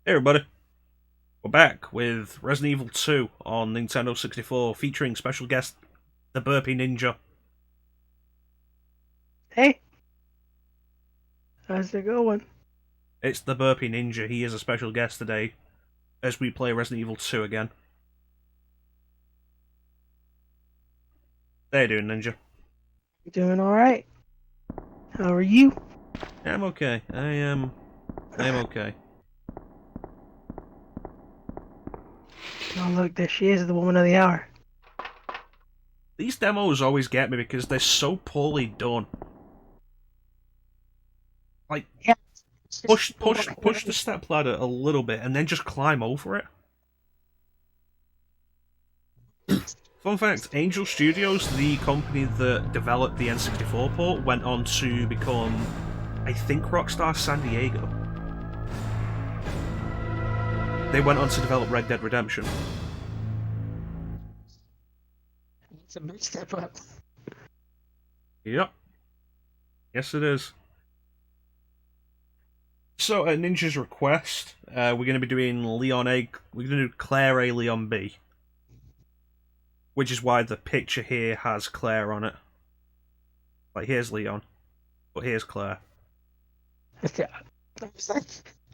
Hey everybody, we're back with Resident Evil 2 on Nintendo 64, featuring special guest TheBurpyNinja. Hey, how's it going? It's TheBurpyNinja, he is a special guest today as we play Resident Evil 2 again. How you doing, Ninja? Doing all right. How are you? I'm okay, I am okay. Oh, look, there she is, the woman of the hour. These demos always get me because they're so poorly done. Like, Yeah, push the step ladder a little bit and then just climb over it. Fun fact, Angel Studios, the company that developed the N64 port, went on to become, I think, Rockstar San Diego. They went on to develop Red Dead Redemption. It's a big step up. Yep. Yes, it is. So, at Ninja's request, we're going to be doing Leon A. We're going to do Claire A. Leon B. Which is why the picture here has Claire on it. Like, here's Leon, but here's Claire.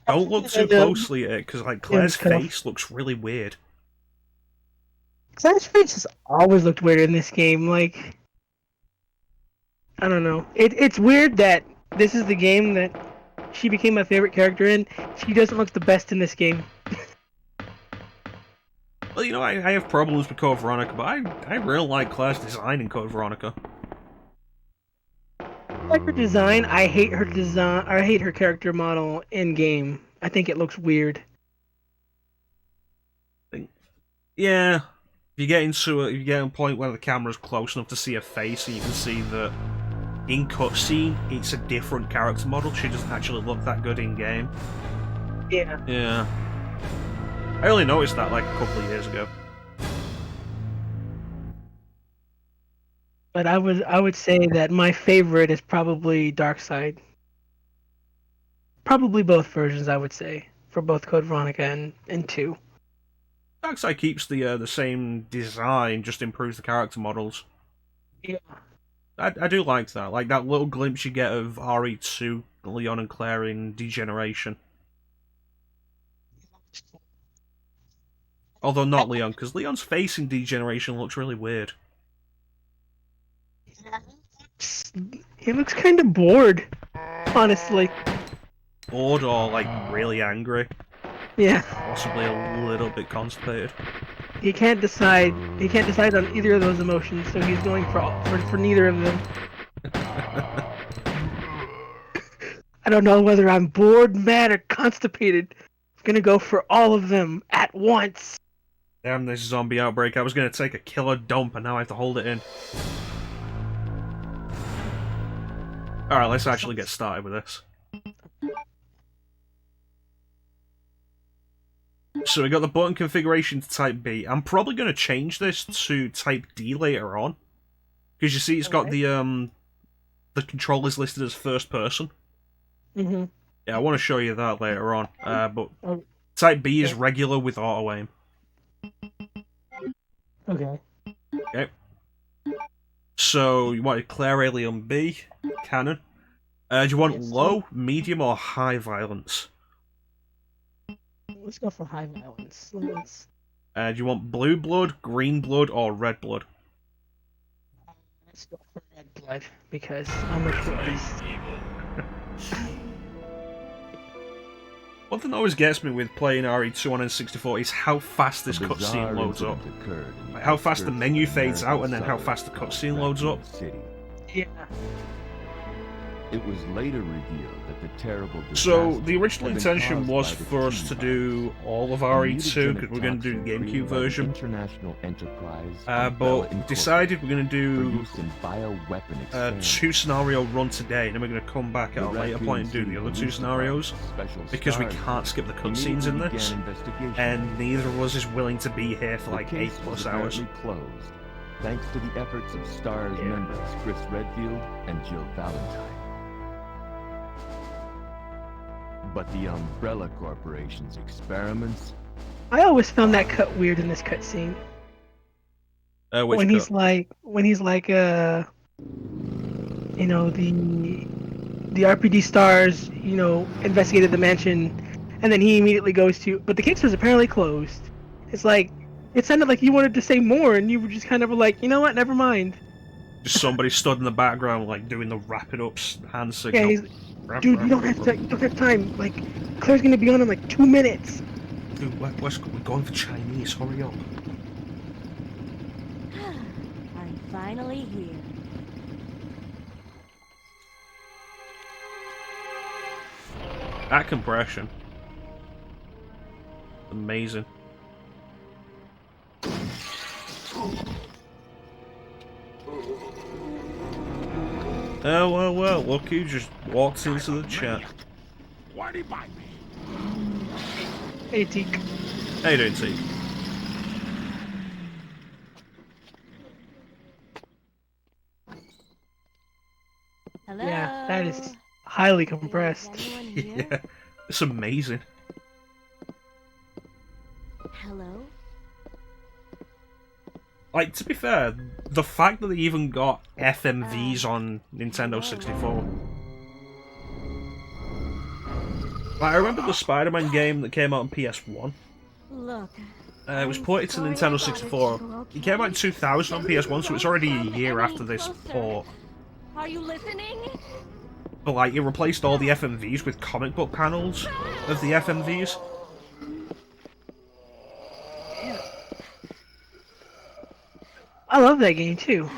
Don't look too closely at it, because like Claire's face looks really weird. Claire's face has always looked weird in this game. Like, I don't know. It's weird that this is the game that she became my favorite character in. She doesn't look the best in this game. Well, you know, I have problems with Code Veronica, but I really like Claire's design in Code Veronica. I like her design. I hate her design. I hate her character model in game. I think it looks weird. Yeah, if you get into it, if you get to a point where the camera's close enough to see her face, and you can see that in cutscene it's a different character model. She doesn't actually look that good in game. Yeah. Yeah. I only noticed that like a couple of years ago. But I would say that my favorite is probably Darkseid. Probably both versions, I would say, for both Code Veronica and 2. Darkseid keeps the same design, just improves the character models. Yeah. I do like that. Like that little glimpse you get of RE2, Leon and Claire in Degeneration. Although not Leon, because Leon's face in Degeneration looks really weird. He looks kind of bored, honestly. Bored or like really angry. Yeah. Possibly a little bit constipated. He can't decide. He can't decide on either of those emotions, so he's going for neither of them. I don't know whether I'm bored, mad, or constipated. I'm gonna go for all of them at once. Damn this zombie outbreak. I was gonna take a killer dump and now I have to hold it in. Alright, let's actually get started with this. So we got the button configuration to Type B. I'm probably going to change this to Type D later on. Because you see it's got the controllers listed as first person. Mm-hmm. Yeah, I want to show you that later on. But Type B is regular with auto aim. Okay. Okay. So you want Claire Alien B, cannon. Do you want low, medium, or high violence? Let's go for high violence. Do you want blue blood, green blood, or red blood? Let's go for red blood, because I'm a tourist. One thing that always gets me with playing RE2 on N64 is how fast this cutscene loads up. Like how fast the menu fades out and then how fast the cutscene loads up. Yeah. It was later revealed that the terrible So the original intention was for us to do all of RE2 because we're going to do the GameCube version. But decided we're going to do a 2-scenario run today, and then we're going to come back at a later point and do the other 2 scenarios because we can't skip the cutscenes in this, and neither of us is willing to be here for like 8+ hours. Thanks to the efforts of STARS members Chris Redfield and Jill Valentine. But the Umbrella Corporation's experiments... I always found that cut weird in this cutscene. Which when cut? he's like, you know, the RPD stars, you know, investigated the mansion, and then he immediately goes to, but the case was apparently closed. It's like, it sounded like you wanted to say more, and you were just kind of like, you know what, never mind. Just somebody stood in the background, like, doing the wrap it up hand signal. Yeah, he's, dude, you don't have time. Like, Claire's gonna be on in like 2 minutes. Dude, we're going for Chinese. Hurry up. I'm finally here. That compression. Amazing. Oh, well, look who just walked into the chat. Why do you bite me? Hey, Teak. How you doing, T? Hello. Yeah, that is highly compressed. Is anyone here? Yeah, it's amazing. Hello. Like, to be fair, the fact that they even got FMVs on Nintendo 64. Like, I remember the Spider-Man game that came out on PS1. Look. It was ported to Nintendo 64. It came out in 2000 on PS1, so it's already a year after this port. Are you listening? But, like, it replaced all the FMVs with comic book panels of the FMVs. I love that game too.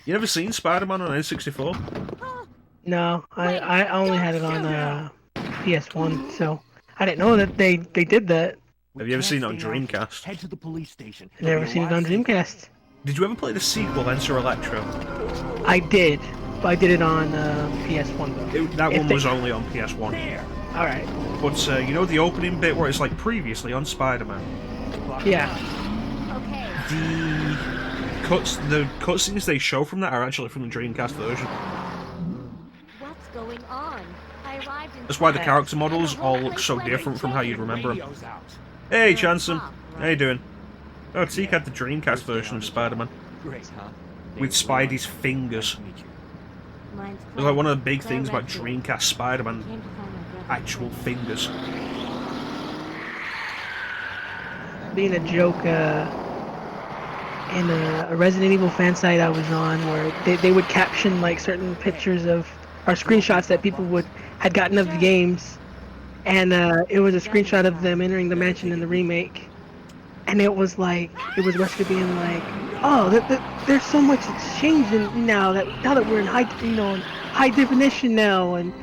You never seen Spider-Man on N64? No, I only had it on PS1, so I didn't know that they did that. Have you ever seen it on Dreamcast? Head to the police station. I've never seen it on Dreamcast. Did you ever play the sequel, Enter Electro? I did, but I did it on PS1 though. That one was only on PS1. All right. But you know the opening bit where it's like previously on Spider-Man? Yeah. Okay. The cutscenes they show from that are actually from the Dreamcast version. What's going on? I arrived in. That's why the character models all look so different from how you'd remember them. Hey, Chanson. How you doing? Oh, Teak had the Dreamcast version of Spider-Man. Great, huh? With Spidey's fingers. It was like one of the big things about Dreamcast Spider-Man. Actual fingers. Being a joke, in a Resident Evil fan site I was on, where they would caption like certain pictures of, or screenshots that people had gotten of the games, and it was a screenshot of them entering the mansion in the remake, and it was basically being like, oh, there's so much that's changed now that we're in high definition now, and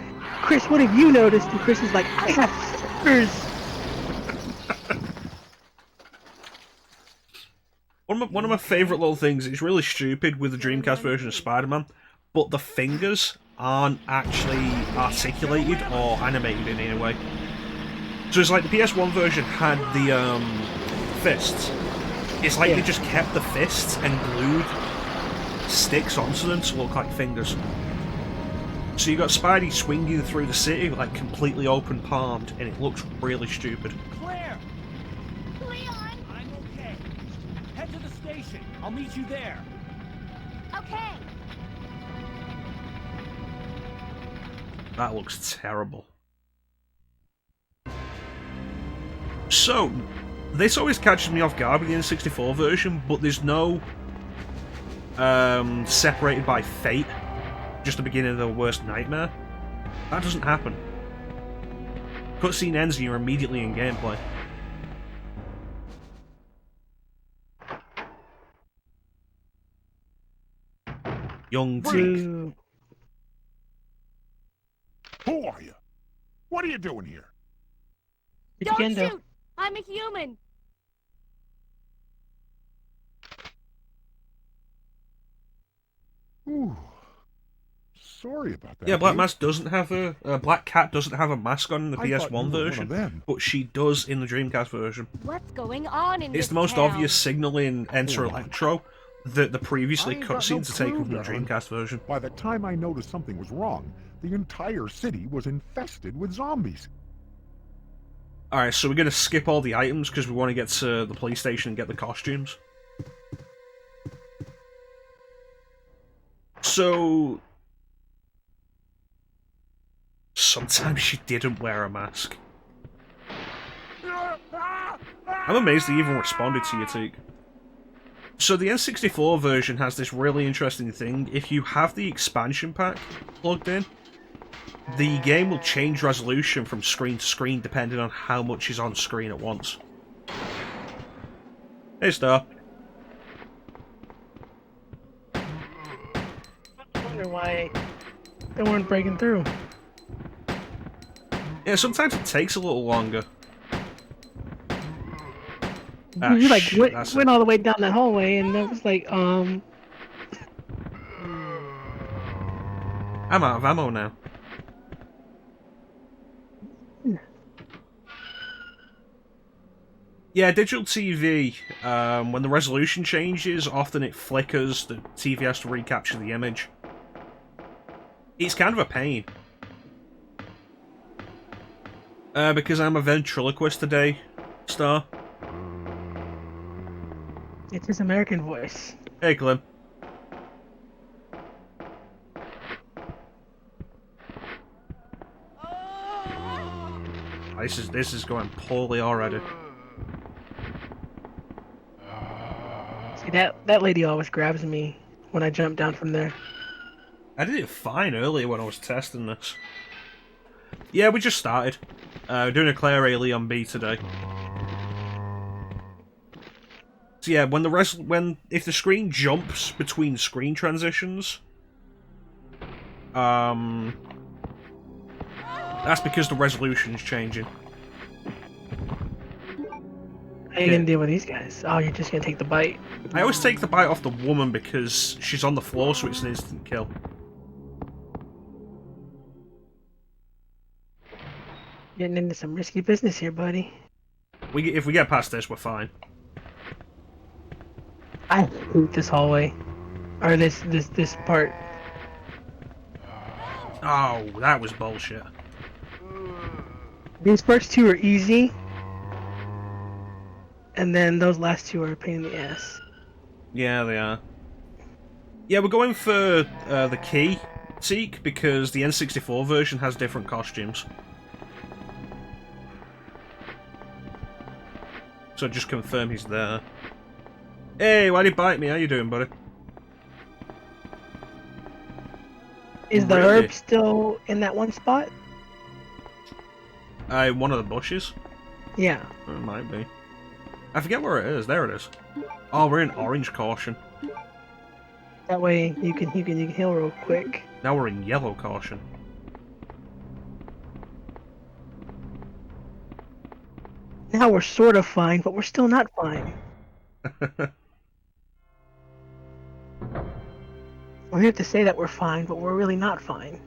Chris, what have you noticed? And Chris is like, I have fingers. One of my favourite little things, it's really stupid with the Dreamcast version of Spider-Man, but the fingers aren't actually articulated or animated in any way. So it's like the PS1 version had the fists. It's like they just kept the fists and glued sticks onto them to look like fingers. So you got Spidey swinging through the city like completely open palmed, and it looks really stupid. Claire! Leon! I'm okay. Head to the station. I'll meet you there. Okay. That looks terrible. So, this always catches me off guard with the N64 version, but there's no separated by fate, just the beginning of the worst nightmare. That doesn't happen. Cutscene ends and you're immediately in gameplay. Young Teak. Who are you? What are you doing here? Don't shoot! I'm a human. Ooh. Sorry about that. Yeah, Black dude. Mask doesn't have Black Cat doesn't have a mask on in the I thought you PS1 were one of version, them. but she does in the Dreamcast version. What's going on in It's this the most town? obvious signal in Enter Electro that the previously I ain't got no cutscenes are taken clue, from the darling. Dreamcast version. By the time I noticed something was wrong, the entire city was infested with zombies. Alright, so we're going to skip all the items because we want to get to the police station and get the costumes. So... sometimes she didn't wear a mask. I'm amazed they even responded to you, Teak. So the N64 version has this really interesting thing. If you have the expansion pack plugged in, the game will change resolution from screen to screen depending on how much is on screen at once. Hey, Star. I wonder why they weren't breaking through. Yeah, sometimes it takes a little longer. You like went all the way down that hallway, and it was like, I'm out of ammo now. Yeah, digital TV, when the resolution changes, often it flickers, the TV has to recapture the image. It's kind of a pain. Because I'm a ventriloquist today, Star. It's his American voice. Hey, Clem. This is going poorly already. See, that lady always grabs me when I jump down from there. I did it fine earlier when I was testing this. Yeah, we just started. Doing a Claire A. Leon B today. So yeah, if the screen jumps between screen transitions, that's because the resolution's changing. How are you gonna deal with these guys? Oh, you're just gonna take the bite. I always take the bite off the woman because she's on the floor, so it's an instant kill. Getting into some risky business here, buddy. If we get past this, we're fine. I hate this hallway, or this part. Oh, that was bullshit. These first two are easy, and then those last two are a pain in the ass. Yeah, they are. Yeah, we're going for the key seek because the N64 version has different costumes. So just confirm he's there. Hey, why'd he bite me? How you doing, buddy? Is the herb still in that one spot? One of the bushes? Yeah. It might be. I forget where it is. There it is. Oh, we're in orange caution. That way you can heal real quick. Now we're in yellow caution. Now we're sort of fine, but we're still not fine. We're here to say that we're fine, but we're really not fine.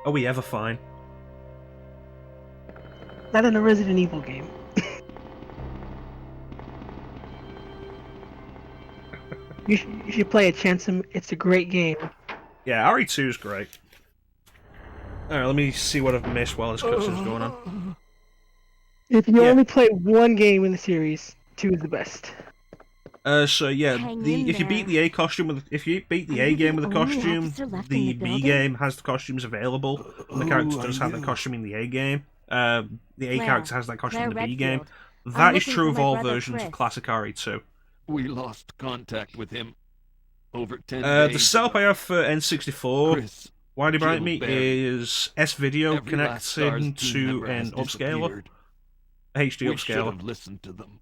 Are we ever fine? Not in a Resident Evil game. You should play a chance. It's a great game. Yeah, RE2 is great. Alright, let me see what I've missed while this cutscene's going on. If you only play one game in the series, 2 is the best. So yeah, if you beat the A costume if you beat the A game with the costume, the B game has the costumes available. And the character does have that costume in the A game. The A character has that costume in the B game. That is true of all versions of Classic RE2. We lost contact with him over 10 days. The setup I have for N64, Chris, why do you bite me, Barry, is S-Video every last Stars connected team to member an has upscaler. disappeared. HD We should upscaler. have listened to them.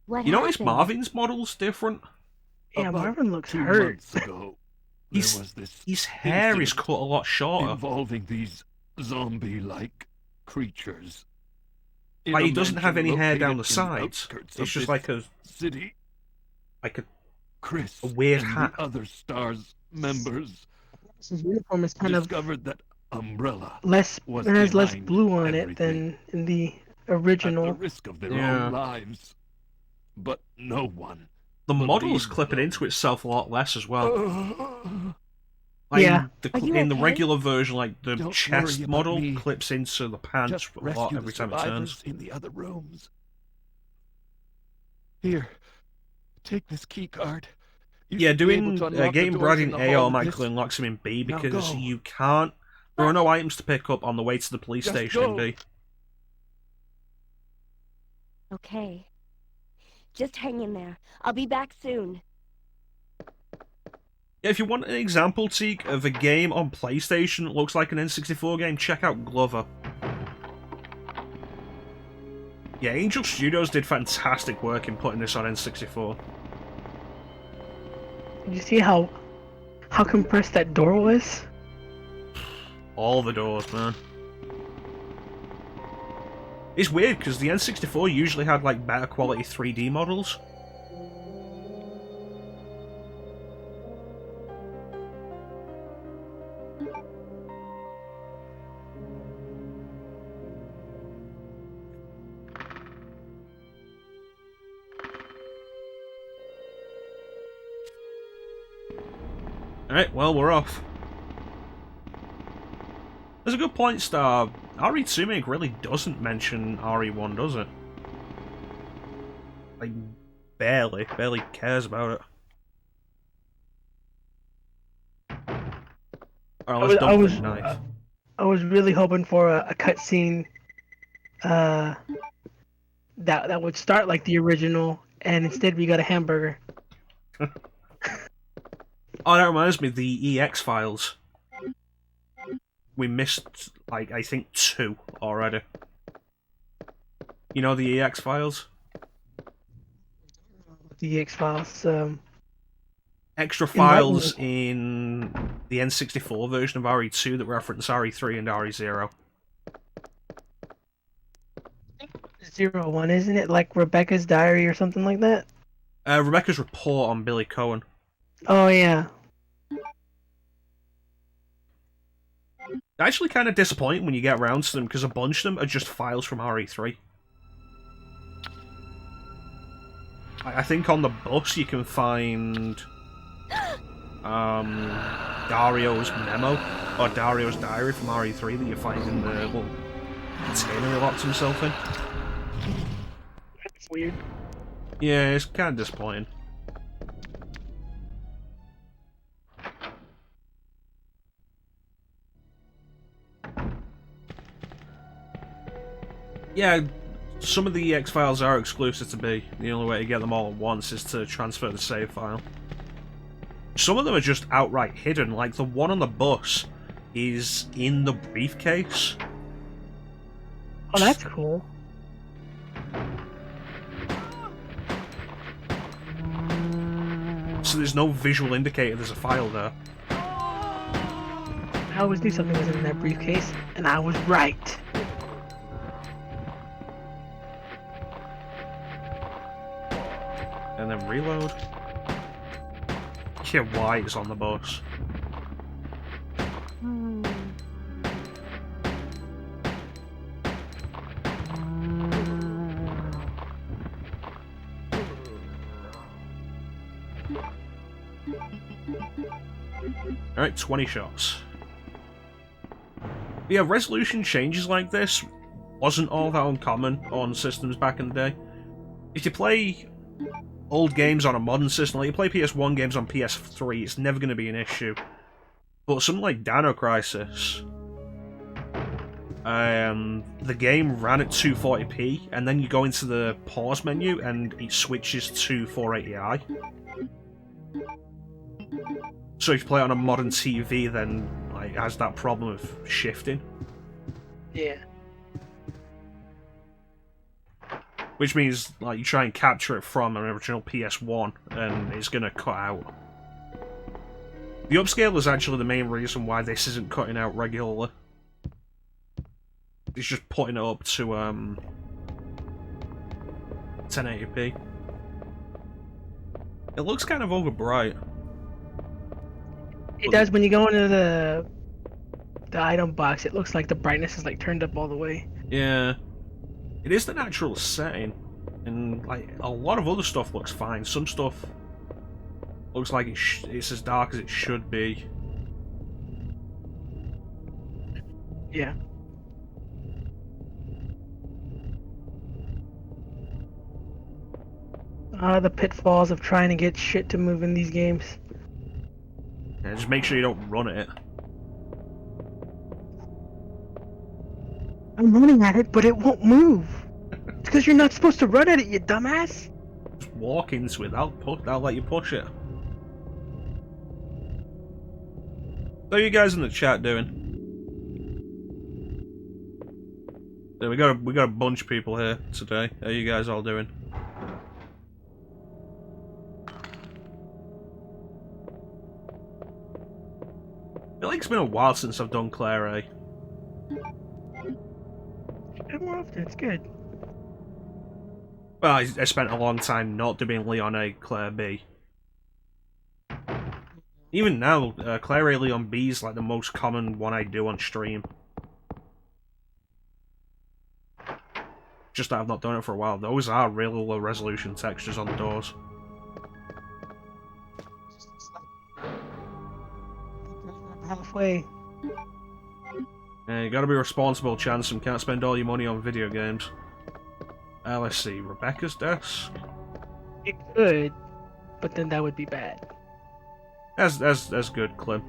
What You notice happened? Marvin's model's different? Yeah, About Marvin looks 2 hurt. months ago, there was this His hair is incident cut a lot shorter. involving these zombie-like creatures. In Like, a he doesn't have mansion any hair down located the in sides. outskirts It's of just this like a city. Chris, a weird and hat. the other Stars members His uniform is kind of discovered that Umbrella less. was It has less behind blue on it everything. than in the at the original. risk of their Yeah. own lives. But no one. The model's believed clipping them. into itself a lot less as well. Yeah. In the okay? regular version, like the Don't chest worry about model me. clips into the pants Just a lot rescue every the time it turns. survivors in the other rooms. Here, take this key card. You Yeah, should be able doing to unlock the getting doors Brad in in the A hall with automatically this. unlocks him in B Now because go. you can't. There are no items to pick up on the way to the police Just station in go. B. Okay. Just hang in there. I'll be back soon. Yeah, if you want an example, Teak, of a game on PlayStation that looks like an N64 game, check out Glover. Yeah, Angel Studios did fantastic work in putting this on N64. Did you see how compressed that door was? All the doors, man. It's weird, because the N64 usually had, like, better quality 3D models. Alright, well, we're off. There's a good point, Star. RE2 Make really doesn't mention RE1, does it? Like, barely cares about it. Alright, let's dump the knife. I was really hoping for a cutscene that would start like the original, and instead we got a hamburger. Oh, that reminds me, the EX files. We missed, like, I think 2 already. You know the EX files? The X-Files. Extra files in the N64 version of RE2 that reference RE3 and RE0. 01, isn't it? Like Rebecca's diary or something like that? Rebecca's report on Billy Cohen. Oh yeah. Actually kind of disappointing when you get around to them, because a bunch of them are just files from RE3. I think on the bus you can find Dario's memo, or Dario's diary from RE3 that you find in the little container he locked himself in. That's weird. Yeah, it's kind of disappointing. Yeah, some of the X-Files are exclusive to B. The only way to get them all at once is to transfer the save file. Some of them are just outright hidden, like the one on the bus is in the briefcase. Oh, that's cool. So there's no visual indicator there's a file there. I always knew something was in that briefcase, and I was right. And then reload. Yeah, why it's on the bus. Alright, 20 shots. But yeah, resolution changes like this wasn't all that uncommon on systems back in the day. If you play old games on a modern system, like you play PS1 games on PS3, it's never going to be an issue. But something like Dino Crisis, the game ran at 240p, and then you go into the pause menu and it switches to 480i. So if you play it on a modern TV, then like, it has that problem of shifting. Yeah. Which means like you try and capture it from an original PS1, and it's going to cut out. The upscale is actually the main reason why this isn't cutting out regularly. It's just putting it up to 1080p. It looks kind of over bright. It does when you go into the item box. It looks like the brightness is like turned up all the way. Yeah. It is the natural setting, and like a lot of other stuff looks fine. Some stuff looks like it's as dark as it should be. Yeah. The pitfalls of trying to get shit to move in these games. Yeah, just make sure you don't run it. I'm running at it, but it won't move. It's because you're not supposed to run at it, you dumbass. Just walk into it. That'll let you push it. How are you guys in the chat doing? So we got a bunch of people here today. How are you guys all doing? I feel like it's been a while since I've done Claire A. More often, it's good. Well, I spent a long time not doing Leon A, Claire B. Even now, Claire A, Leon B is like the most common one I do on stream. Just that I've not done it for a while. Those are really low resolution textures on the doors. Halfway. You gotta be responsible, Chansom. Can't spend all your money on video games. Let's see. Rebecca's desk? It could, but then that would be bad. That's good, Clem.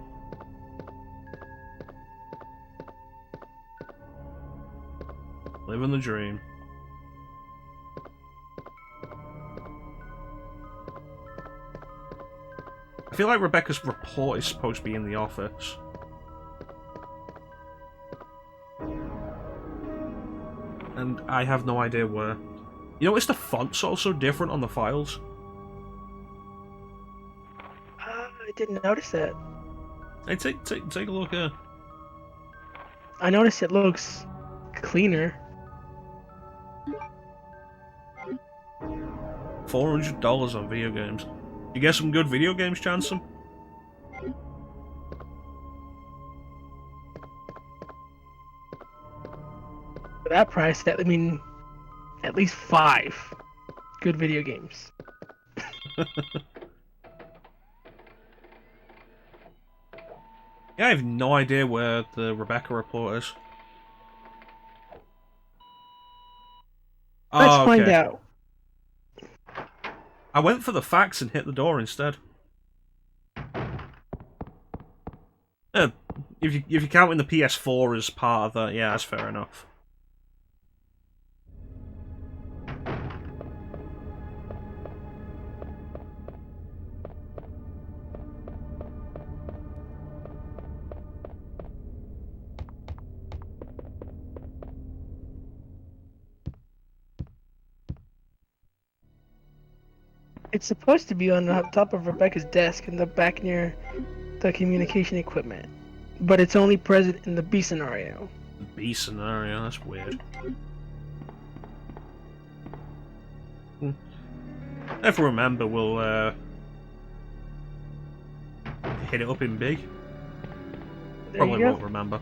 Living the dream. I feel like Rebecca's report is supposed to be in the office. And I have no idea where. You notice the font's also different on the files? I didn't notice that. Hey, take a look here. I noticed it looks cleaner. $400 on video games. You get some good video games, Chansom? For that price, that would mean at least 5 good video games. Yeah, I have no idea where the Rebecca report is. Let's okay. find out. I went for the facts and hit the door instead. If you count in the PS4 as part of that, yeah, that's fair enough. It's supposed to be on the top of Rebecca's desk in the back near the communication equipment, but it's only present in the B scenario. The B scenario, that's weird. If we remember, we'll hit it up in B. There Probably you go. won't remember.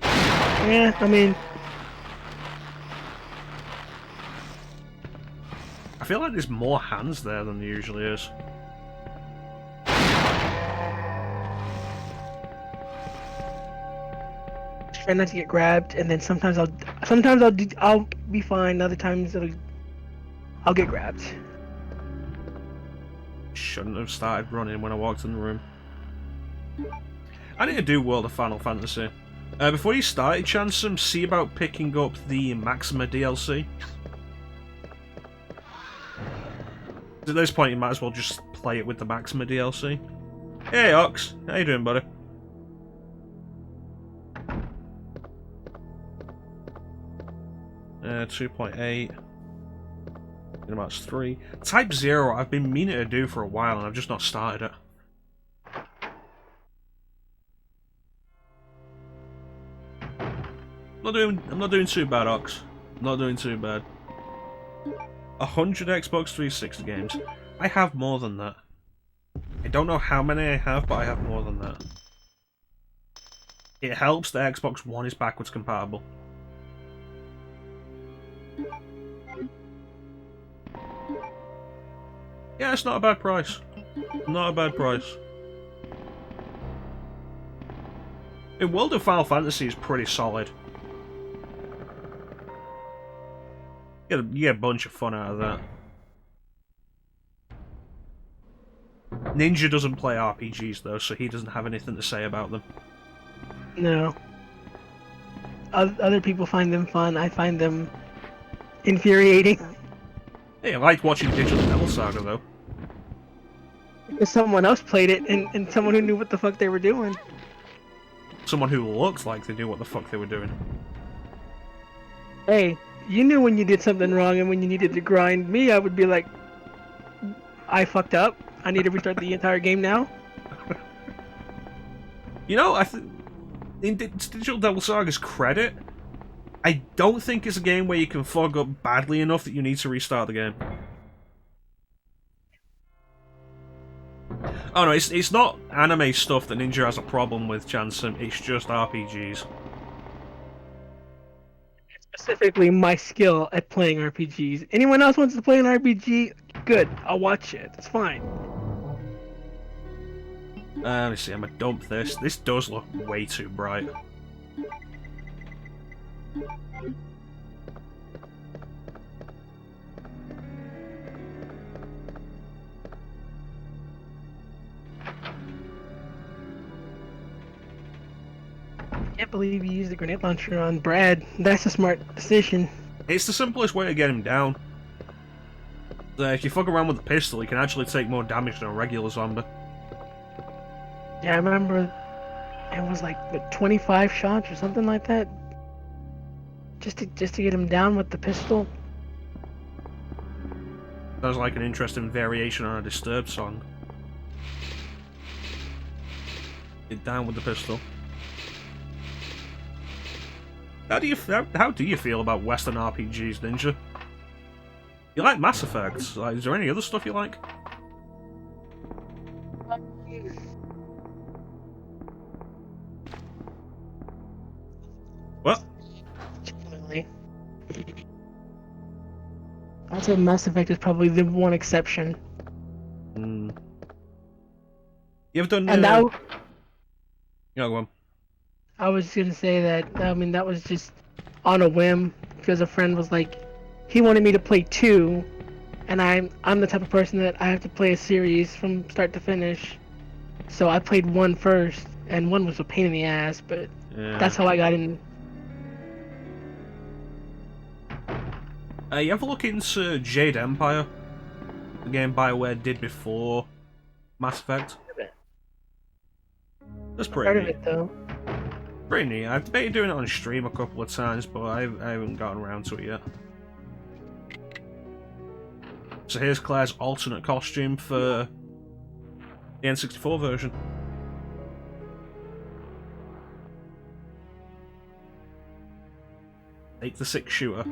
Yeah, I mean, I feel like there's more hands there than there usually is. try not to get grabbed, and then sometimes I'll be fine. Other times I'll get grabbed. Shouldn't have started running when I walked in the room. I need to do World of Final Fantasy. Before you started, Chansum, see about picking up the Maxima DLC. At this point, you might as well just play it with the Maxima DLC. Hey, Ox. How you doing, buddy? Uh, 2.8. Cinemax 3. Type 0, I've been meaning to do for a while, and I've just not started it. I'm not doing too bad, Ox. I'm not doing too bad. 100 Xbox 360 games. I have more than that. I don't know how many I have, but I have more than that. It helps that Xbox One is backwards compatible. Yeah, it's not a bad price. Not a bad price. In World of Final Fantasy is pretty solid. You get a bunch of fun out of that. Ninja doesn't play RPGs though, so he doesn't have anything to say about them. No. Other people find them fun. I find them infuriating. Hey, I liked watching Digital Devil Saga though. Because someone else played it, and someone who knew what the fuck they were doing. Someone who looked like they knew what the fuck they were doing. Hey, you knew when you did something wrong and when you needed to grind. Me, I would be like, I fucked up. I need to restart the entire game now. You know, in Digital Devil Saga's credit, I don't think it's a game where you can fuck up badly enough that you need to restart the game. Oh no, it's not anime stuff that Ninja has a problem with, Jansen. It's just RPGs. Specifically, my skill at playing RPGs. Anyone else wants to play an RPG? Good, I'll watch it. It's fine. Let me see, I'm gonna dump this. This does look way too bright. I can't believe you used the grenade launcher on Brad. That's a smart decision. It's the simplest way to get him down. If you fuck around with the pistol, he can actually take more damage than a regular zombie. Yeah, I remember it was like 25 shots or something like that. Just to get him down with the pistol. Sounds like an interesting variation on a Disturbed song. Get down with the pistol. How do you feel about Western RPGs, Ninja? You like Mass Effect? Like, is there any other stuff you like? What? Definitely. I'd say Mass Effect is probably the one exception. You ever done? And now, yeah, go on. I was gonna say that. I mean, that was just on a whim because a friend was like, he wanted me to play 2, and I'm the type of person that I have to play a series from start to finish. So I played 1 first, and 1 was a pain in the ass, but Yeah. that's how I got in. You ever look into Jade Empire? The game BioWare did before Mass Effect? That's Part pretty of neat. it though. Pretty neat. I've debated doing it on stream a couple of times, but I haven't gotten around to it yet. So here's Claire's alternate costume for the N64 version. Take the 6-shooter.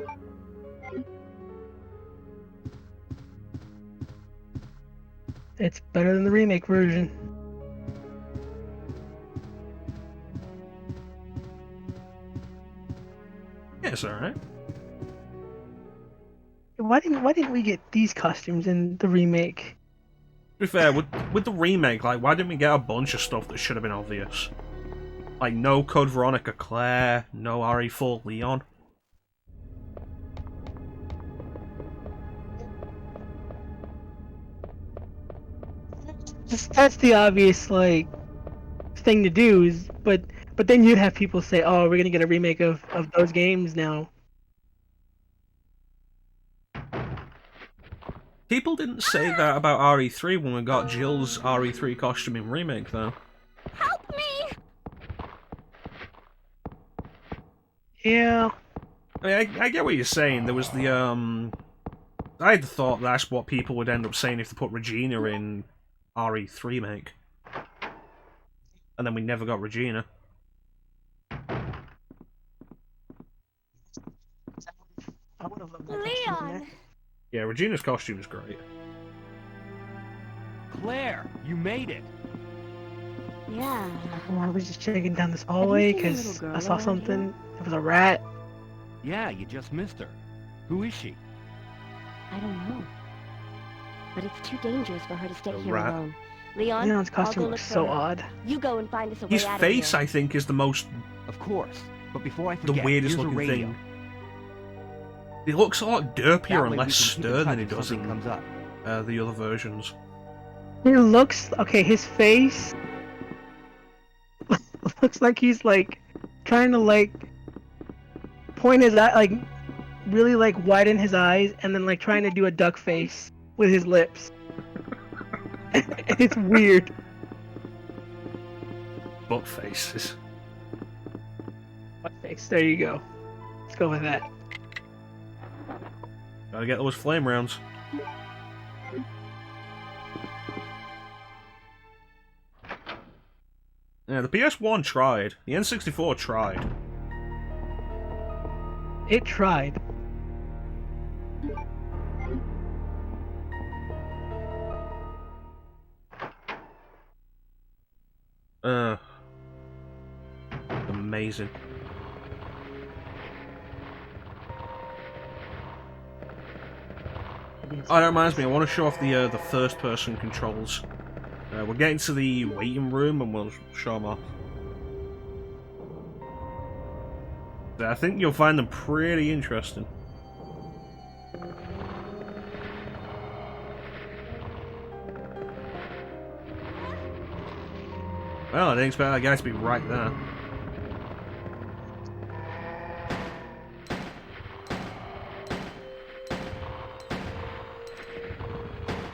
It's better than the remake version. Yeah, it's alright. Why didn't we get these costumes in the remake? To be fair, with the remake, like, why didn't we get a bunch of stuff that should have been obvious? Like, no Code Veronica Claire, no RE4 Leon. That's the obvious like thing to do. But then you'd have people say, "Oh, we're gonna get a remake of those games now." People didn't say that about RE3 when we got Jill's RE3 costume in remake, though. Help me! Yeah. I mean, I get what you're saying. There was the, I had thought that's what people would end up saying if they put Regina in RE3 remake. And then we never got Regina. I would have loved that Leon! Yeah, Regina's costume is great. Claire, you made it. Yeah. Well, I was just checking down this hallway seen a because little girl I saw around something. It was a rat. Yeah, you just missed her. Who is she? I don't know. But it's too dangerous for her to stay A here rat. alone. Leon, Leon's I'll costume go looks look for so her. odd. You go and find us a way His out face, of here. I think, is the most, Of course. But before I the forget, weirdest here's a looking radio. thing. He looks a lot derpier That and way less we can keep in stern than touch he if does something in comes up. the other versions. He looks okay. His face looks like he's like trying to like point his eye, like really like widen his eyes, and then like trying to do a duck face with his lips. It's weird. Butt faces. Duck face. There you go. Let's go with that. Gotta get those flame rounds. Yeah, the PS1 tried. The N64 tried. It tried. Amazing. Oh, that reminds me, I want to show off the first-person controls. We're getting to the waiting room and we'll show them off. I think you'll find them pretty interesting. Well, I didn't expect that guy to be right there.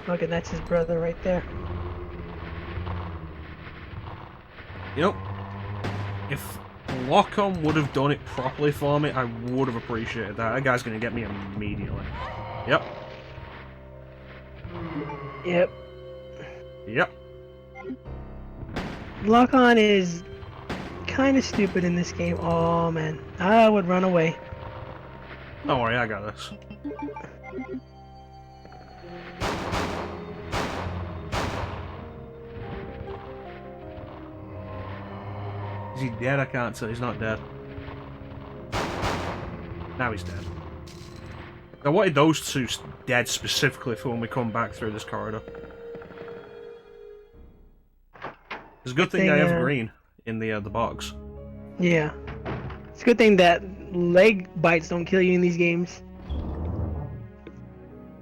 Look, and that's his brother right there. You know, if Lock-On would have done it properly for me, I would have appreciated that. That guy's going to get me immediately. Yep. Yep. Yep. Lock-On is kind of stupid in this game. Oh man, I would run away. Don't worry, I got this. Is he dead? I can't tell. He's not dead. Now he's dead. I wanted those two dead specifically for when we come back through this corridor. It's a good thing I have green in the box. Yeah. It's a good thing that leg bites don't kill you in these games.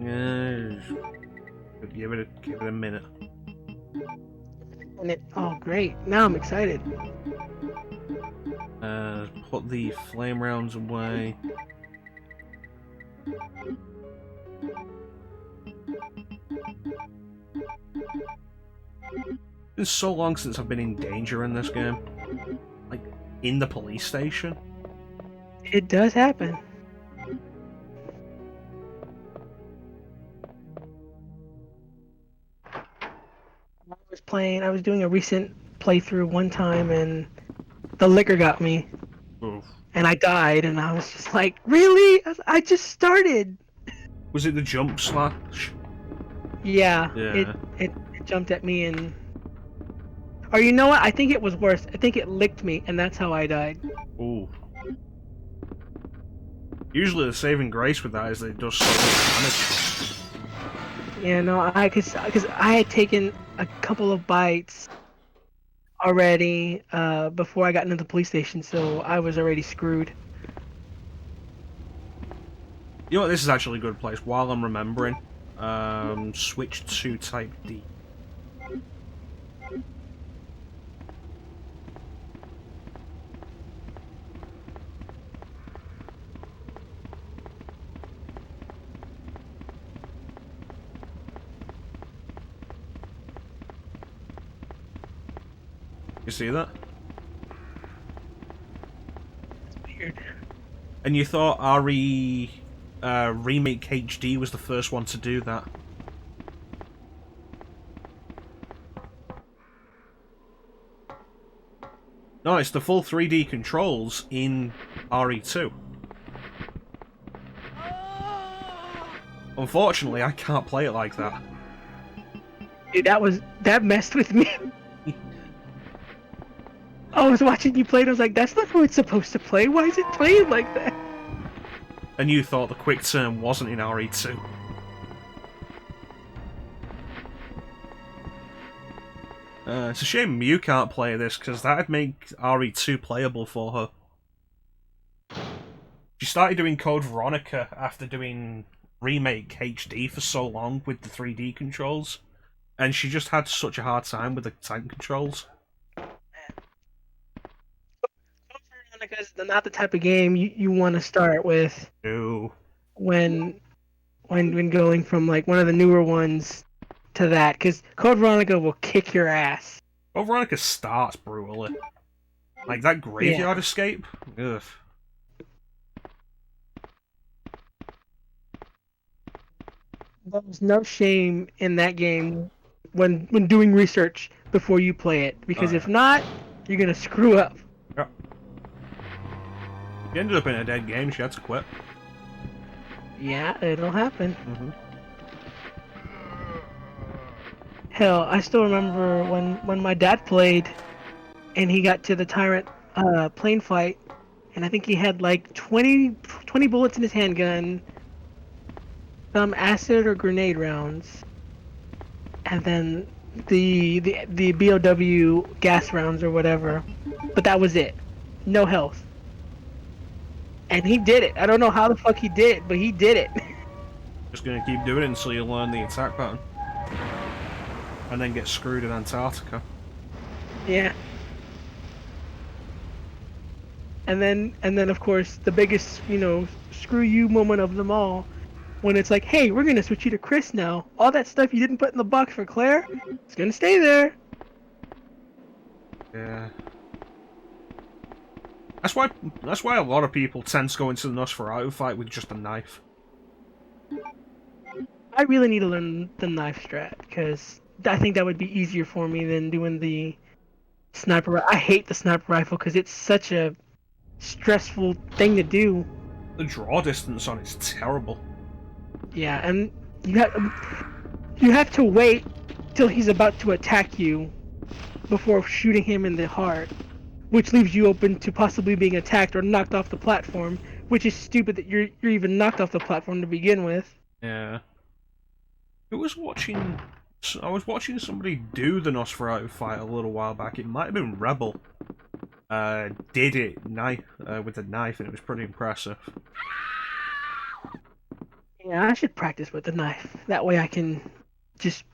Yeah. Give it a minute. And oh great, now I'm excited. Put the flame rounds away. It's been so long since I've been in danger in this game. Like, in the police station. It does happen. I was doing a recent playthrough one time and the liquor got me. Oof. And I died and I was just like, really? I just started. Was it the jump slash? Yeah. Yeah. It jumped at me and... Or you know what? I think it was worse. I think it licked me and that's how I died. Ooh. Usually the saving grace with that is that it does so much damage. Yeah, no, because I had taken a couple of bites already before I got into the police station, so I was already screwed. You know what, this is actually a good place. While I'm remembering, switch to Type D. You see that? It's weird. And you thought RE Remake HD was the first one to do that. No, it's the full 3D controls in RE2. Unfortunately, I can't play it like that. Dude, that messed with me. I was watching you play and I was like, that's not how it's supposed to play. Why is it playing like that? And you thought the quick turn wasn't in RE2. It's a shame Mew can't play this, because that'd make RE2 playable for her. She started doing Code Veronica after doing Remake HD for so long with the 3D controls, and she just had such a hard time with the tank controls. Veronica's not the type of game you want to start with. No. When going from like one of the newer ones to that, because Code Veronica will kick your ass. Code Veronica starts brutally. Like that graveyard escape? Ugh. There's no shame in that game when doing research before you play it, because if not, you're gonna screw up. Yep. She ended up in a dead game, she had to quit. Yeah, it'll happen. Mm-hmm. Hell, I still remember when my dad played, and he got to the Tyrant plane fight, and I think he had like 20 bullets in his handgun, some acid or grenade rounds, and then the BOW gas rounds or whatever. But that was it. No health. And he did it. I don't know how the fuck he did it, but he did it. Just gonna keep doing it until you learn the attack pattern. And then get screwed in Antarctica. Yeah. And then of course the biggest, screw you moment of them all, when it's like, hey, we're gonna switch you to Chris now. All that stuff you didn't put in the box for Claire, it's gonna stay there. Yeah. That's why a lot of people tend to go into the Nosferatu fight with just a knife. I really need to learn the knife strat, because I think that would be easier for me than doing the sniper. I hate the sniper rifle because it's such a stressful thing to do. The draw distance on it's terrible. Yeah, and you have to wait till he's about to attack you before shooting him in the heart, which leaves you open to possibly being attacked or knocked off the platform, which is stupid that you're even knocked off the platform to begin with. Yeah. I was watching somebody do the Nosferatu fight a little while back. It might have been Rebel. Did it with a knife, and it was pretty impressive. Yeah, I should practice with the knife. That way I can just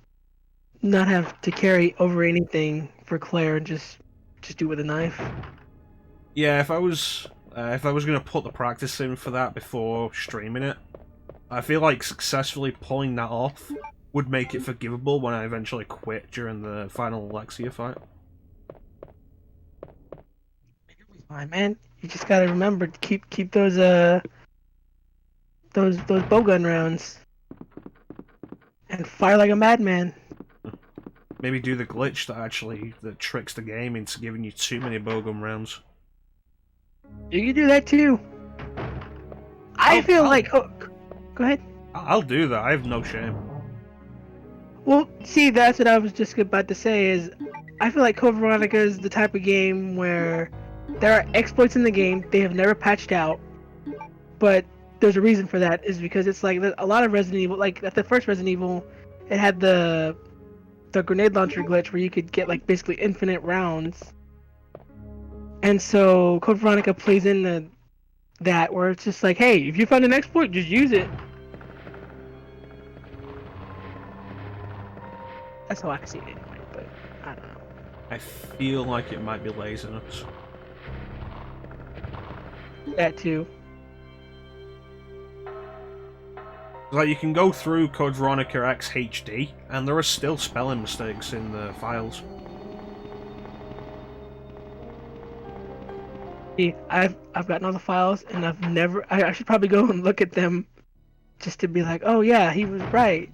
not have to carry over anything for Claire and just do with a knife. Yeah, if I was gonna put the practice in for that before streaming it, I feel like successfully pulling that off would make it forgivable when I eventually quit during the final Alexia fight. You'll be fine, man. You just gotta remember to keep those bowgun rounds and fire like a madman. Maybe do the glitch that tricks the game into giving you too many bowgun rounds. You can do that too. I feel like. Oh, go ahead. I'll do that. I have no shame. Well, see, that's what I was just about to say. Is I feel like Code Veronica is the type of game where there are exploits in the game they have never patched out, but there's a reason for that. Is because it's like a lot of Resident Evil, like at the first Resident Evil, it had the grenade launcher glitch where you could get like basically infinite rounds, and so Code Veronica plays into that, where it's just like, hey, if you find an exploit, just use it. That's how I see it anyway, but I don't know. I feel like it might be laziness. That too. Like, you can go through Code Veronica X HD, and there are still spelling mistakes in the files. See, I've gotten all the files, and I should probably go and look at them, just to be like, oh yeah, he was right.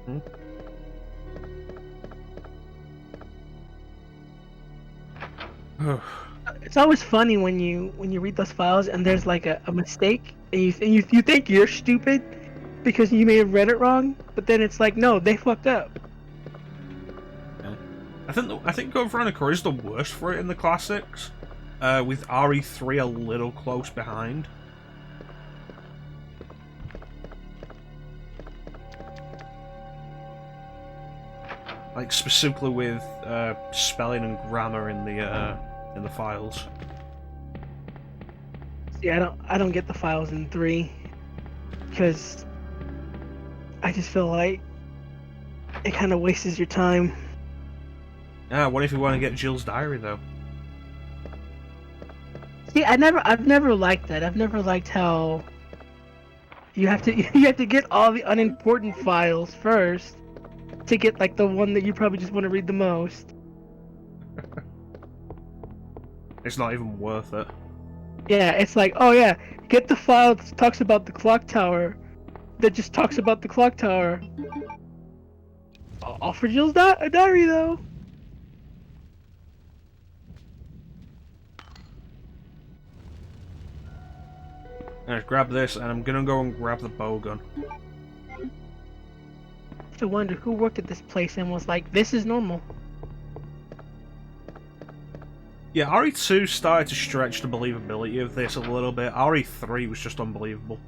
Hmm? It's always funny when you read those files and there's like a mistake, and you think you're stupid because you may have read it wrong, but then it's like, no, they fucked up. Yeah. I think Code Veronica is the worst for it in the classics, with RE3 a little close behind. Like specifically with spelling and grammar in the files. Yeah, I don't get the files in 3 because I just feel like it kind of wastes your time. Ah, what if you want to get Jill's diary though? See, I've never liked that. I've never liked how you have to get all the unimportant files first to get like the one that you probably just want to read the most. It's not even worth it. Yeah, it's like, oh yeah, get the file that talks about the clock tower, that just talks about the clock tower. All for Jill's diary though. Alright, grab this, and I'm gonna go and grab the bow gun. I have to wonder who worked at this place and was like, this is normal. Yeah, RE2 started to stretch the believability of this a little bit. RE3 was just unbelievable.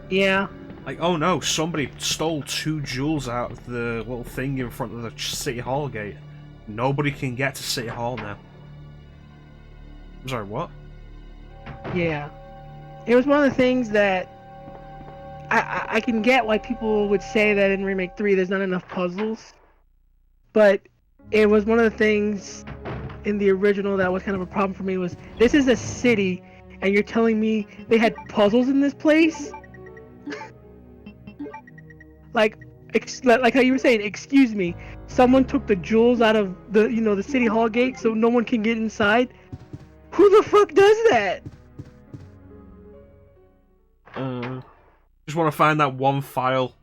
Yeah. Like, oh no, somebody stole 2 jewels out of the little thing in front of the City Hall gate. Nobody can get to City Hall now. I'm sorry, what? Yeah. It was one of the things that I can get why people would say that in Remake 3 there's not enough puzzles. But it was one of the things in the original that was kind of a problem for me was, this is a city and you're telling me they had puzzles in this place? like how you were saying, excuse me, someone took the jewels out of the the City Hall gate so no one can get inside? Who the fuck does that? Just want to find that one file.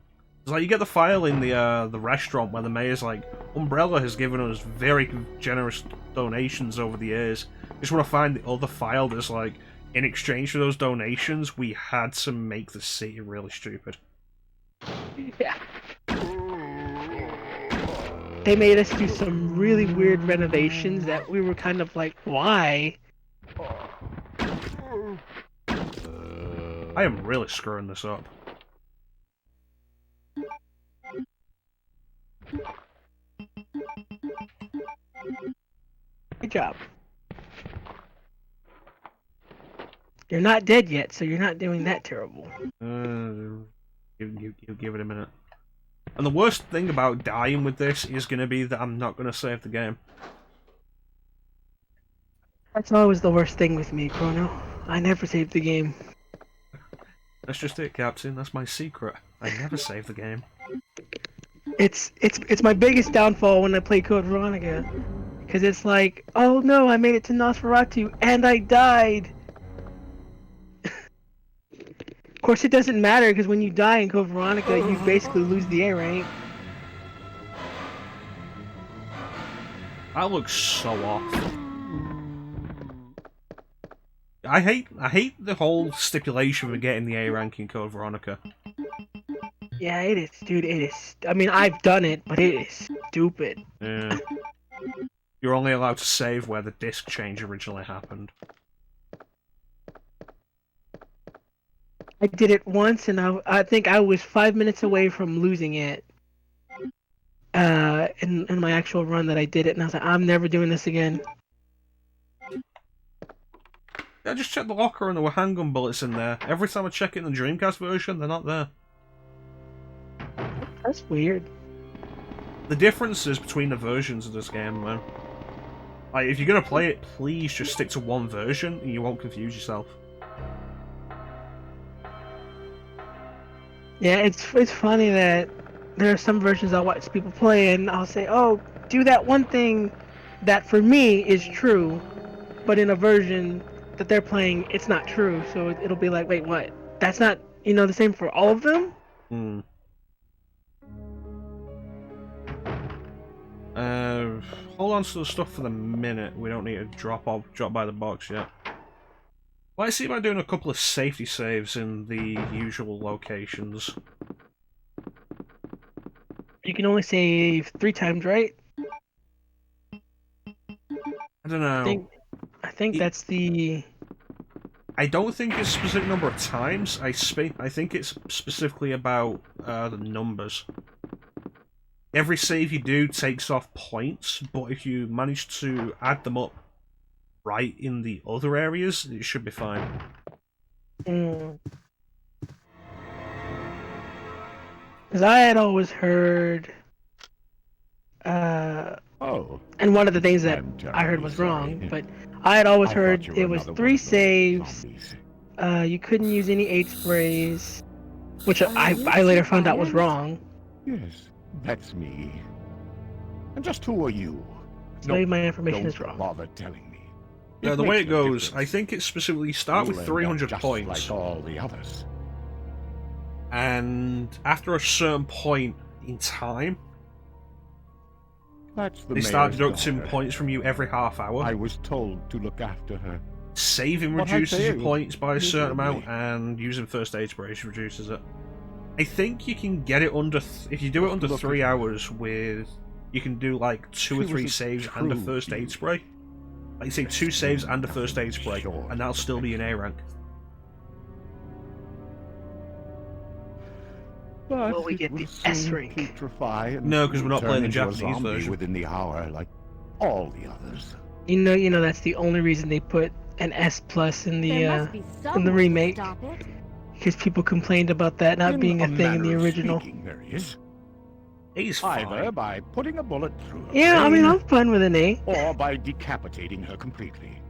It's like you get the file in the restaurant where the mayor's like, Umbrella has given us very generous donations over the years. Just want to find the other file that's like, in exchange for those donations, we had to make the city really stupid. Yeah. They made us do some really weird renovations that we were kind of like, why? I am really screwing this up. Good job. You're not dead yet, so you're not doing that terrible. Give it a minute. And the worst thing about dying with this is going to be that I'm not going to save the game. That's always the worst thing with me, Chrono. I never save the game. That's just it, Captain. That's my secret. I never save the game. It's my biggest downfall when I play Code Veronica. Because it's like, oh no, I made it to Nosferatu, and I died! Of course it doesn't matter, because when you die in Code Veronica, you basically lose the A rank. That looks so off. I hate the whole stipulation for getting the A rank in Code Veronica. Yeah, it is, dude, it is. I mean, I've done it, but it is stupid. Yeah. You're only allowed to save where the disc change originally happened. I did it once, and I think I was 5 minutes away from losing it. In my actual run that I did it, and I was like, I'm never doing this again. I just checked the locker and there were handgun bullets in there. Every time I check it in the Dreamcast version, they're not there. That's weird. The differences between the versions of this game, man. Like, if you're gonna play it, please just stick to one version and you won't confuse yourself. Yeah, it's funny that there are some versions I'll watch people play and I'll say, oh, do that one thing that for me is true, but in a version that they're playing, it's not true. So it'll be like, wait, what? That's not, the same for all of them? Hmm. Hold on to the stuff for the minute. We don't need to drop by the box yet. Let's see about doing a couple of safety saves in the usual locations. You can only save 3 times, right? I don't know. I think that's the... I don't think it's a specific number of times. I think it's specifically about the numbers. every save you do takes off points, but if you manage to add them up right in the other areas, it should be fine. Because I had always heard, Oh, and one of the things that I'm I heard terribly was sorry. wrong, but I had always I heard thought you it were was another 3 one of those saves. zombies. You couldn't use any 8 sprays, which Are I you later two found out was irons? wrong. Yes, that's me. And just who are you? So maybe my information don't is wrong. bother telling me. The way it makes no goes, difference. I think it's specifically start You'll with end up 300 just points, like all the others. and after a certain point in time, That's the they start mayor's deducting daughter. points from you every half hour. I was told to look after her. Saving What I reduces your failed points by a certain amount, miserably. and using first aid spray reduces it. I think you can get it under if you do it Just under look 3 at her. hours with. You can do like 2 or She 3 was a saves and a true first aid beauty. spray. Like say 2 saves and a first aid spray, Sure. and that'll still be an A rank. But Will we it get will the S soon rank? putrefy and No, 'cause we're not turn playing the into a Japanese zombie version. within the hour, like all the others. You know that's the only reason they put an S plus in the There must be some in the way to remake, stop it. because people complained about that not being a thing in the manner of original. speaking, there is. He's Either fine. by putting a bullet through her Yeah, I mean brain, I'm fine with an A. or by decapitating her completely.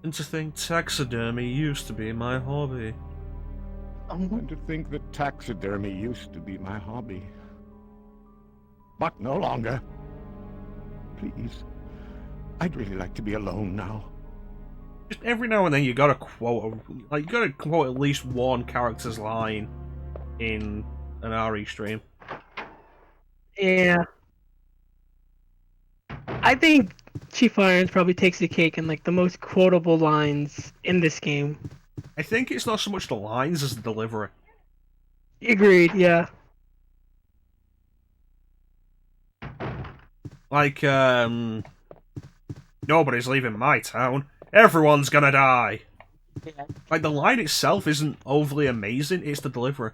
And to think taxidermy used to be my hobby. And to think that taxidermy used to be my hobby. But no longer. Please. I'd really like to be alone now. Just every now and then you gotta quote, like you gotta quote at least one character's line in an RE stream. Yeah. I think Chief Irons probably takes the cake in like the most quotable lines in this game. I think it's not so much the lines as the delivery. Agreed, yeah. Like, nobody's leaving my town. Everyone's gonna die. Yeah. Like, the line itself isn't overly amazing, it's the delivery.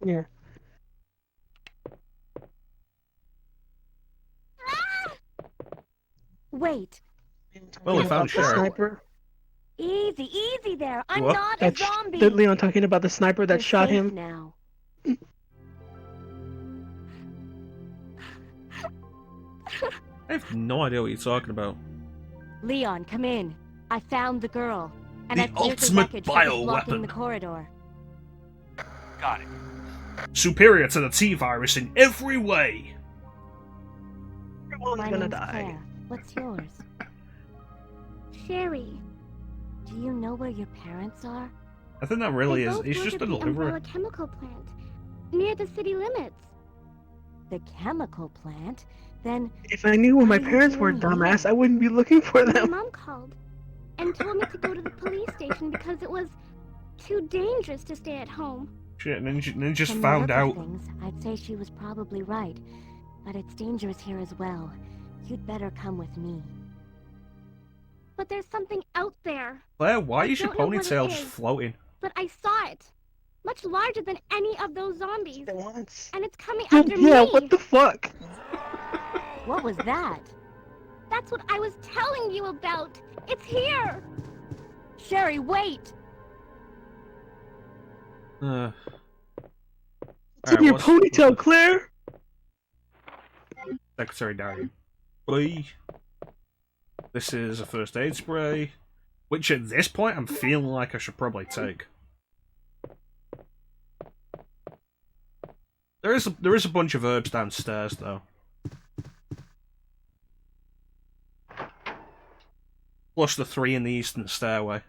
Yeah. Wait, Well, we found The Shaun. sniper. easy, easy there. I'm What? not a That's zombie. Leon talking about the sniper that You're shot safe him. now. I have no idea what you're talking about. Leon, come in. I found the girl. And The I cleared ultimate the wreckage that was blocking bioweapon. the corridor. Got it. Superior to the T-virus in every way! Everyone's My gonna name's die. Claire. What's yours? Sherry. Do you know where your parents are? I think that really They is. both It's work just at a the delivery. Umbrella Chemical Plant, near the city limits. The chemical plant? Then If I knew where my Why parents didn't were, you dumbass, leave? I wouldn't be looking for My them. mom called and told me to go to the police station because it was too dangerous to stay at home. Shit, Ninja's from the found look of out. things, I'd say she was probably right. But it's dangerous here as well. You'd better come with me. But there's something out there. Claire, why I is your don't know what it ponytail just is. floating? But I saw it. Much larger than any of those zombies. Once. And it's coming Dude, after yeah, me. what the fuck? What was that? That's what I was telling you about. It's here. Sherry, wait! It's Alright, in your what's- ponytail, Claire! Secretary Diary. Boy. This is a first aid spray, which at this point I'm feeling like I should probably take. There is a bunch of herbs downstairs though. Plus the 3 in the eastern stairway.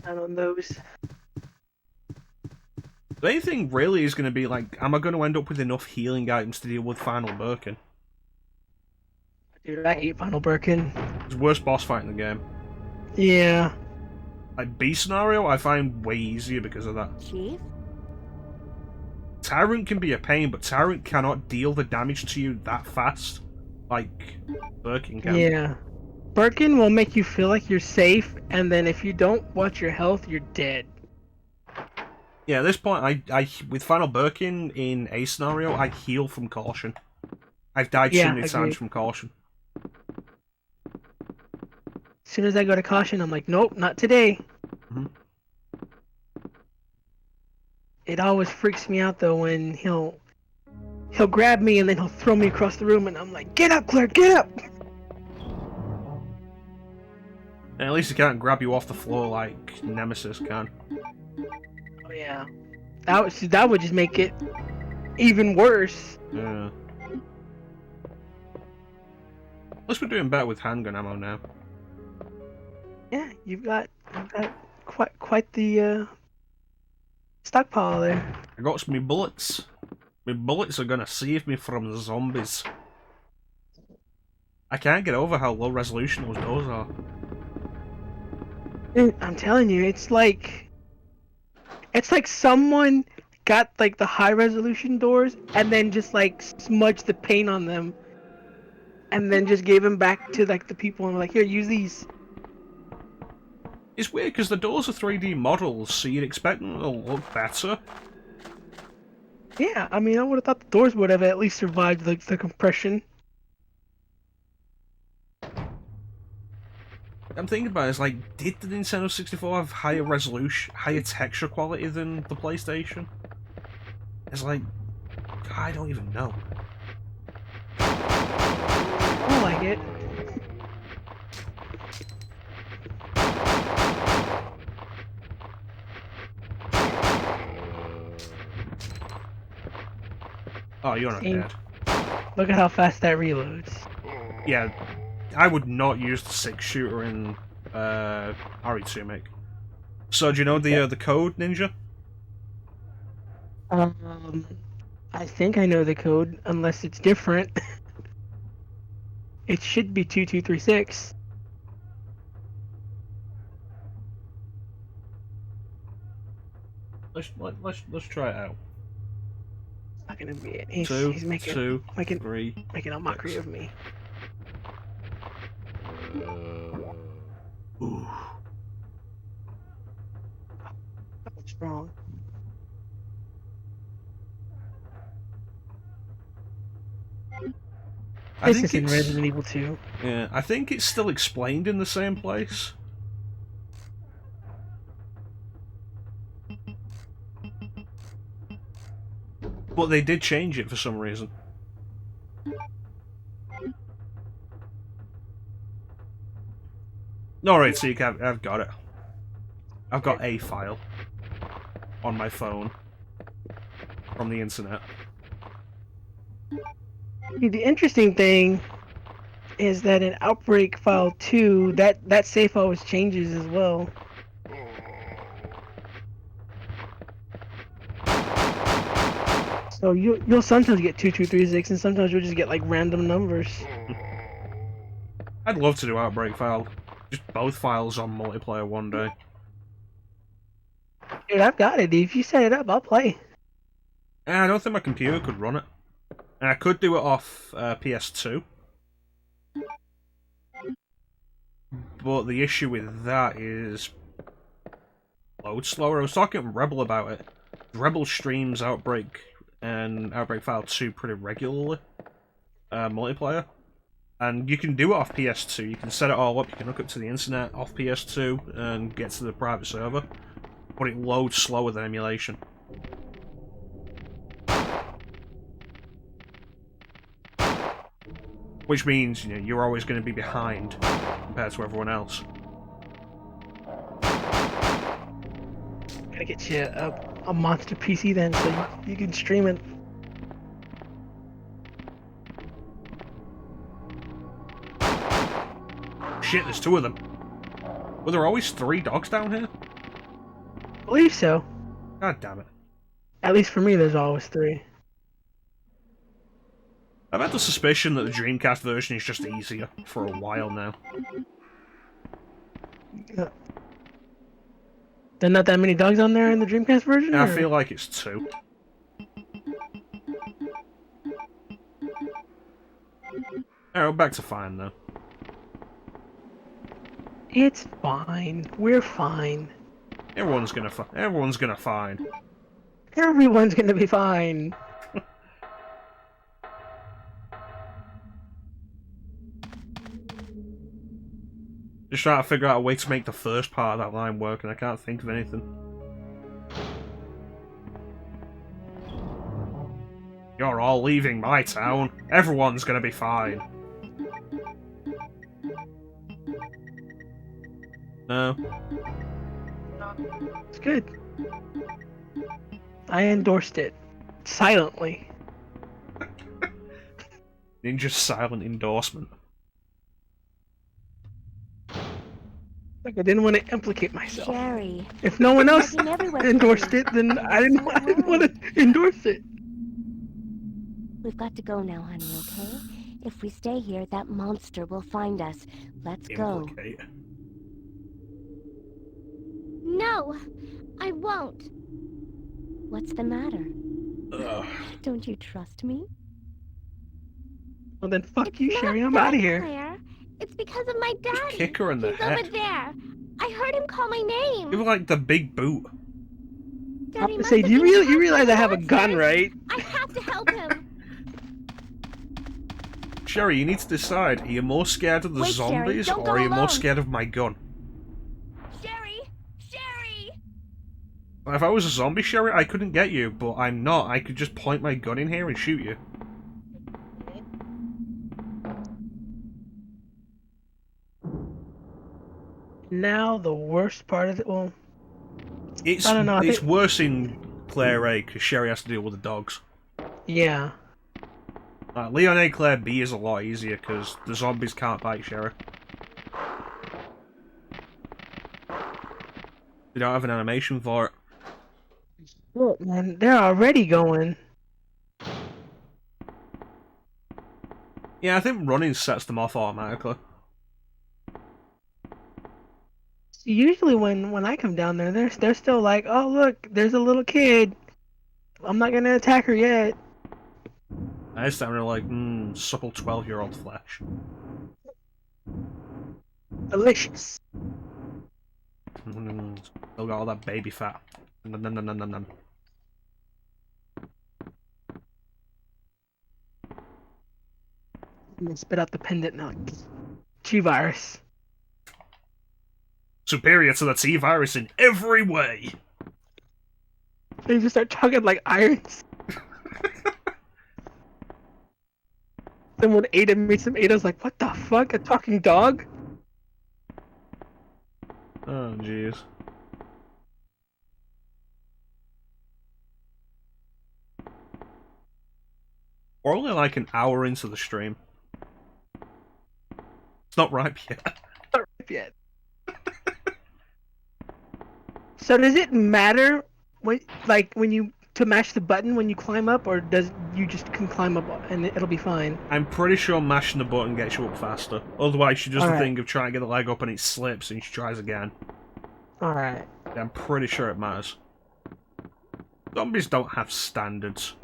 Down on those. The main thing really is going to be like, am I going to end up with enough healing items to deal with Final Birkin? Dude, I hate Final Birkin. It's the worst boss fight in the game. Yeah. Like B scenario, I find way easier because of that. Chief? Tyrant can be a pain, but Tyrant cannot deal the damage to you that fast, like Birkin can. Yeah. Birkin will make you feel like you're safe, and then if you don't watch your health, you're dead. Yeah, at this point, I with Final Birkin in a scenario, I heal from caution. I've died too many times from caution. As soon as I go to caution, I'm like, nope, not today. Mm-hmm. It always freaks me out though when he'll grab me and then he'll throw me across the room, and I'm like, get up, Claire, get up! And at least he can't grab you off the floor like Nemesis can. Oh yeah, that would just make it even worse. Yeah. At least we're doing better with handgun ammo now. Yeah, you've got quite the stockpile there. I got me bullets. My bullets are gonna save me from the zombies. I can't get over how low resolution those doors are. Dude, I'm telling you, it's like someone got like the high resolution doors and then just like smudged the paint on them, and then just gave them back to like the people and were like, here, use these. It's weird because the doors are 3D models, so you'd expect them to look better. Yeah, I mean, I would have thought the doors would have at least survived like the compression. I'm thinking about it, it's like, did the Nintendo 64 have higher resolution, higher texture quality than the PlayStation? It's like, I don't even know. I like it. Oh, you're not dead. Look at how fast that reloads. Yeah, I would not use the 6-shooter in RE2, mate. So, do you know the code, Ninja? I think I know the code, unless it's different. It should be 2236. Let's try it out. Not gonna be it. He's making a mockery of me. Ooh. What's wrong? This is in Resident Evil 2. Yeah, I think it's still explained in the same place. But they did change it for some reason. Alright, so I've got it. I've got a file on my phone from the internet. The interesting thing is that in Outbreak File 2, that save always changes as well. So you'll sometimes get 2236, and sometimes you'll just get like random numbers. I'd love to do Outbreak File. Just both files on multiplayer one day. Dude, I've got it. If you set it up, I'll play. I don't think my computer could run it. And I could do it off PS2. But the issue with that is load slower. I was talking to Rebel about it. Rebel streams Outbreak and Outbreak File 2 pretty regularly. Multiplayer. And you can do it off PS2. You can set it all up. You can hook up to the internet off PS2 and get to the private server. But it loads slower than emulation. Which means, you know, you're always going to be behind compared to everyone else. Gotta get you a monster PC then, so you can stream it. Shit, there's two of them. Were there always 3 dogs down here? I believe so. God damn it. At least for me, there's always 3. I've had the suspicion that the Dreamcast version is just easier for a while now. There are not that many dogs on there in the Dreamcast version? I feel like it's 2. Alright, back to fine though. It's fine. We're fine. Everyone's gonna fine. Everyone's gonna be fine. Just trying to figure out a way to make the first part of that line work, and I can't think of anything. You're all leaving my town. Everyone's gonna be fine. No. It's good. I endorsed it. Silently. Ninja's silent endorsement. Like, I didn't want to implicate myself. Sherry. If no one else Looking everywhere for endorsed you. it, then I didn't So want to endorse it. We've got to go now, honey, okay? If we stay here, that monster will find us. Let's go. Implicate. No, I won't. What's the matter? Ugh. Don't you trust me? Well then, fuck It's you, not Sherry. I'm that, out of here. Claire. It's because of my daddy. kick her in the He's head. over there. I heard him call my name. Give her like the big boot. Daddy I'm must say, have do you been really, caught you realize by I have a gun, monsters. right? I have to help him. Sherry, you need to decide. Are you more scared of the Wait, Sherry, zombies, don't or go are you more alone. scared of my gun? Sherry! Sherry! If I was a zombie, Sherry, I couldn't get you, but I'm not. I could just point my gun in here and shoot you. Now the worst part of it. Well, It's I don't know, I it's think- worse in Claire A because Sherry has to deal with the dogs. yeah. Leon A, Claire B is a lot easier because the zombies can't bite Sherry. They don't have an animation for it. Look, man, they're already going. Yeah, I think running sets them off automatically. Usually when I come down there, they're still like, oh look, there's a little kid. I'm not gonna attack her yet. I just they're like, supple 12-year-old flesh. Delicious. Still got all that baby fat. Nom, nom, nom, nom, nom, nom. I'm gonna spit out the pendant now. G-virus. Superior to the T-virus in every way. They just start talking like irons. Then when Ada meets him, Ada's like, what the fuck? A talking dog? Oh, jeez. We're only like an hour into the stream. It's not ripe yet. Not ripe yet. So does it matter when, like, when you to mash the button when you climb up, or does you just can climb up and it'll be fine? I'm pretty sure mashing the button gets you up faster. Otherwise, she does the Alright. thing of trying to get the leg up and it slips and she tries again. All right. I'm pretty sure it matters. Zombies don't have standards.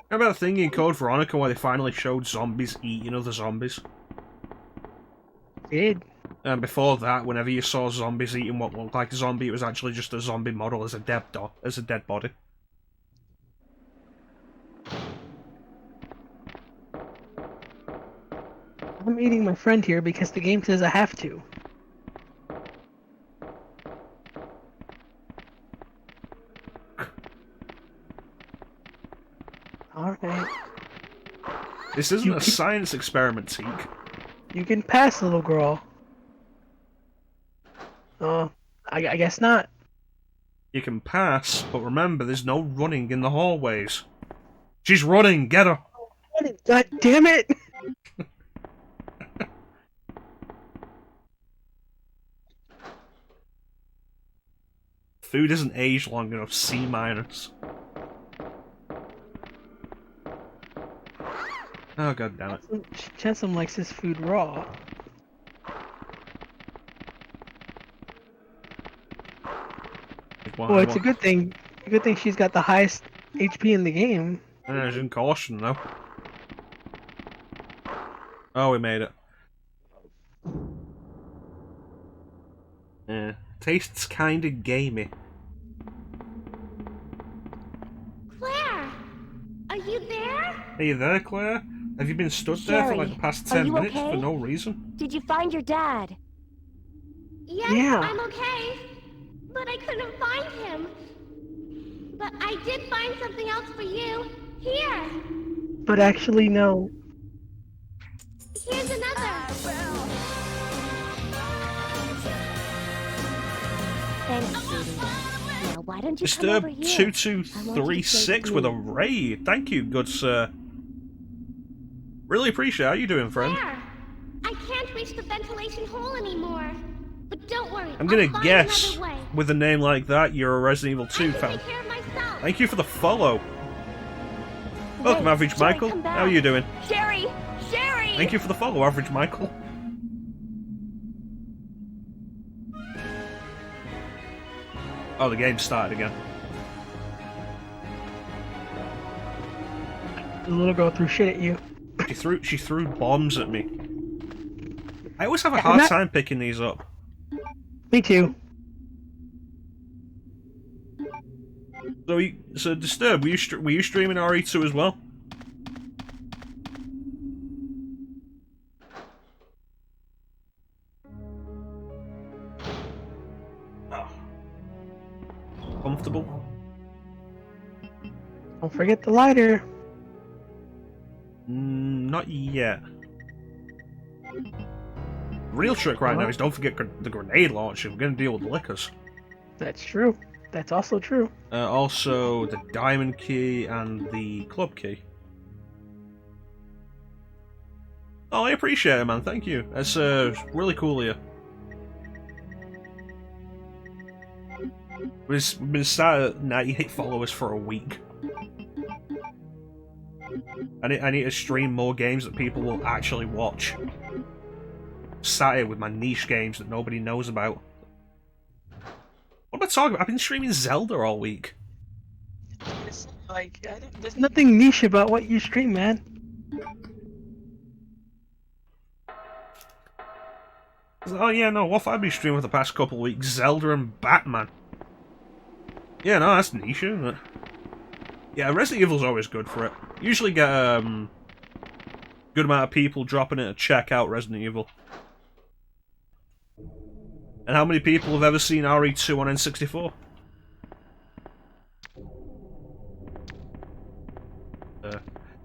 Remember that thing in Code Veronica where they finally showed zombies eating other zombies? Did. And before that, whenever you saw zombies eating what looked like a zombie, it was actually just a zombie model as a dead body. I'm eating my friend here because the game says I have to. Alright. This isn't You a keep- science experiment, Teak. You can pass, little girl. Oh, I guess not. You can pass, but remember, there's no running in the hallways. She's running! Get her! God damn it! Food isn't aged long enough, C-. Oh, god damn it. Chansum likes his food raw. Well, it's a good thing. A good thing she's got the highest HP in the game. She's in caution, though. Oh, we made it. Yeah. Tastes kinda gamey. Claire! Are you there? Are you there, Claire? Have you been stood there for like the past 10 minutes for no reason? Did you find your dad? Yes, Yeah. I'm okay. But I couldn't find him. But I did find something else for you. Here! But actually, no. Here's another. Thanks, sweetie. Now, why don't you come over Disturb here? 2236 with a raid. Thank you, good sir. Really appreciate it. How you doing, friend? Claire! I can't reach the ventilation hole anymore. But don't worry, I'm gonna I'll find guess, another way. with a name like that, you're a Resident Evil 2 I can fan. take care of myself. Thank you for the follow. Hey, Welcome, Average Sherry, Michael. come back. How are you doing? Sherry! Sherry! Thank you for the follow, Average Michael. Oh, the game started again. The little girl threw shit at you. She threw bombs at me. I always have a I'm hard not- time picking these up. Me too. So Disturb, were you streaming RE2 as well? Oh. Comfortable? Don't forget the lighter. Not yet. Real trick right now is don't forget the grenade launcher. We're going to deal with the lickers. That's true. That's also true. Also, the diamond key and the club key. Oh, I appreciate it, man. Thank you. That's really cool of you. We've been started at 98 followers for a week. I need to stream more games that people will actually watch. Started with my niche games that nobody knows about. What am I talking about? I've been streaming Zelda all week. It's like, there's nothing niche about what you stream, man. Oh yeah, no, what have I been streaming for the past couple of weeks? Zelda and Batman. Yeah, no, that's niche, isn't it? Yeah, Resident Evil's always good for it. Usually get good amount of people dropping in to check out Resident Evil. And how many people have ever seen RE2 on N64?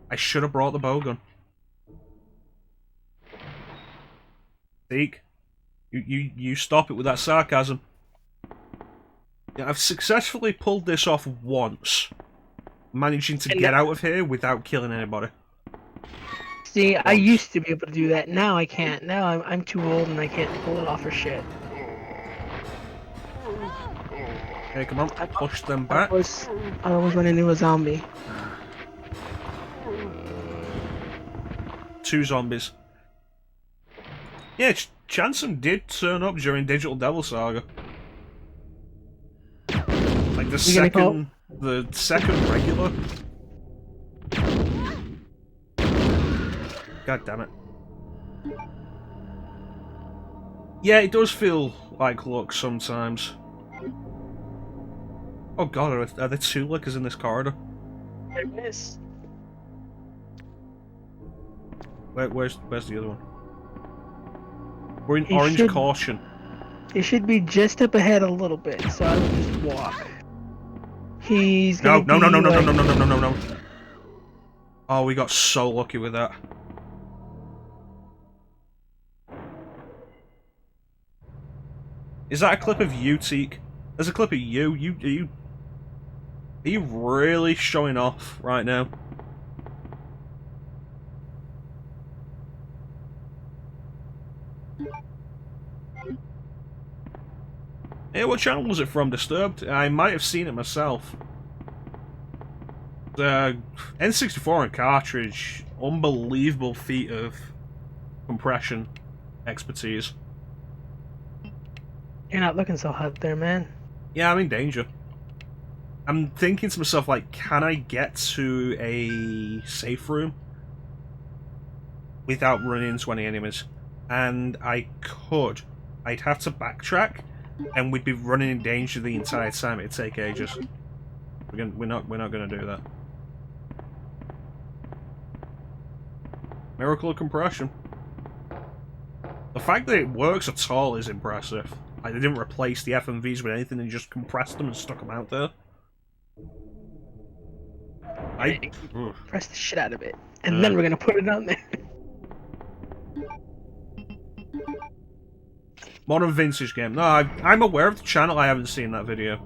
I should have brought the bowgun. Zeke, you stop it with that sarcasm. Yeah, I've successfully pulled this off once, managing to get out of here without killing anybody. See, I used to be able to do that. Now I can't. Now I'm too old and I can't pull it off for shit. Okay, come on, push them back. I always run into a zombie. 2 zombies. Yeah, Chanson did turn up during Digital Devil Saga. Like the second regular. God damn it. Yeah, it does feel like luck sometimes. Oh god, are there 2 lickers in this corridor? There it is. Where's the other one? We're in Orange Caution. It should be just up ahead a little bit, so I will just walk. He's No. gonna Oh, we got so lucky with that. Is that a clip of you, Teak? There's a clip of you. Are you really showing off right now? Hey, what channel was it from, Disturbed? I might have seen it myself. The N64 and cartridge, unbelievable feat of compression expertise. You're not looking so hot there, man. Yeah, I'm in danger. I'm thinking to myself, like, can I get to a safe room without running into any enemies? And I could. I'd have to backtrack, and we'd be running in danger the entire time. It'd take ages. We're not gonna do that. Miracle of compression. The fact that it works at all is impressive. Like, they didn't replace the FMVs with anything, they just compressed them and stuck them out there. Press the shit out of it, and then we're gonna put it on there. Modern vintage game. No, I'm aware of the channel, I haven't seen that video.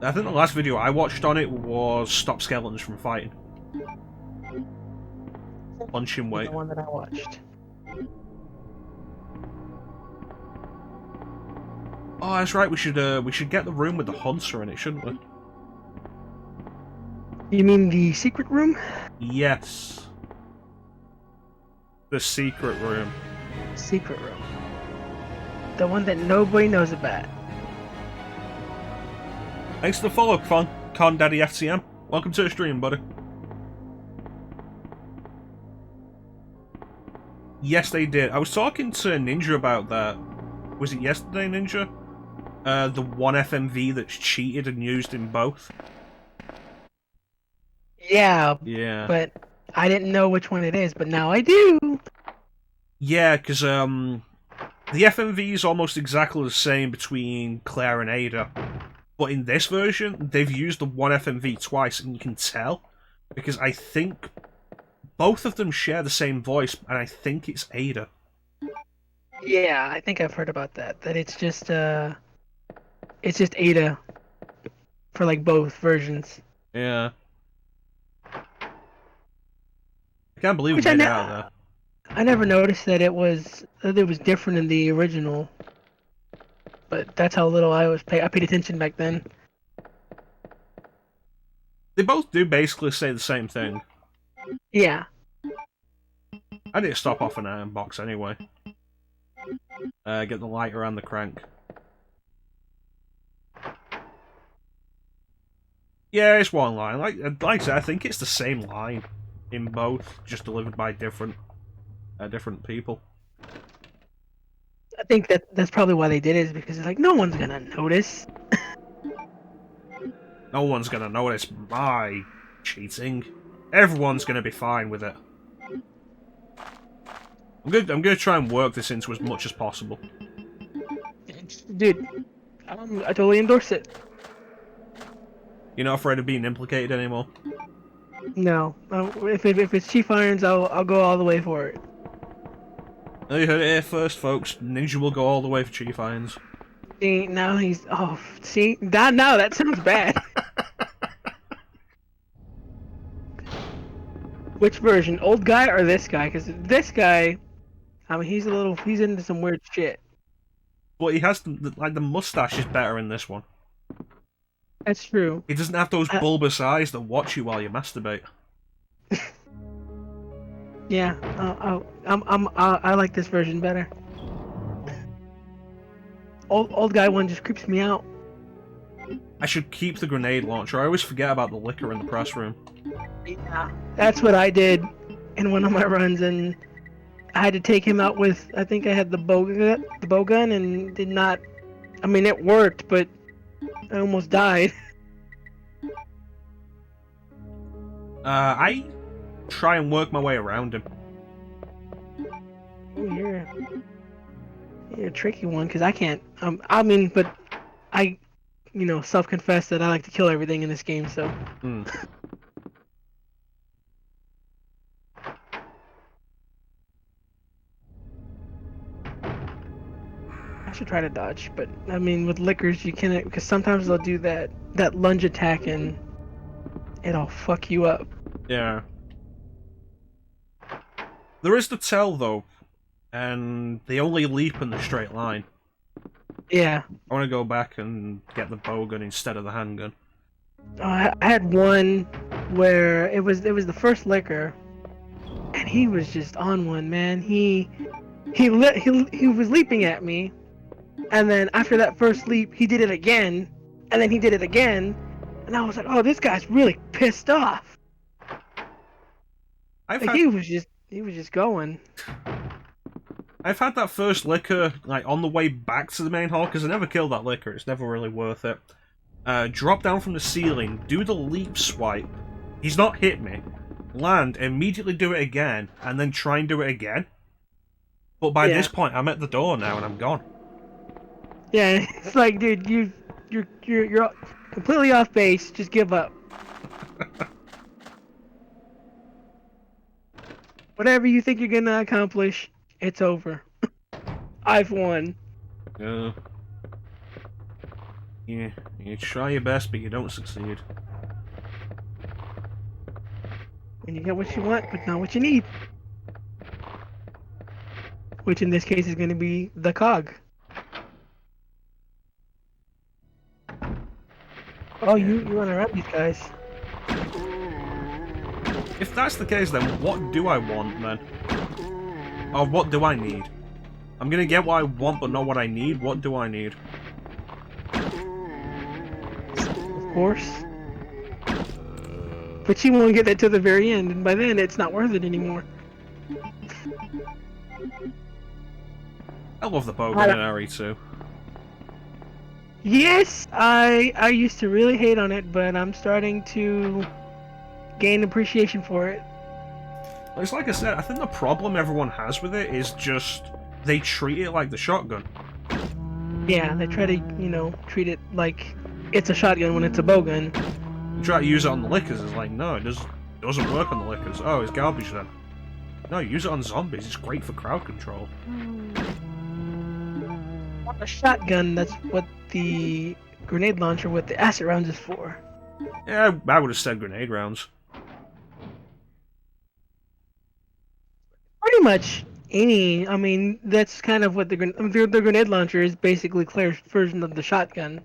I think the last video I watched on it was Stop Skeletons from Fighting. Punching weight. The one that I watched. Oh, that's right. We should get the room with the hunter in it, shouldn't we? You mean the secret room? Yes. The secret room. Secret room. The one that nobody knows about. Thanks for the follow, Con Daddy FCM. Welcome to the stream, buddy. Yes, they did. I was talking to Ninja about that. Was it yesterday, Ninja? The one FMV that's cheated and used in both. Yeah. Yeah. But I didn't know which one it is, but now I do. Yeah, because the FMV is almost exactly the same between Claire and Ada. But in this version, they've used the one FMV twice, and you can tell. Because I think both of them share the same voice, and I think it's Ada. Yeah, I think I've heard about that. That it's just Ada for like both versions. Yeah. I can't believe Which we made it out there. I never noticed that it was different in the original. But that's how little I paid attention back then. They both do basically say the same thing. Yeah. I need to stop off an iron box anyway. Get the light around the crank. Yeah, it's one line. Like I said, I think it's the same line in both, just delivered by different people. I think that's probably why they did it, is because it's like, no one's gonna notice. No one's gonna notice my cheating. Everyone's gonna be fine with it. I'm gonna try and work this into as much as possible. Dude, I totally endorse it. You're not afraid of being implicated anymore? No, if it's Chief Irons, I'll go all the way for it. You heard it here first, folks. Ninja will go all the way for Chief Irons. See, now he's that sounds bad. Which version, old guy or this guy? Because this guy, I mean, he's into some weird shit. But he has the mustache is better in this one. That's true. He doesn't have those bulbous eyes that watch you while you masturbate. Yeah, I like this version better. Old guy one just creeps me out. I should keep the grenade launcher. I always forget about the liquor in the press room. Yeah, that's what I did in one of my runs, and I had to take him out with, I think I had the bow gun, and did not. I mean, it worked, but I almost died. I try and work my way around him. Oh, you're a tricky one, because I can't. I mean, but I, self-confess that I like to kill everything in this game, so. I should try to dodge, but I mean, with liquors you can't, because sometimes they'll do that lunge attack and it'll fuck you up. Yeah. There is the tell though, and they only leap in the straight line. Yeah. I want to go back and get the bow gun instead of the handgun. I had one where it was the first liquor, and he was just on one, man. He was leaping at me, and then after that first leap, he did it again, and then he did it again, and I was like, oh, this guy's really pissed off. He was just going. I've had that first liquor like on the way back to the main hall because I never killed that liquor. It's never really worth it. Drop down from the ceiling, do the leap swipe. He's not hit me. Land, immediately do it again, and then try and do it again. But by this point, I'm at the door now and I'm gone. Yeah, it's like, dude, you're completely off base. Just give up. Whatever you think you're gonna accomplish, it's over. I've won. Yeah, you try your best, but you don't succeed. And you get what you want, but not what you need. Which in this case is going to be the cog. Oh, you run around these guys. If that's the case, then what do I want, then? Or what do I need? I'm gonna get what I want, but not what I need. What do I need? Of course. But you won't get that to the very end, and by then it's not worth it anymore. I love the Bogan in RE2. Yes, I used to really hate on it, but I'm starting to gain appreciation for it. It's like I said, I think the problem everyone has with it is just they treat it like the shotgun. Yeah, they try to, treat it like it's a shotgun when it's a bowgun. You try to use it on the lickers, it's like, no, it doesn't work on the lickers. Oh, it's garbage then. No, use it on zombies, it's great for crowd control. On a shotgun, that's what the grenade launcher with the acid rounds is for. Yeah, I would have said grenade rounds. Pretty much that's kind of what the grenade launcher is, basically Claire's version of the shotgun.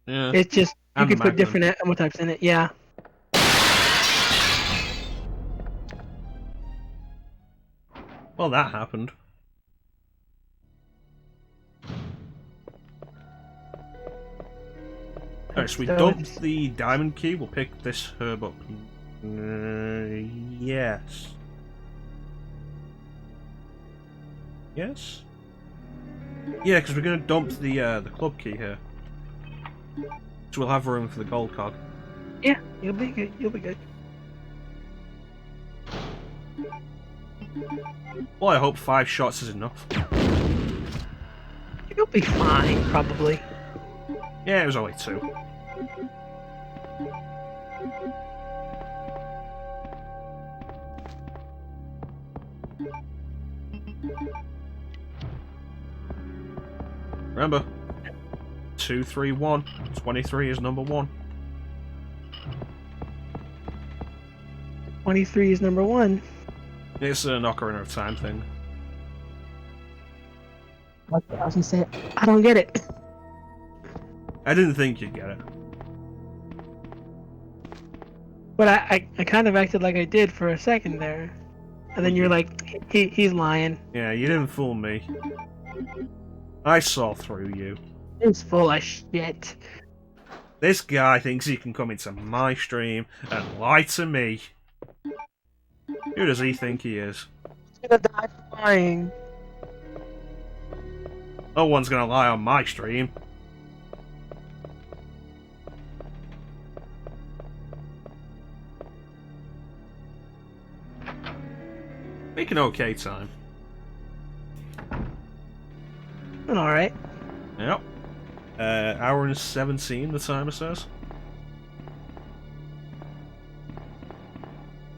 Yeah. It's just, you And can the put Magnum. different ammo types in it, yeah. Well, that happened. Alright, so we dumped the diamond key, we'll pick this herb up. Yes. Yes? Yeah, because we're going to dump the club key here. So we'll have room for the gold cog. Yeah, you'll be good, you'll be good. Well, I hope 5 shots is enough. You'll be fine, probably. Yeah, it was only 2. Remember, 2, 3, 1. 23 is number 1. 23 is number 1. It's a Ocarina of Time thing. Okay, I was gonna say, I don't get it. I didn't think you'd get it. But I kind of acted like I did for a second there. And then you're like, he's lying. Yeah, you didn't fool me. I saw through you. He's full of shit. This guy thinks he can come into my stream and lie to me. Who does he think he is? He's gonna die for lying. No one's gonna lie on my stream. Make an okay time. Alright. Yep. Hour and 17, the timer says.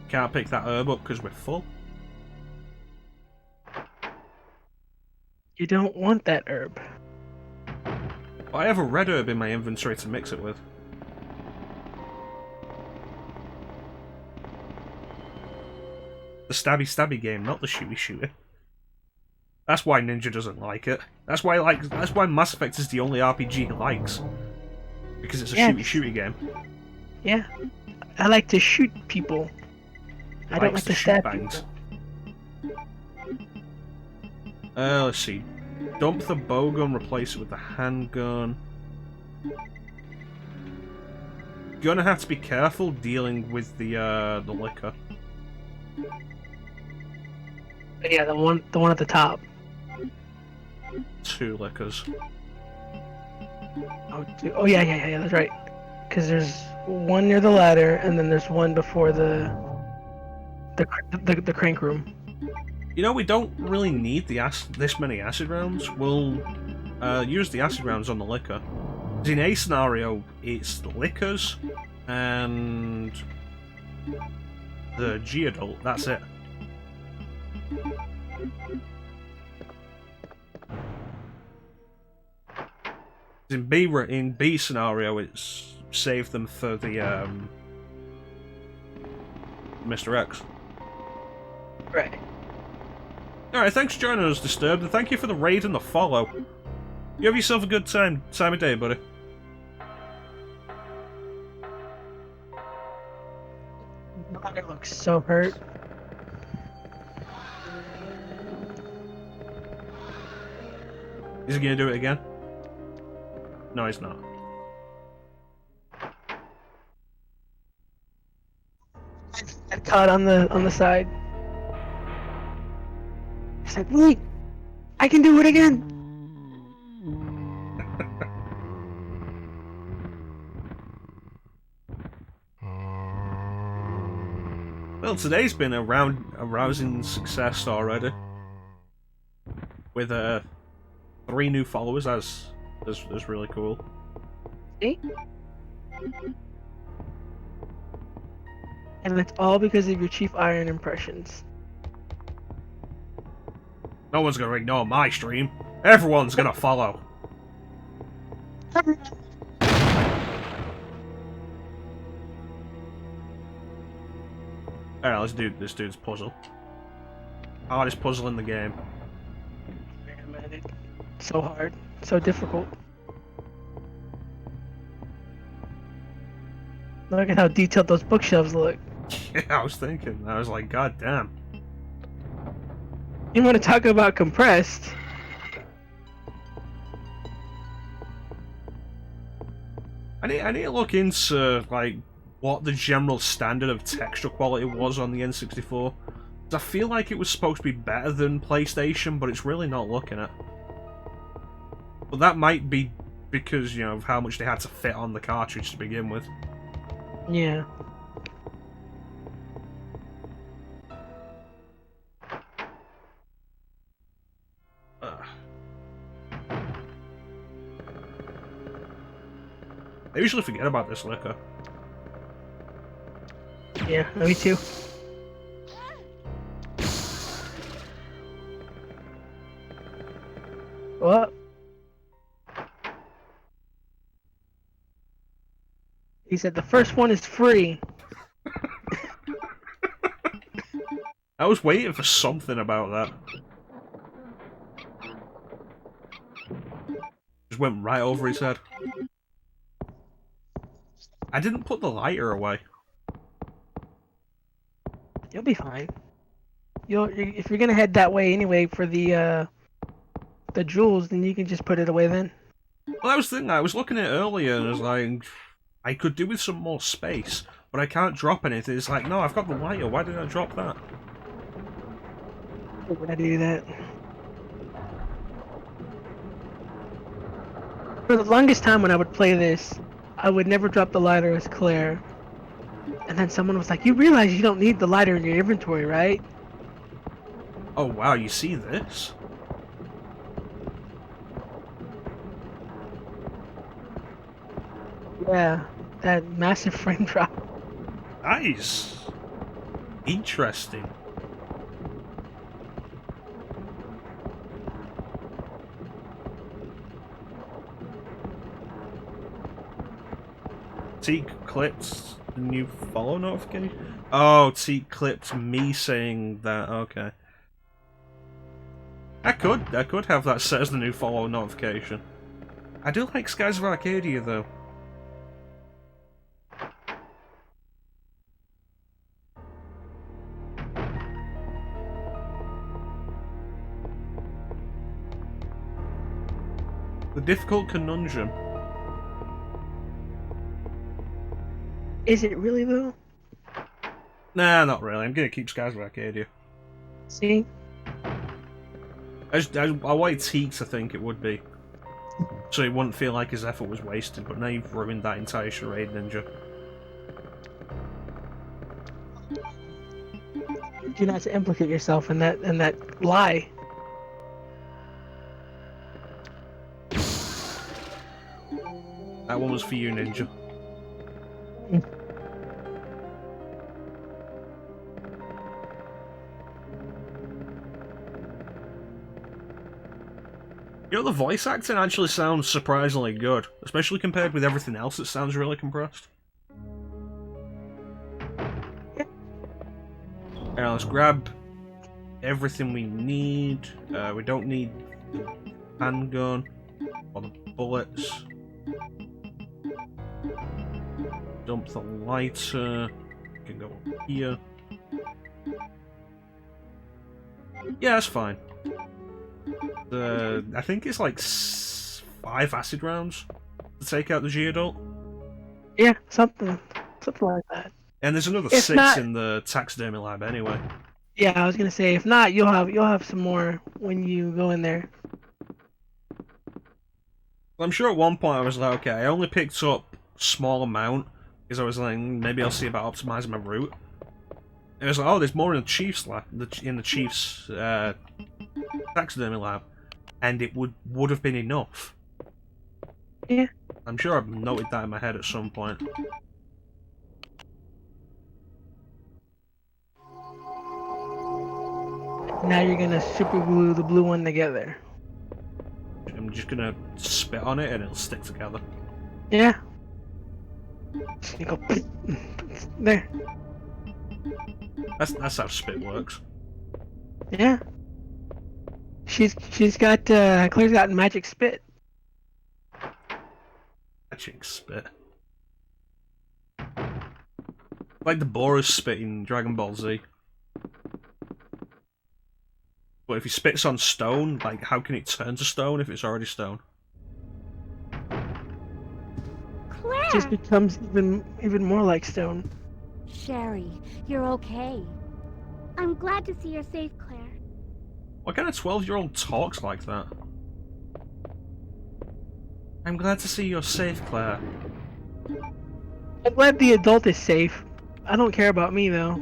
Can't pick that herb up because we're full. You don't want that herb. But I have a red herb in my inventory to mix it with. The stabby game, not the shooty. That's why Ninja doesn't like it. That's why Mass Effect is the only RPG he likes. Because it's a shooty game. Yeah. I like to shoot people. I don't like to stab bangs. people. Let's see. Dump the bowgun, replace it with the handgun. Gonna have to be careful dealing with the liquor. Yeah, the one at the top. 2 liquors. Oh yeah, that's right. Because there's one near the ladder, and then there's one before the crank room. You know, we don't really need this many acid rounds. We'll use the acid rounds on the liquor. In a scenario, it's the liquors and the G-adult. That's it. In B scenario, it's save them for the Mr. X. Right. Alright, thanks for joining us, Disturbed, and thank you for the raid and the follow. You have yourself a good time of day, buddy. It looks so hurt. Is he gonna do it again? No, he's not. Got caught on the side. He's like, wait, I can do it again. Well, today's been a rousing success already. With 3 new followers, that's really cool. See? And it's all because of your Chief Iron impressions. No one's gonna ignore my stream. Everyone's gonna follow. Alright, let's do this dude's puzzle. Hardest puzzle in the game. So hard. So difficult. Look at how detailed those bookshelves look. Yeah, I was thinking. I was like, God damn. You want to talk about compressed? I need to look into like what the general standard of texture quality was on the N64. I feel like it was supposed to be better than PlayStation, but it's really not looking it. But that might be because, you know, of how much they had to fit on the cartridge to begin with. Yeah. I usually forget about this liquor. Yeah, me too. What? He said the first one is free. I was waiting for something about that. Just went right over his head. I didn't put the lighter away. You'll be fine. If you're gonna head that way anyway for the jewels, then you can just put it away then. Well, that was the thing. I was looking at it earlier and I was like, I could do with some more space, but I can't drop anything. It's like, no, I've got the lighter. Why didn't I drop that? Why would I do that? For the longest time when I would play this, I would never drop the lighter as Claire. And then someone was like, you realize you don't need the lighter in your inventory, right? Oh wow, you see this? Yeah, that massive frame drop. Nice. Interesting. Teak clipped the new follow notification? Oh, Teak clipped me saying that, okay. I could have that set as the new follow notification. I do like Skies of Arcadia though. The difficult conundrum. Is it really though? Nah, not really. I'm gonna keep Skies of Arcadia. See? I wanted Teak to think it would be, so he wouldn't feel like his effort was wasted. But now you've ruined that entire charade, Ninja. Do not to implicate yourself in that lie. That one was for you, Ninja. You know, the voice acting actually sounds surprisingly good, especially compared with everything else that sounds really compressed. Now let's grab everything we need. We don't need the handgun or the bullets. Dump the lighter. We can go up here. Yeah, that's fine. I think it's like 5 acid rounds to take out the Geodult. Yeah, something like that. And there's another If 6 not- in the taxidermy lab anyway. Yeah, I was gonna say if not, you'll have some more when you go in there. I'm sure at one point I was like, okay, I only picked up a small amount because I was like, maybe I'll see about optimizing my route. And it was like, oh, there's more in the Chief's lab, in the Chief's taxidermy lab, and it would have been enough. Yeah. I'm sure I've noted that in my head at some point. Now you're gonna super glue the blue one together. I'm just gonna spit on it and it'll stick together. Yeah. You go there. That's how spit works. Yeah. She's got Claire's got magic spit. Magic spit. Like the Boros spit in Dragon Ball Z. But if he spits on stone, like, how can it turn to stone if it's already stone? Claire! Just becomes even more like stone. Sherry, you're okay. I'm glad to see you're safe, Claire. What kind of 12-year-old talks like that? I'm glad to see you're safe, Claire. I'm glad the adult is safe. I don't care about me though.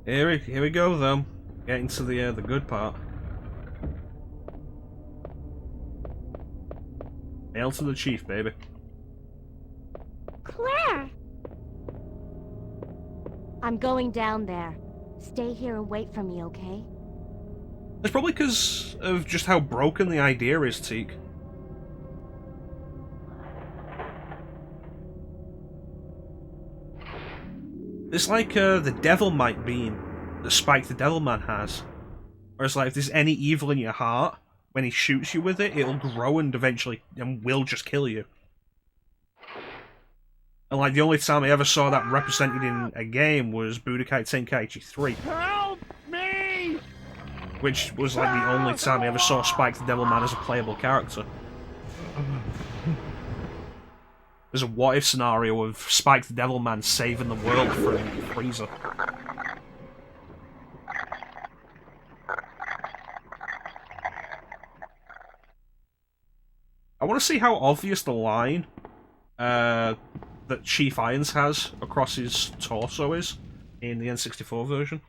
Here we go, though. Getting to the good part. Hail to the chief, baby. Claire! I'm going down there. Stay here and wait for me, okay? It's probably because of just how broken the idea is, Teak. It's like the Devilmite beam that Spike the Devilman has. Where it's like, if there's any evil in your heart, when he shoots you with it, it'll grow and eventually will just kill you. And like, the only time I ever saw that represented in a game was Budokai Tenkaichi 3. Help me! Which was like the only time I ever saw Spike the Devilman as a playable character. There's a what-if scenario of Spike the Devilman saving the world from Frieza. I want to see how obvious the line that Chief Irons has across his torso is in the N64 version.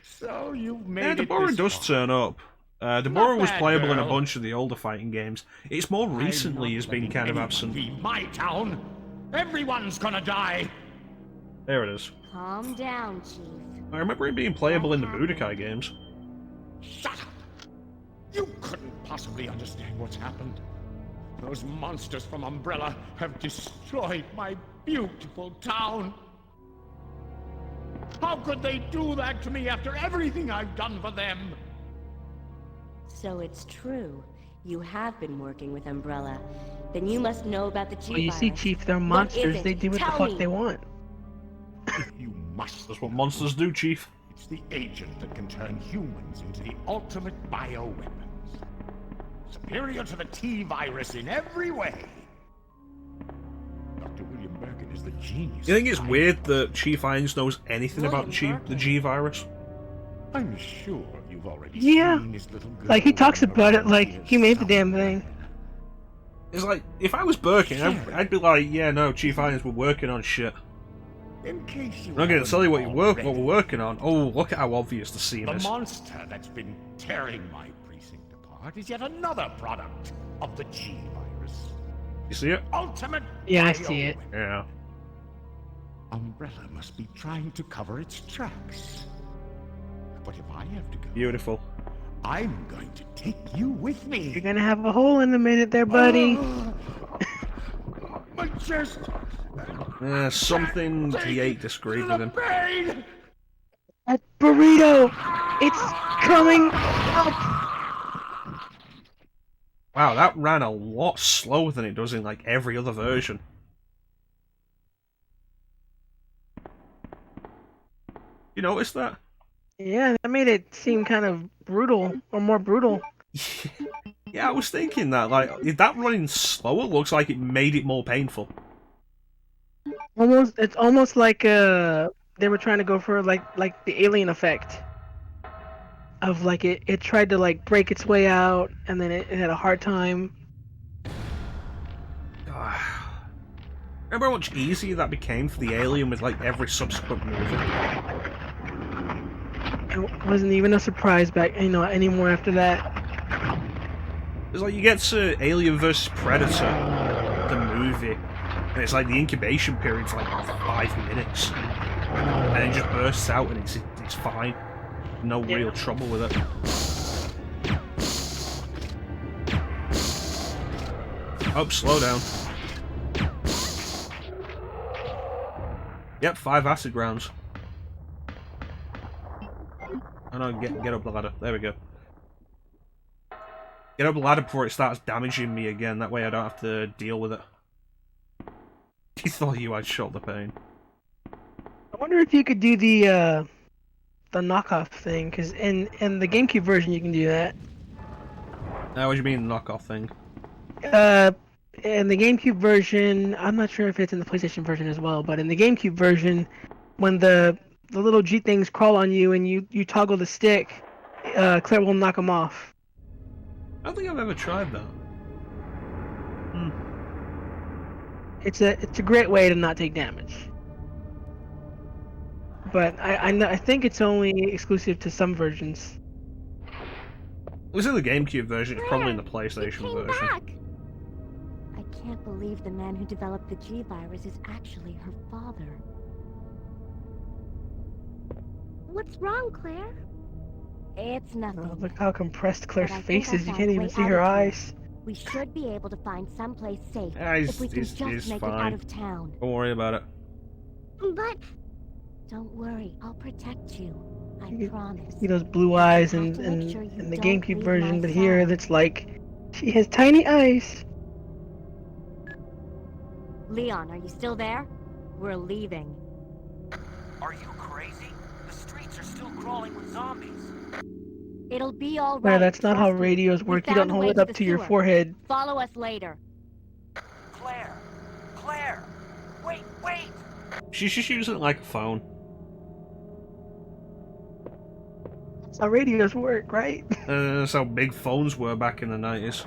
So you've made Yeah, it Deborah this does far. turn up. Deborah was bad, playable in a girl. bunch of the older fighting games. It's more recently has been kind of absent. Leave my town. Everyone's gonna die. There it is. Calm down, Chief. I remember it being playable in the Budokai games. Shut up! You couldn't possibly understand what's happened. Those monsters from Umbrella have destroyed my beautiful town. How could they do that to me after everything I've done for them? So it's true. You have been working with Umbrella. Then you must know about the G Well, you see, virus. Chief, they're What is monsters. it? They do what the Tell fuck me. they want. You must. That's what monsters do, Chief. It's the agent that can turn humans into the ultimate bioweapons. Superior to the T-virus in every way. was the genius. You think it's weird that Chief Irons knows anything about the G virus? I'm sure you've already Yeah. seen his little girl. Like, he talks about it like around he made the here damn thing. It's like, if I was Birkin, I'd be like, yeah, no, Chief Irons, we're working on shit. In case you I'm not going to tell you what haven't we're working on. Oh, look at how obvious the scene the is. monster that's been tearing my precinct apart is yet another product of the G virus. You see it? Ultimate. Yeah, I see it. Yeah. Umbrella must be trying to cover its tracks. But if I have to go, Beautiful. I'm going to take you with me. You're gonna have a hole in the minute there, buddy. My chest. Something V8 disagreed with him. Pain. That burrito! It's coming up! Wow, that ran a lot slower than it does in like every other version. You notice that? Yeah, that made it seem kind of brutal, or more brutal. Yeah, I was thinking that. Like, if that running slower looks like it made it more painful. It's almost like they were trying to go for like the alien effect. Of like it tried to like break its way out, and then it had a hard time. Remember how much easier that became for the alien with like every subsequent movie? It wasn't even a surprise back, anymore after that. It's like you get to Alien vs Predator, the movie, and it's like the incubation period's like 5 minutes, and it just bursts out and it's fine, no real trouble with it. Oh, slow down. Yep, 5 acid rounds. Oh no, get up the ladder. There we go. Get up the ladder before it starts damaging me again. That way I don't have to deal with it. He thought you had shoulder pain. I wonder if you could do the knockoff thing, because in the GameCube version you can do that. What do you mean the knockoff thing? In the GameCube version, I'm not sure if it's in the PlayStation version as well, but in the GameCube version, when the little G things crawl on you and you toggle the stick, Claire will knock them off. I don't think I've ever tried that. It's a great way to not take damage. But I think it's only exclusive to some versions. It was in the GameCube version, it's probably in the PlayStation Came version. back. I can't believe the man who developed the G virus is actually her father. What's wrong, Claire? It's nothing. Oh, look how compressed Claire's But I face think is. I You found can't a even way see out her of here. eyes. We should be able to find someplace safe Yeah, if we can he's just make it fine. out of town. Don't worry about it. But Don't worry, I'll protect you. I You promise. see those blue eyes Have in to make sure you the don't GameCube leave version, my but here side. it's like she has tiny eyes. Leon, are you still there? We're leaving. Are you crazy? The streets are still crawling with zombies. It'll be all right. Claire, that's not how trust me. radios We work. You found don't a hold way it up the to your sewer. forehead. Follow us later. Claire! Claire! Wait! She's just using it like a phone. That's how radios work, right? That's how big phones were back in the 90s.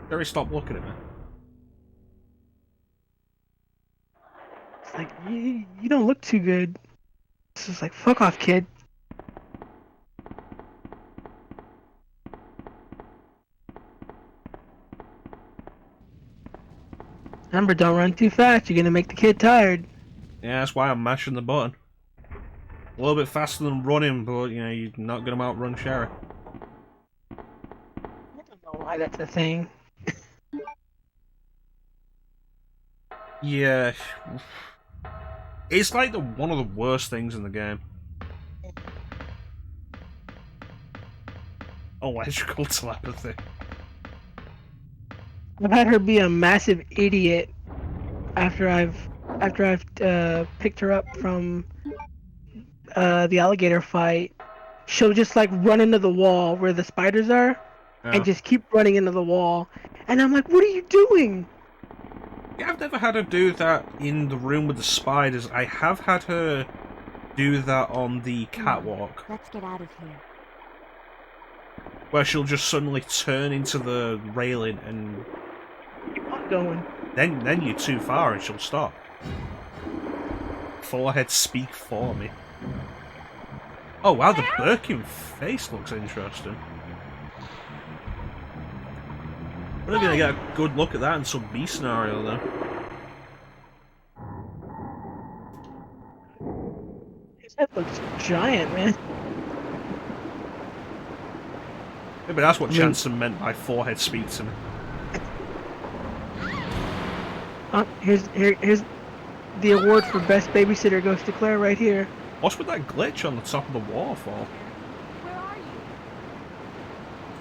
Jerry, stop looking at me. It's like you don't look too good. It's just like, fuck off, kid. Remember, don't run too fast. You're gonna make the kid tired. Yeah, that's why I'm mashing the button. A little bit faster than running, but you know, you're not gonna outrun Sherry. I don't know why that's a thing. Yeah. It's like one of the worst things in the game. Electrical telepathy. I've had her be a massive idiot after I've picked her up from the alligator fight. She'll just like run into the wall where the spiders are, and just keep running into the wall. And I'm like, what are you doing? Yeah, I've never had her do that in the room with the spiders. I have had her do that on the catwalk. Let's get out of here. Where she'll just suddenly turn into the railing and... Keep on going. Then you're too far and she'll stop. Forehead speak for me. Oh wow, the Birkin face looks interesting. We're not gonna get a good look at that in some B scenario though. His head looks giant, man. Yeah, but that's what Chanson meant by forehead speak to me. Here's the award for best babysitter goes to Claire right here. What's with that glitch on the top of the waterfall? Where are you?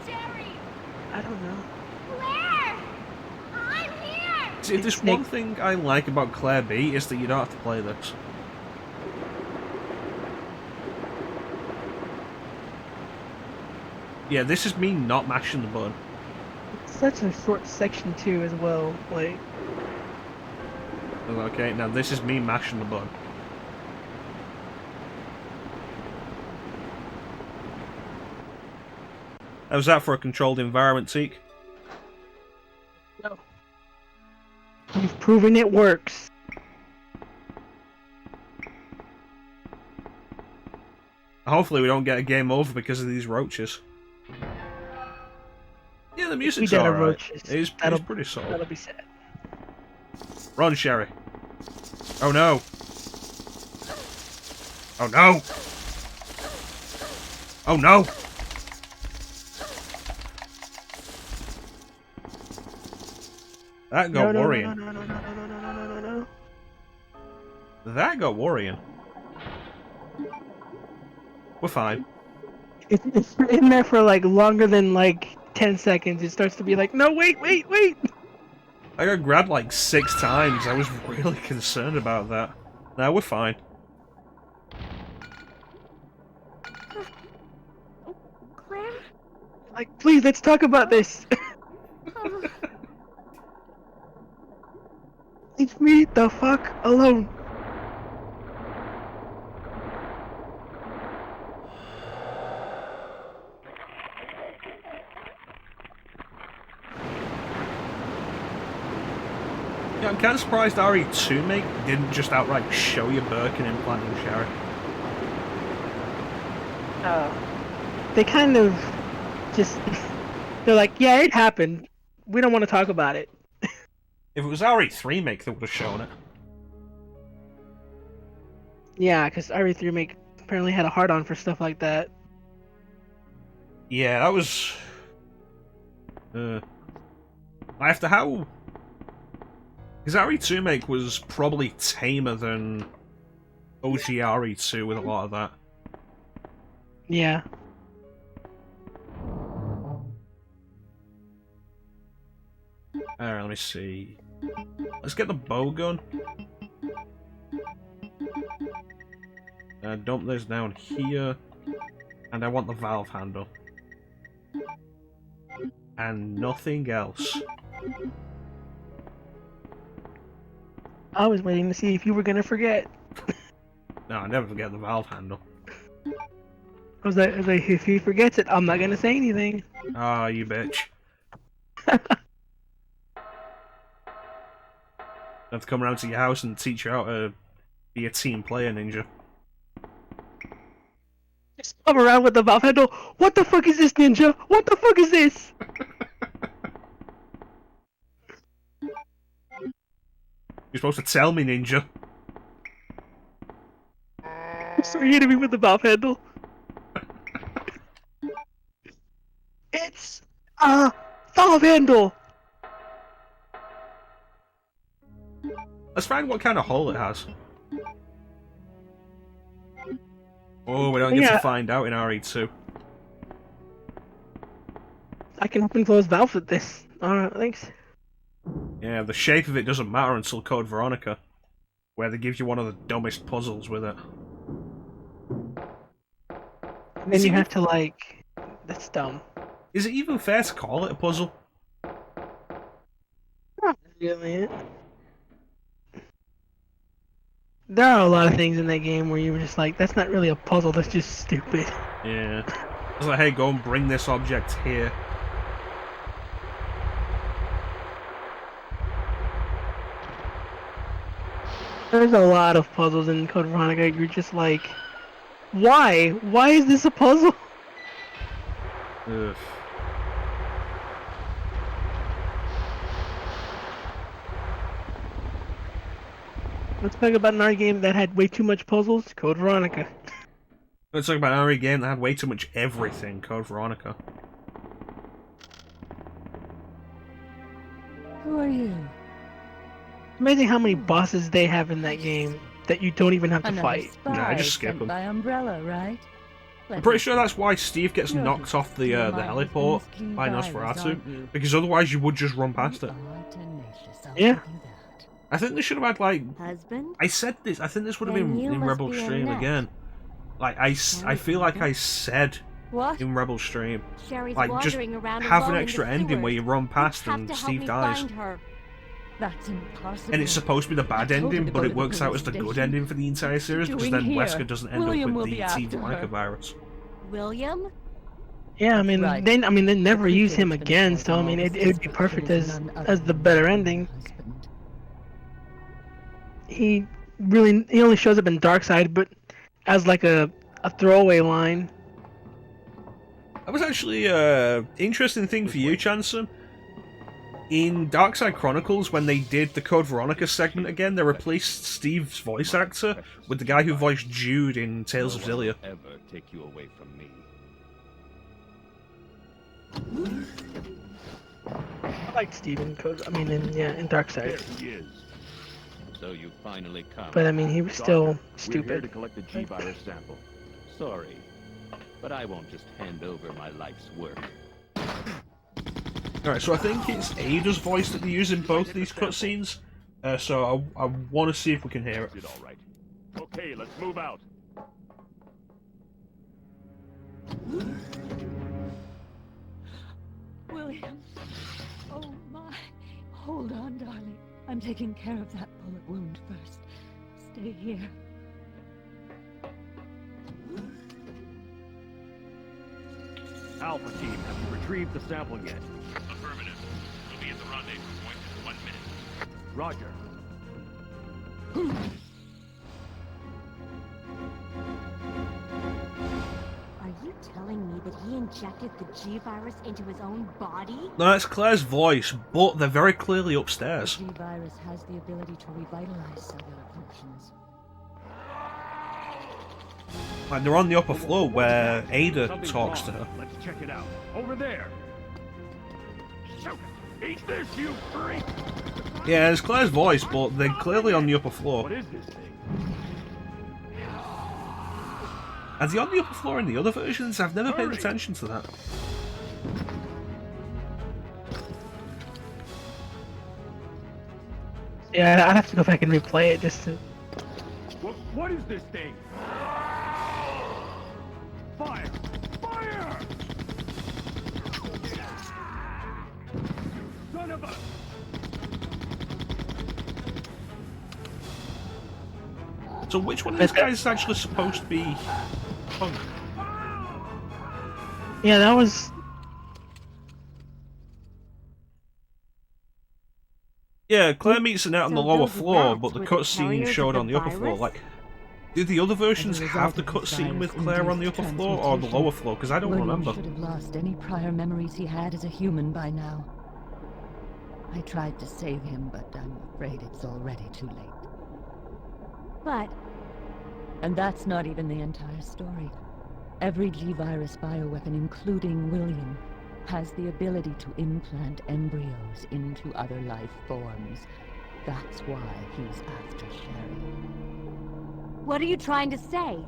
Jerry! I don't know. Claire! I'm here! See, this one thing I like about Claire B is that you don't have to play this. Yeah, this is me not mashing the button. It's such a short section too, as well. Like, okay, now this is me mashing the button. How's that for a controlled environment, Teak? no. You've proven it works. Hopefully we don't get a game over because of these roaches. Yeah, the music's We got alright. roaches. It's pretty solid. That'll be sad. Run, Sherry. Oh no. Oh no. Oh no. That got worrying. No. That got worrying. We're fine. If you're in there for like longer than like 10 seconds, it starts to be like, no, wait. I got grabbed like 6 times. I was really concerned about that. Now we're fine. Claire? Like, please, let's talk about this. Leave me the fuck alone. Yeah, I'm kind of surprised RE2 Make didn't just outright show you Birkin implanting Sherry. They kind of just... They're like, yeah, it happened. We don't want to talk about it. If it was RE3 Make, they would have shown it. Yeah, because RE3 Make apparently had a hard-on for stuff like that. Yeah, that was... After how... Because RE2 Make was probably tamer than OG RE2 with a lot of that. Yeah. Alright, let me see. Let's get the bow gun. Dump this down here. And I want the valve handle. And nothing else. I was waiting to see if you were gonna forget. No, I never forget the valve handle. I was like, if he forgets it, I'm not gonna say anything. Ah, you bitch. I have to come around to your house and teach you how to be a team player, ninja. Just come around with the valve handle. What the fuck is this, ninja? What the fuck is this? You're supposed to tell me, ninja. So you're hitting me with the valve handle? It's a valve handle! Let's find what kind of hole it has. Oh, we don't get to find out in RE2. I can open close valves with this. Alright, thanks. Yeah, the shape of it doesn't matter until Code Veronica, where they give you one of the dumbest puzzles with it. And then you have to, like... That's dumb. Is it even fair to call it a puzzle? Not really. There are a lot of things in that game where you were just like, that's not really a puzzle, that's just stupid. Yeah. It's like, hey, go and bring this object here. There's a lot of puzzles in Code Veronica. You're just like, why? Why is this a puzzle? Ugh. Let's talk about another game that had way too much puzzles. Code Veronica. Let's talk about another game that had way too much everything. Code Veronica. Who are you? Amazing how many bosses they have in that game that you don't even have to Another fight. spy Nah, I just skip sent them. by Umbrella, right? I'm pretty sure that's why Steve gets knocked off the heliport by Nosferatu, because otherwise you would just run past it. Yeah. I think they should have had, like... Husband? I said this, I think this would have Then been you in must Rebel be Stream Annette. again. Like, I feel like I said What? in Rebel Stream, Sherry's like, just wandering around have an alone in extra the ending where sewers. you run past You have and to help Steve me dies. find her. That's impossible. And it's supposed to be the bad I told her ending, to but go it to the works out police as the good station. ending for the entire series, because doing then here? Wesker doesn't end William up will with be the after T. Veronica her. virus. William? Yeah, I mean, Right. they never The use him prequel's been again, so I causing mean, all it this would be perfect suspicion as on none the other better than ending. her husband. He only shows up in Darkseid, but as like a throwaway line. That was actually an interesting thing for you, Chanson. In Darkside Chronicles, when they did the Code Veronica segment again, they replaced Steve's voice actor with the guy who voiced Jude in Tales of Zillia. Ever take you away from me? I liked Steve in Code. I mean, in Darkseid. he is. So you finally come. But I mean, he was We're still here stupid. to collect the G-virus sample. Sorry, but I won't just hand over my life's work. Alright, so I think it's Ada's voice that they use in both these cutscenes. So I want to see if we can hear it. Did all right. Okay, let's move out. William. Oh my. Hold on, darling. I'm taking care of that bullet wound first. Stay here. Alpha team, have you retrieved the sample yet? Affirmative. We'll be at the rendezvous point in 1 minute. Roger. Are you telling me that he injected the G-virus into his own body? No, that's Claire's voice, but they're very clearly upstairs. The G-virus has the ability to revitalize cellular functions. Like, they're on the upper floor where Ada Something's talks to wrong. her. Let's check it out. Over there. Shoot! Eat this, you freak! Yeah, it's Claire's voice, but they're clearly on the upper floor. What is this thing? Are they on the upper floor in the other versions? I've never paid Hurry. attention to that. Yeah, I'd have to go back and replay it just to. What is this thing? Fire! Fire! Son of a... So which one of these guys is actually supposed to be Punk? Yeah, that was. Yeah, Claire meets Annette on the So lower those floor, rats but the were the cutscene carriers showed of on the the upper floor. virus? Like, did the other versions As a have the result of his cutscene with virus Claire on the induced upper floor or the transmutation, lower floor? Because I don't William remember. should have lost any prior memories he had as a human by now. I tried to save him, but I'm afraid it's already too late. But And that's not even the entire story. Every G-virus bioweapon, including William, has the ability to implant embryos into other life forms. That's why he's after Sherry. what are you trying to say?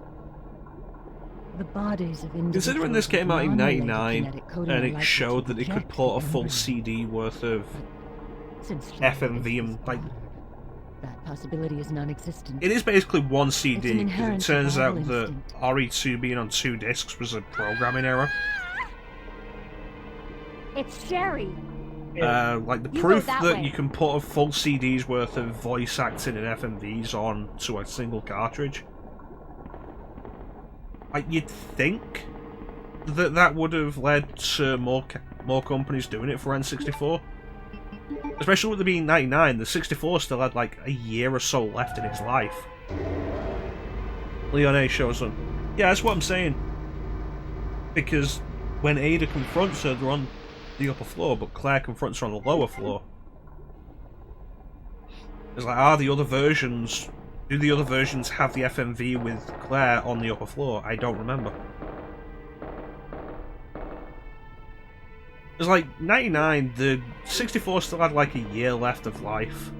The bodies of individuals Considering this came out in with non-related '99 genetic coding and are it likely showed to that it could reject put a the full embryo. CD worth of Since FMV and, like, that possibility is non-existent. it is basically one It's an CD, because it inherent turns out survival that instinct. RE2 being on 2 discs was a programming error. It's Sherry. Like the You proof go that that way. you can put a full CD's worth of voice acting and FMVs on to a single cartridge. Like, you'd think that that would have led to more companies doing it for N64. Especially with it being 99, the 64 still had like a year or so left in its life. Leon A shows up. Yeah, that's what I'm saying. Because when Ada confronts her, they're on the upper floor, but Claire confronts her on the lower floor. It's like, do the other versions have the FMV with Claire on the upper floor? I don't remember. It's like 99, the 64 still had like a year left of life.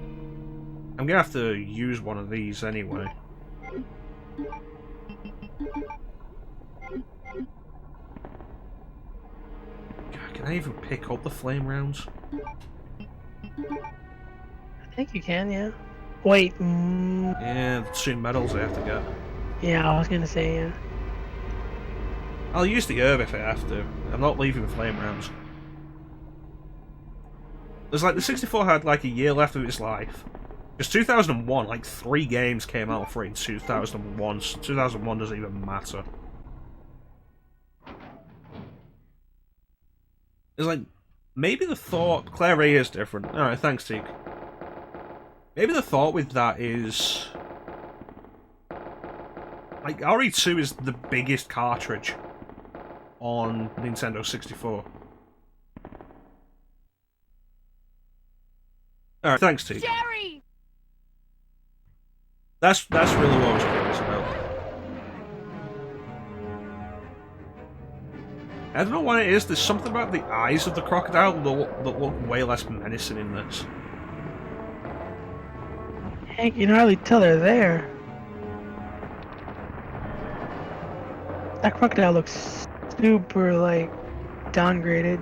I'm gonna have to use one of these anyway. God, can I even pick up the flame rounds? I think you can, yeah. Wait. Yeah, the 2 medals I have to get. Yeah, I was gonna say, yeah. I'll use the herb if I have to. I'm not leaving flame rounds. There's like, the 64 had like a year left of its life. Because 2001, like 3 games came out for it in 2001, so 2001 doesn't even matter. It's like, maybe the thought... Claire A is different. Alright, thanks, Teak. Maybe the thought with that is... like, RE2 is the biggest cartridge on Nintendo 64. Alright, thanks, Teak. Jerry! That's really what I was curious about. I don't know what it is, there's something about the eyes of the crocodile that look way less menacing in this. Hank, you can hardly tell they're there. That crocodile looks super, like, downgraded.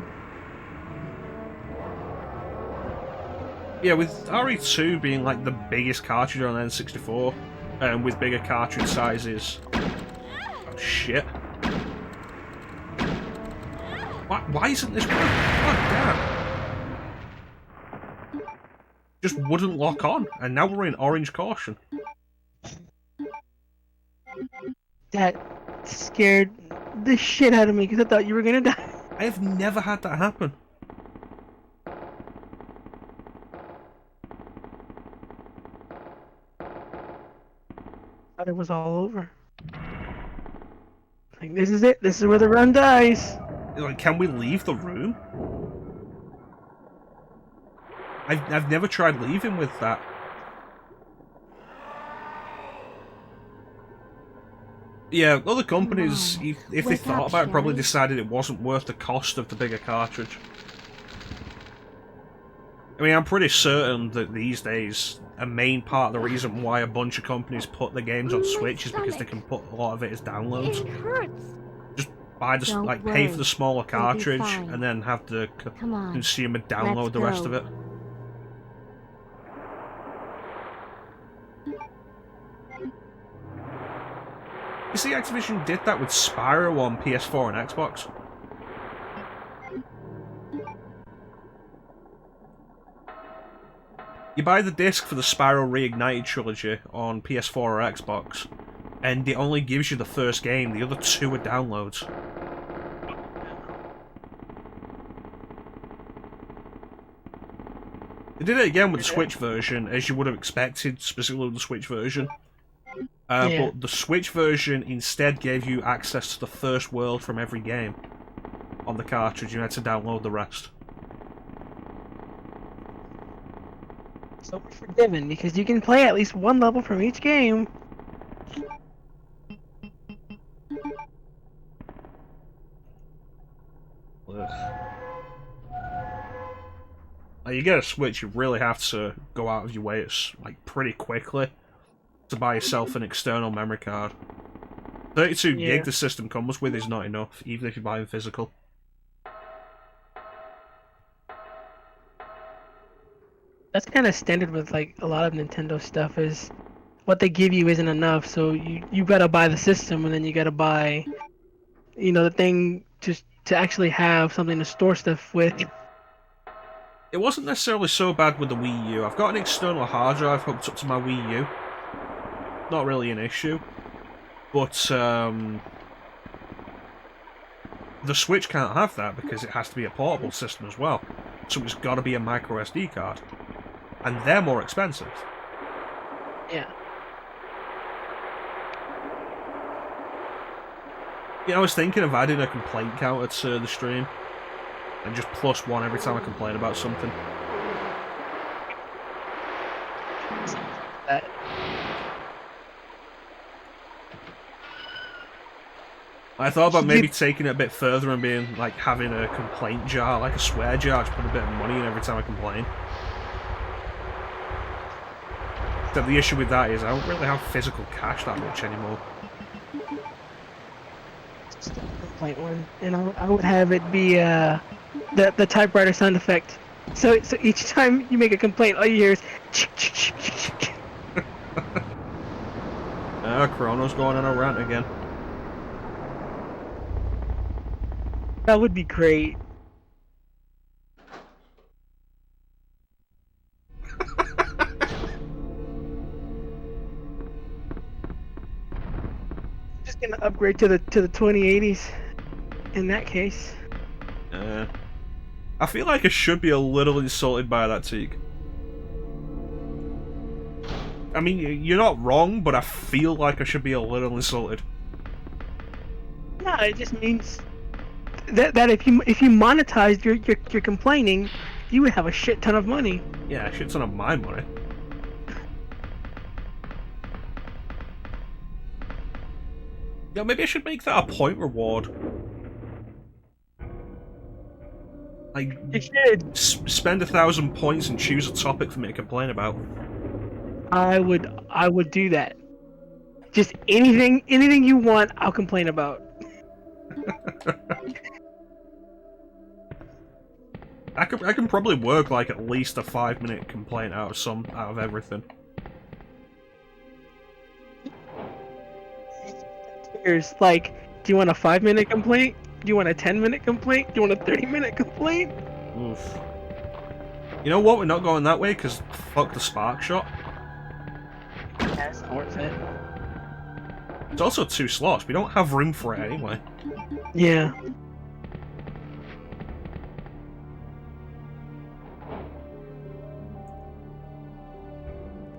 Yeah, with RE2 being like the biggest cartridge on N64, and with bigger cartridge sizes... Oh shit. Why isn't this working? God damn. Just wouldn't lock on, and now we're in orange caution. That scared the shit out of me because I thought you were gonna die. I have never had that happen. Thought it was all over. Like, this is it. This is where the run dies. Like, can we leave the room? I've never tried leaving with that. Yeah, other companies, if they thought about it, probably decided it wasn't worth the cost of the bigger cartridge. I mean, I'm pretty certain that these days, a main part of the reason why a bunch of companies put the games on Switch is because they can put a lot of it as downloads. It hurts. Just buy the, like, pay for the smaller cartridge and then have the consumer download the rest of it. You see, Activision did that with Spyro on PS4 and Xbox. You buy the disc for the Spyro Reignited trilogy on PS4 or Xbox, and it only gives you the first game, the other 2 are downloads. They did it again with the Switch version, as you would have expected, specifically with the Switch version. But the Switch version instead gave you access to the first world from every game on the cartridge. You had to download the rest. So forgiven, because you can play at least one level from each game. Now, you get a Switch, you really have to go out of your way, like, pretty quickly to buy yourself an external memory card. 32 gig the system comes with is not enough, even if you buy them physical. That's kind of standard with like a lot of Nintendo stuff. Is what they give you isn't enough, so you gotta buy the system and then you gotta buy, you know, the thing to to actually have something to store stuff with. It wasn't necessarily so bad with the Wii U. I've got an external hard drive hooked up to my Wii U. Not really an issue. But, the Switch can't have that because it has to be a portable system as well. So it's got to be a micro SD card. And they're more expensive. Yeah. Yeah, I was thinking of adding a complaint counter to the stream. And just +1 every time I complain about something. I thought about maybe taking it a bit further and being like having a complaint jar, like a swear jar, to put a bit of money in every time I complain. Except the issue with that is I don't really have physical cash that much anymore. Complaint one, and I would have it be the typewriter sound effect. So each time you make a complaint, all you hear is. Chrono's going on a rant again. That would be great. Just gonna upgrade to the 2080s. In that case. I feel like I should be a little insulted by that, Teague. I mean, you're not wrong, but I feel like I should be a little insulted. No, it just means that if you monetized your complaining, you would have a shit ton of money. Yeah, a shit ton of my money. Yeah, maybe I should make that a point reward. Like, you should spend 1,000 points and choose a topic for me to complain about. I would do that. Just anything you want, I'll complain about. I can probably work like at least a 5-minute complaint out of everything. Here's like, do you want a 5-minute complaint? Do you want a 10-minute complaint? Do you want a 30-minute complaint? Oof. You know what? We're not going that way because fuck the spark shot. That's not worth it. It's also 2 slots. We don't have room for it anyway. Yeah.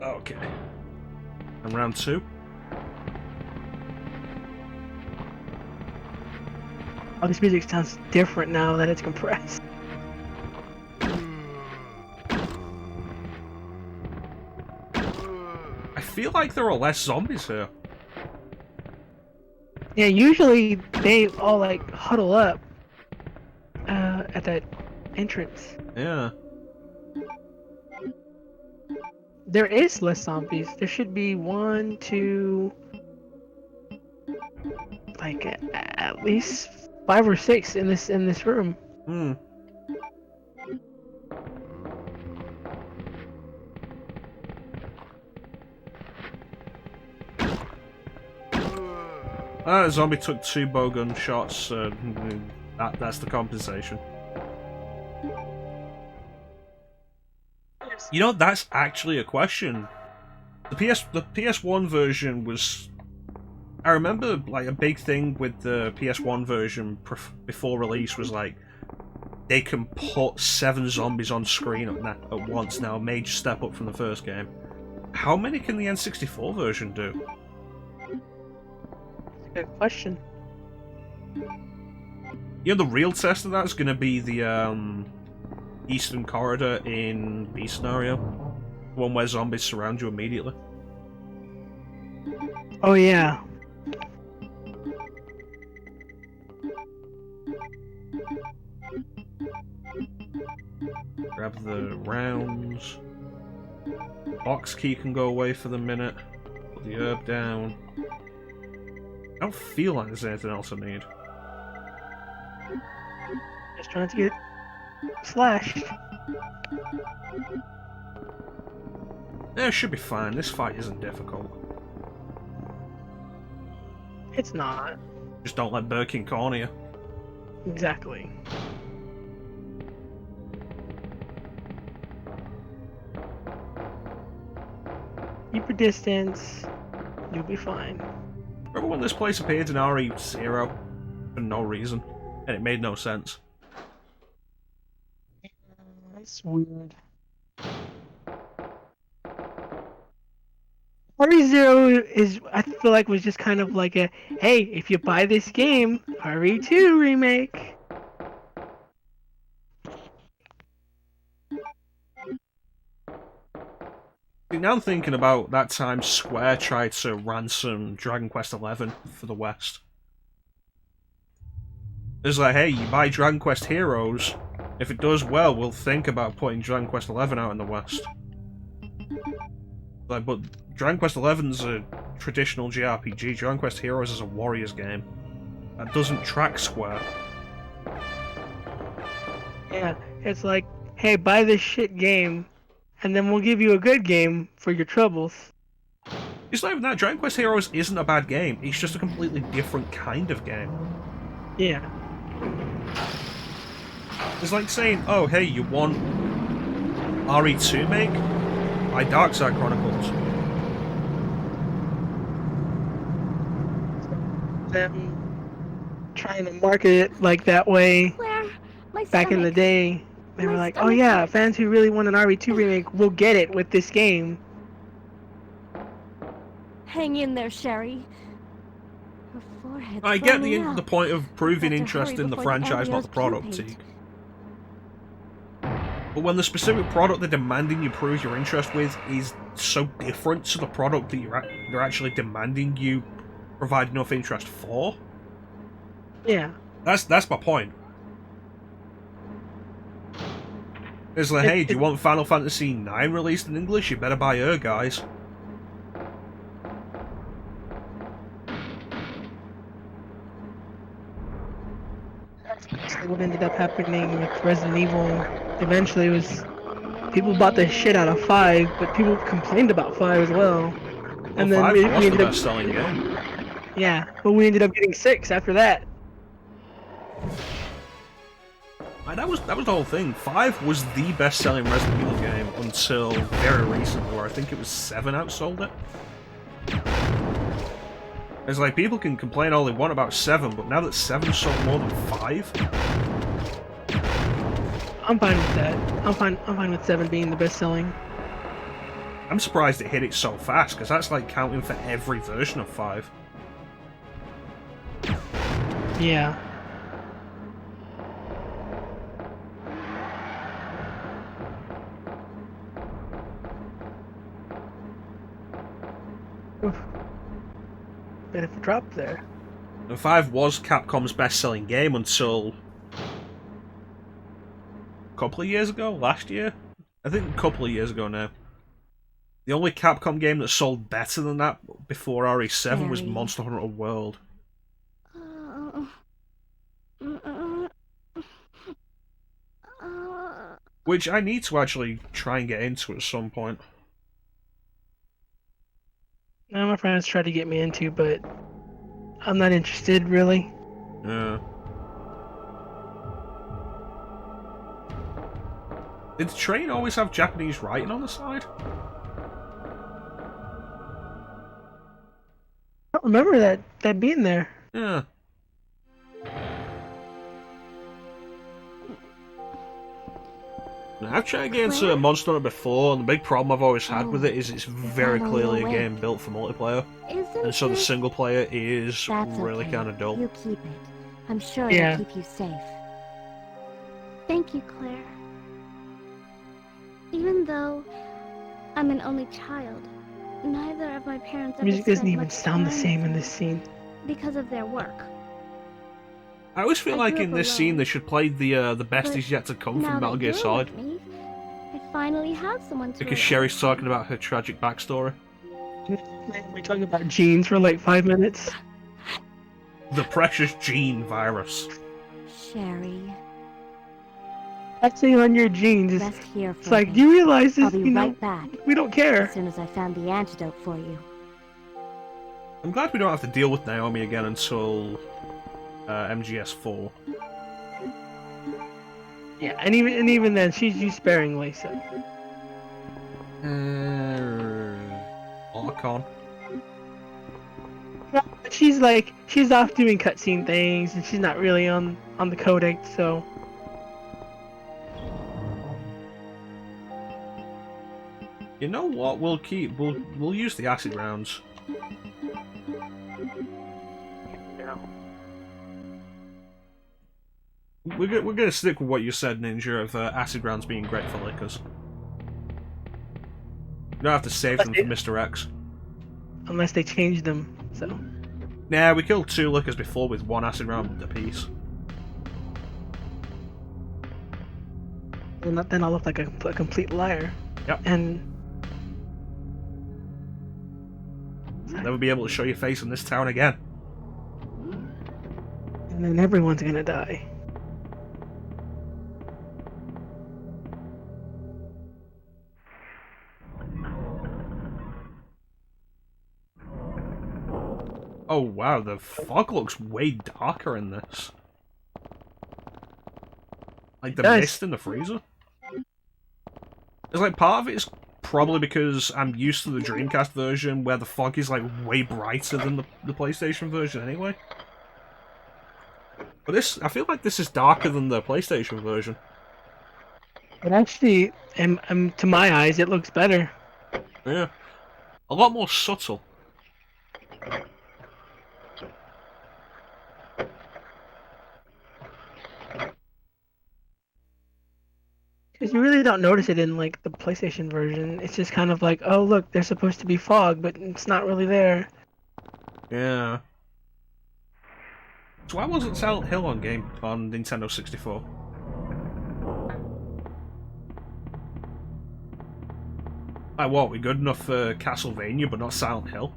Okay. And round 2. Oh, this music sounds different now that it's compressed. I feel like there are less zombies here. Yeah, usually they all like huddle up at that entrance. Yeah. There is less zombies. There should be 1, 2, like at least 5 or 6 in this room. Hmm. The zombie took 2 bowgun shots. That's the compensation. You know, that's actually a question. The PS1 version was... I remember, like, a big thing with the PS1 version before release was, like, they can put 7 zombies on screen at once now, a major step up from the first game. How many can the N64 version do? Good question. You know, the real test of that is going to be the Eastern Corridor in B scenario. One where zombies surround you immediately. Oh yeah. Grab the rounds. Box key can go away for the minute. Put the herb down. I don't feel like there's anything else I need. Just trying to get slashed. Yeah, it should be fine. This fight isn't difficult. It's not. Just don't let Birkin corner you. Exactly. Keep your distance. You'll be fine. Remember when this place appeared in RE0 for no reason, and it made no sense? That's weird. RE0 is, I feel like, was just kind of like a, hey, if you buy this game, RE2 remake. See, now I'm thinking about that time Square tried to ransom Dragon Quest XI for the West. It's like, hey, you buy Dragon Quest Heroes, if it does well, we'll think about putting Dragon Quest XI out in the West. Like, but Dragon Quest XI's a traditional JRPG, Dragon Quest Heroes is a Warriors game. That doesn't track Square. Yeah, it's like, hey, buy this shit game, and then we'll give you a good game for your troubles. It's not even that, Dragon Quest Heroes isn't a bad game, it's just a completely different kind of game. Yeah. It's like saying, oh, hey, you want RE2 make? Buy Darkside Chronicles. Them trying to market it like that way back in the day. They were like, oh yeah, fans who really want an RE2 remake will get it with this game. Hang in there, Sherry. Her forehead's I get burning out. the point of proving We've got to interest hurry in the before the franchise, not the embryos product, pupate. Teague. But when the specific product they're demanding you prove your interest with is so different to the product that they're actually demanding you provide enough interest for, Yeah. that's my point. It's like, hey, do you want Final Fantasy IX released in English? You better buy her, guys. What ended up happening with Resident Evil eventually was people bought the shit out of 5, but people complained about 5 as well. And then 5 we was the ended up best-selling game. Yeah, but we ended up getting 6 after that. That was the whole thing. 5 was the best-selling Resident Evil game until very recently, where I think it was 7 outsold it. It's like, people can complain all they want about 7, but now that 7 sold more than 5... I'm fine with that. I'm fine with 7 being the best-selling. I'm surprised it hit it so fast, because that's like counting for every version of 5. Yeah. Oof. Bit of a drop there. And 5 was Capcom's best-selling game until... a couple of years ago? Last year? I think a couple of years ago now. The only Capcom game that sold better than that before RE7 was Monster Hunter World. Which I need to actually try and get into at some point. Now my friends try to get me into, but I'm not interested, really. Yeah. Did the train always have Japanese writing on the side? I don't remember that being there. Yeah. Now, I've tried to get into Monster Hunter before, and the big problem I've always had with it is it's very clearly a game built for multiplayer. And so the single player is really kind of dull. You keep it. I'm sure Yeah. it'll keep you safe. Thank you, Claire. Even though I'm an only child, neither of my parents ever Music doesn't spent even much sound the time same with in me this scene. because of their work. I always feel I like grew in up this alone. scene they should play the best But is yet to come now from Metal that Gear you're Solid. with me, I finally have someone to Because rely Sherry's on. talking about her tragic backstory. We're talking about genes for like 5 minutes. The precious gene virus. Sherry, Acting on your genes is... rest here for It's like, a do you realize bit. I'll this, be right back we don't care. as soon as I found the antidote for you. I'm glad we don't have to deal with Naomi again until MGS4. Yeah, and even then, she's used sparingly, so. Otacon. No, but she's off doing cutscene things, and she's not really on the codex, so. You know what? We'll use the acid rounds. We're gonna stick with what you said, Ninja, of acid rounds being great for lickers. You don't have to save them for Mr. X. Unless they change them, so. Nah, we killed 2 lickers before with 1 acid round apiece. And then I'll look like a complete liar. Yep. And. Never be able to show your face in this town again. And then everyone's gonna die. Oh wow, the fog looks way darker in this. Like the mist in the freezer. It's like part of it is probably because I'm used to the Dreamcast version where the fog is like way brighter than the PlayStation version anyway. But I feel like this is darker than the PlayStation version. But actually, to my eyes, it looks better. Yeah. A lot more subtle. Because you really don't notice it in like the PlayStation version. It's just kind of like, oh look, there's supposed to be fog, but it's not really there. Yeah. So why wasn't Silent Hill on Nintendo 64? Like what, we're good enough for Castlevania but not Silent Hill?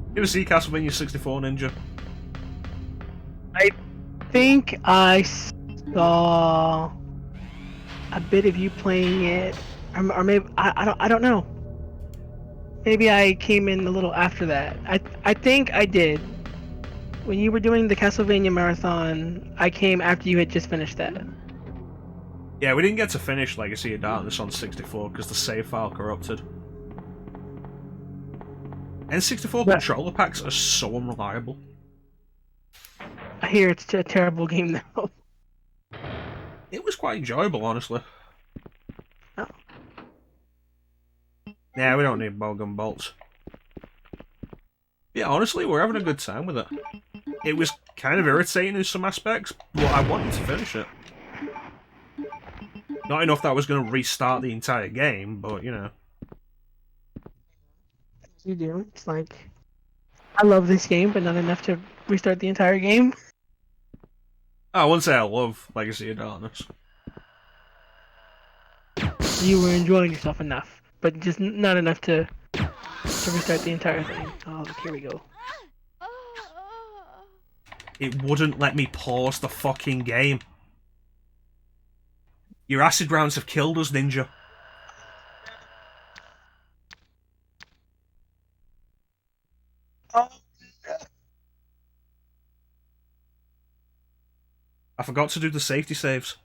You ever see Castlevania 64, Ninja? I think I saw a bit of you playing it, or maybe I don't know. Maybe I came in a little after that. I think I did. When you were doing the Castlevania marathon, I came after you had just finished that. Yeah, we didn't get to finish Legacy of Darkness on 64 because the save file corrupted. N64 controller packs are so unreliable. I hear it's a terrible game now. It was quite enjoyable, honestly. Oh. Nah, we don't need bowgun bolts. Yeah, honestly, we're having a good time with it. It was kind of irritating in some aspects, but I wanted to finish it. Not enough that I was going to restart the entire game, but, you know. You do. It's like, I love this game, but not enough to restart the entire game. I wouldn't say I love Legacy of Darkness. You were enjoying yourself enough, but just not enough to restart the entire thing. Oh, look, here we go. It wouldn't let me pause the fucking game. Your acid rounds have killed us, Ninja. I forgot to do the safety saves.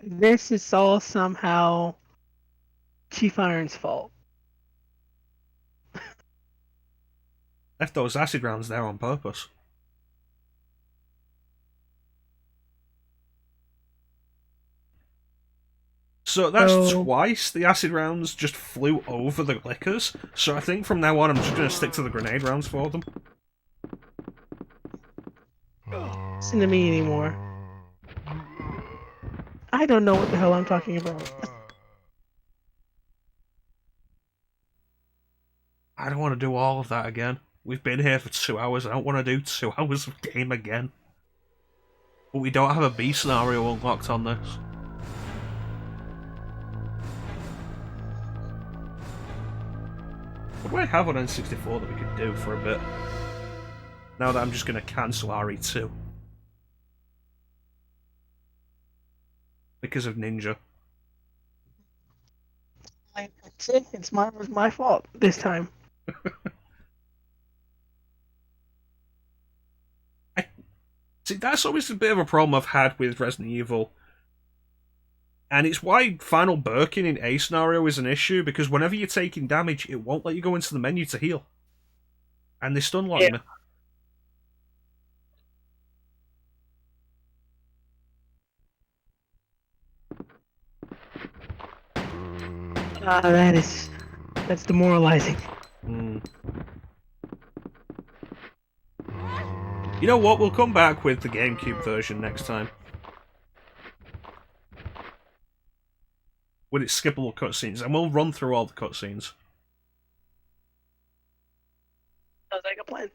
This is all somehow Chief Iron's fault. Left those acid rounds there on purpose. So that's twice the acid rounds just flew over the lickers, so I think from now on I'm just going to stick to the grenade rounds for them. Listen to me anymore. I don't know what the hell I'm talking about. I don't want to do all of that again. We've been here for 2 hours, I don't want to do 2 hours of game again. But we don't have a B scenario unlocked on this. What do I have on N64 that we could do for a bit? Now that I'm just going to cancel RE2. Because of Ninja. That's it. It was my fault this time. See, that's always a bit of a problem I've had with Resident Evil. And it's why final Birkin in A scenario is an issue, because whenever you're taking damage, it won't let you go into the menu to heal. And they stun lock me. That's demoralizing. You know what? We'll come back with the GameCube version next time. With its skippable cutscenes, and we'll run through all the cutscenes. Sounds like a plan.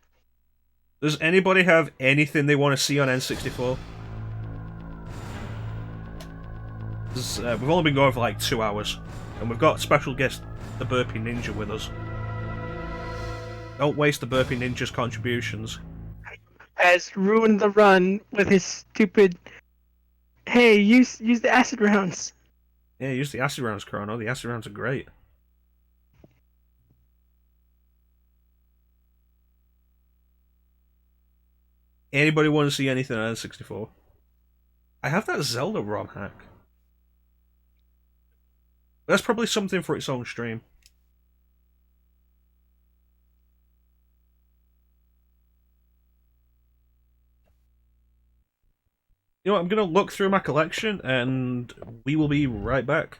Does anybody have anything they want to see on N64? We've only been going for like 2 hours, and we've got special guest TheBurpyNinja with us. Don't waste TheBurpyNinja's contributions. Has ruined the run with his stupid. Hey, use the acid rounds. Yeah, use the acid rounds, Chrono. The acid rounds are great. Anybody want to see anything on N64? I have that Zelda ROM hack. That's probably something for its own stream. You know what, I'm going to look through my collection, and we will be right back.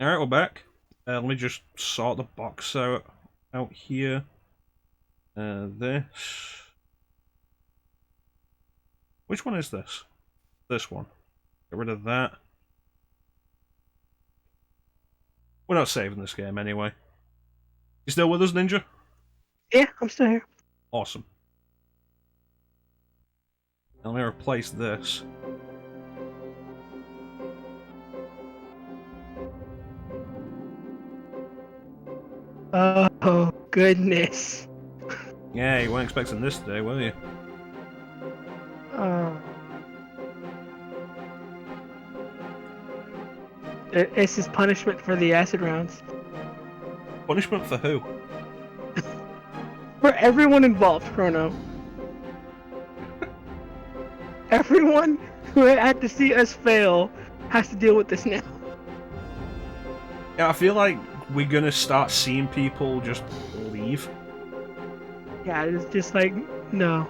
Alright, we're back. Let me just sort the box out here. This. Which one is this? This one. Get rid of that. We're not saving this game anyway. You still with us, Ninja? Yeah, I'm still here. Awesome. Let me replace this. Oh, goodness. Yeah, you weren't expecting this today, were you? This is punishment for the acid rounds. Punishment for who? For everyone involved, Chrono. Everyone who had to see us fail has to deal with this now. Yeah, I feel like we're gonna start seeing people just leave. Yeah, it's just like, no.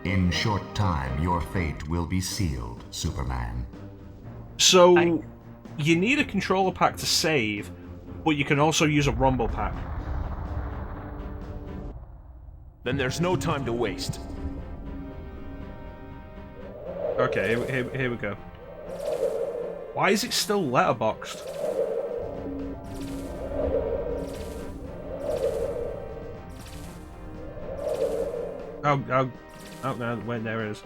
In short time, your fate will be sealed, Superman. So, you need a controller pack to save, but you can also use a rumble pack. Then there's no time to waste. Okay, here we go. Why is it still letterboxed? Oh, no, wait, there it is.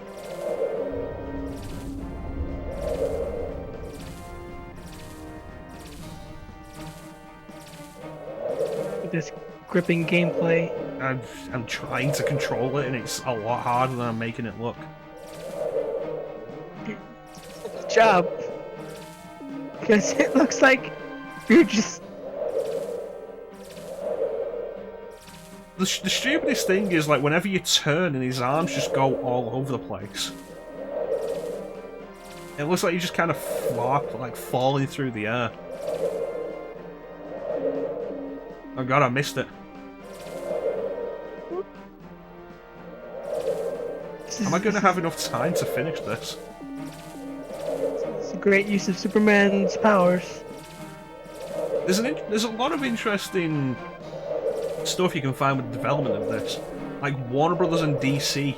This gripping gameplay. I'm trying to control it, and it's a lot harder than I'm making it look. Good job. Because it looks like you're just... The stupidest thing is, like, whenever you turn and his arms just go all over the place. It looks like you just kind of flop, like, falling through the air. Oh god, I missed it. Am I going to have enough time to finish this? It's a great use of Superman's powers. There's a lot of interesting stuff you can find with the development of this. Like, Warner Brothers and DC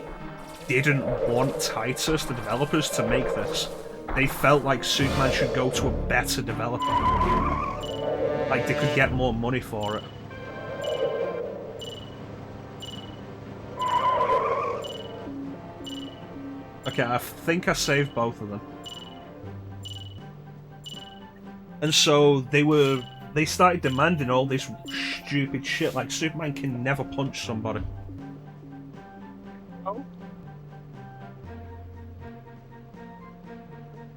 didn't want Titus, the developers, to make this. They felt like Superman should go to a better developer. Like, they could get more money for it. Okay, I think I saved both of them. And so they started demanding all this stupid shit, like Superman can never punch somebody. Oh.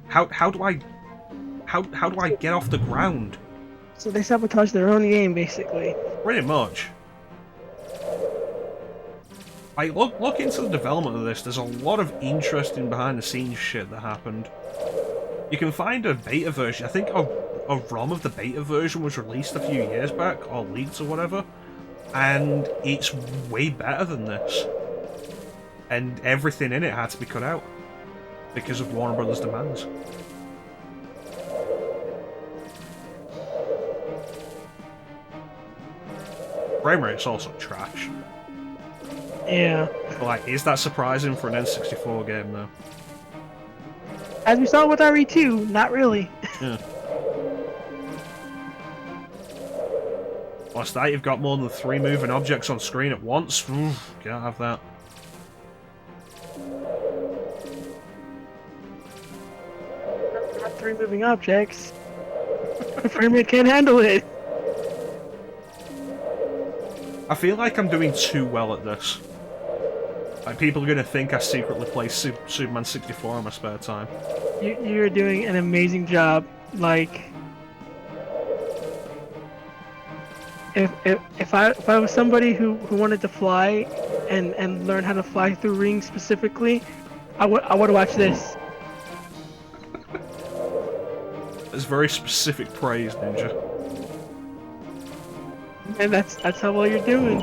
How do I get off the ground? So they sabotage their own game, basically. Pretty much. Like, look into the development of this. There's a lot of interesting behind-the-scenes shit that happened. You can find a beta version. I think a ROM of the beta version was released a few years back, or leaked or whatever, and it's way better than this. And everything in it had to be cut out because of Warner Brothers' demands. Frame rate's also trash. Yeah. But, like, is that surprising for an N64 game, though? As we saw with RE2, not really. Yeah. Plus that, you've got more than 3 moving objects on screen at once. Oof, can't have that. Not 3 moving objects. The frame rate can't handle it. I feel like I'm doing too well at this. Like, people are going to think I secretly play Superman 64 in my spare time. You're doing an amazing job. Like, if I was somebody who wanted to fly and learn how to fly through rings specifically, I would watch this. It's very specific praise, Ninja. And that's how well you're doing.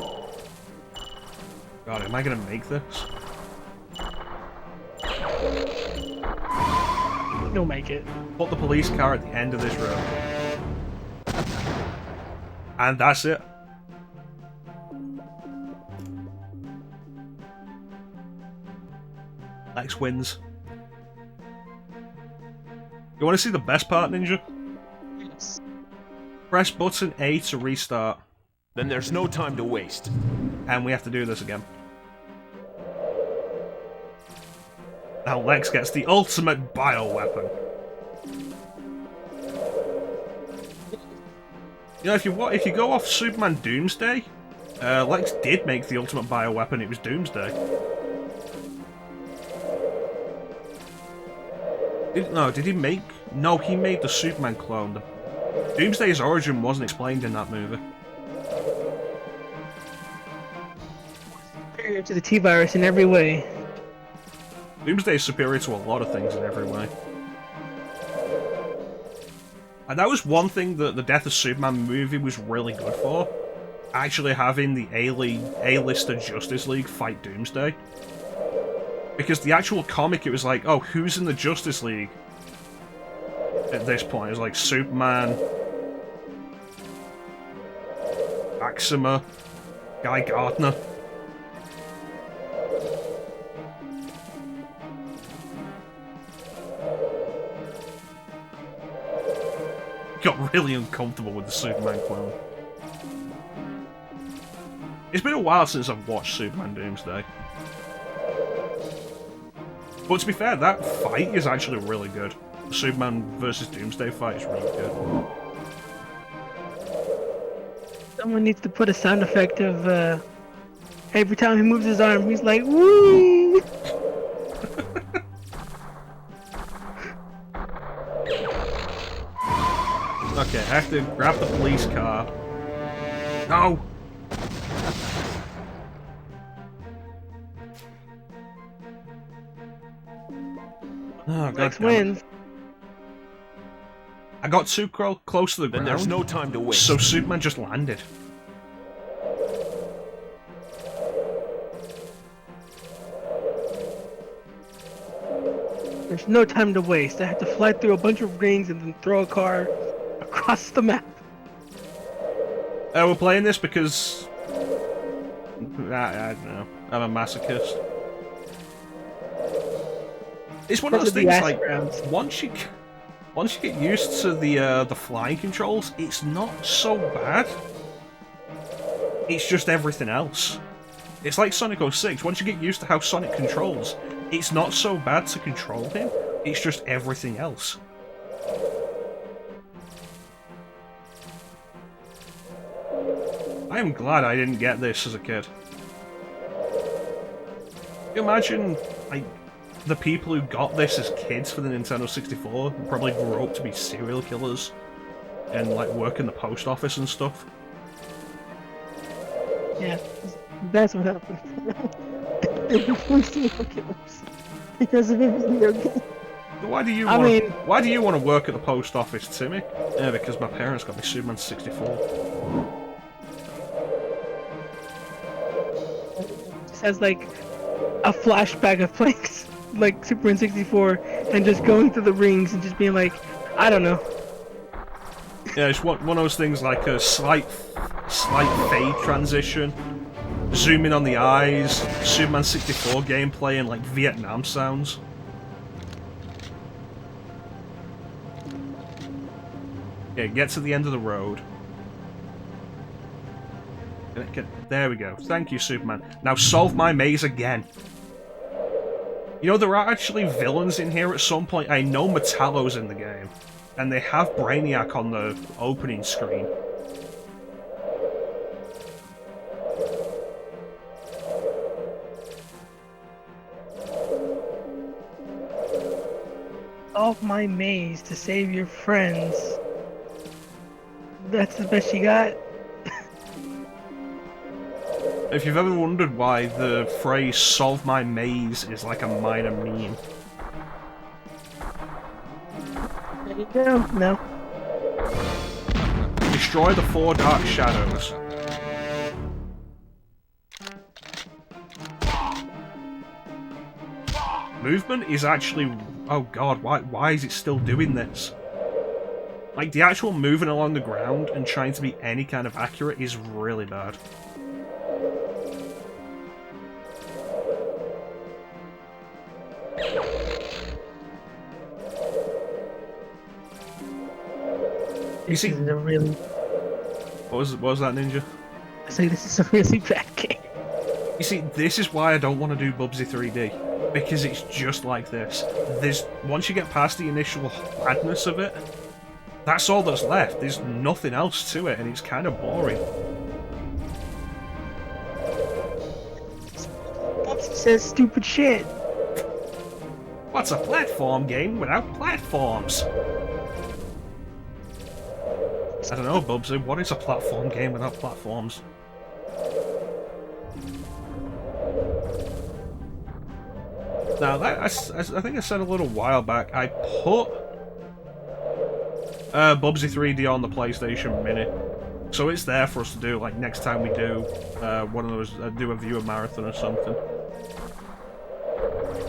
God, am I gonna make this? You'll make it. Put the police car at the end of this road. And that's it. Lex wins. You want to see the best part, Ninja? Yes. Press button A to restart. Then there's no time to waste. And we have to do this again. Now Lex gets the ultimate bioweapon. You know, if you go off Superman Doomsday, Lex did make the ultimate bioweapon. It was Doomsday. Did he make? No, he made the Superman clone. Doomsday's origin wasn't explained in that movie. superior to the T-Virus in every way. Doomsday is superior to a lot of things in every way. And that was one thing that the Death of Superman movie was really good for. Actually having the A-lister Justice League fight Doomsday. Because the actual comic, it was like, oh, who's in the Justice League? At this point, it was like Superman, Axima, Guy Gardner. Got really uncomfortable with the Superman clone. It's been a while since I've watched Superman Doomsday. But to be fair, that fight is actually really good. The Superman versus Doomsday fight is really good. Someone needs to put a sound effect of, every time he moves his arm, he's like, woo! Okay, I have to grab the police car. No! Oh, Lex wins. I got too close to the ground. Then there's no time to waste. So Superman just landed. There's no time to waste. I have to fly through a bunch of rings and then throw a car across the map. We're playing this because... I don't know. I'm a masochist. It's one of those things, like, once you get used to the flying controls, it's not so bad. It's just everything else. It's like Sonic 06. Once you get used to how Sonic controls, it's not so bad to control him. It's just everything else. I am glad I didn't get this as a kid. Can you imagine, like, the people who got this as kids for the Nintendo 64 probably grew up to be serial killers and, like, work in the post office and stuff? Yeah, that's what happened. They became serial killers because of a video game. Why do you want to work at the post office, Timmy? Yeah, because my parents got me Superman 64. Just has like a flashback of playing like Superman 64 and just going through the rings and just being like, I don't know. Yeah, it's one of those things like a slight fade transition, zoom in on the eyes, Superman 64 gameplay, and like Vietnam sounds. Okay, get to the end of the road. There we go. Thank you, Superman. Now solve my maze again. You know, there are actually villains in here at some point. I know Metallo's in the game. And they have Brainiac on the opening screen. Solve my maze to save your friends. That's the best you got? If you've ever wondered why the phrase "solve my maze" is like a minor meme. There you go. No. Destroy the 4 dark shadows. Movement is actually... Oh god, why is it still doing this? Like, the actual moving along the ground and trying to be any kind of accurate is really bad. You see, this is a really... What was that, Ninja? I say this is a really bad game. You see, this is why I don't want to do Bubsy 3D. Because it's just like this. Once you get past the initial badness of it, that's all that's left. There's nothing else to it, and it's kind of boring. Bubsy says stupid shit. What's a platform game without platforms? I don't know, Bubsy. What is a platform game without platforms? Now, I think I said a little while back, I put Bubsy 3D on the PlayStation Mini. So it's there for us to do, like, next time we do one of those, do a viewer marathon or something.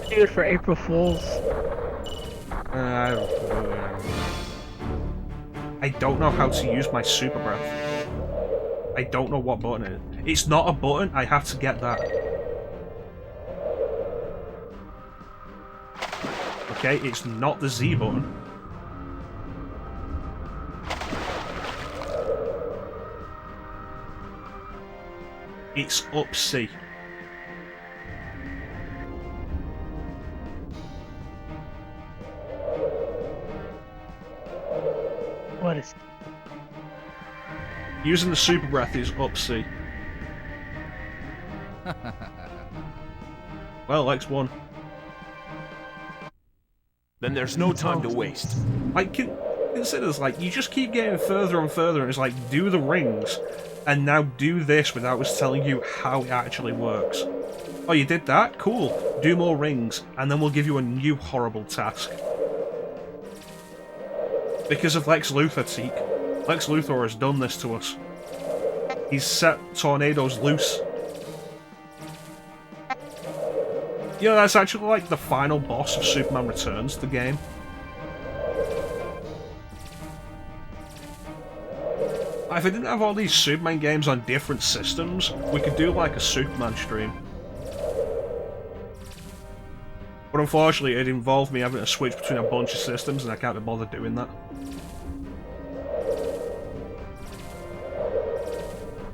Do it for April Fools. I don't know how to use my super breath. I don't know what button it is. It's not a button, I have to get that. Okay, it's not the Z button. It's up C. What is... Using the super breath is up C. Well, Lex won. Then there's no time to waste. Like, consider this, like, you just keep getting further and further, and it's like, do the rings, and now do this without us telling you how it actually works. Oh, you did that? Cool. Do more rings, and then we'll give you a new horrible task. Because of Lex Luthor, Teak. Lex Luthor has done this to us. He's set tornadoes loose. You know, that's actually like the final boss of Superman Returns, the game. If I didn't have all these Superman games on different systems, we could do like a Superman stream. But unfortunately, it involved me having to switch between a bunch of systems, and I can't be bothered doing that.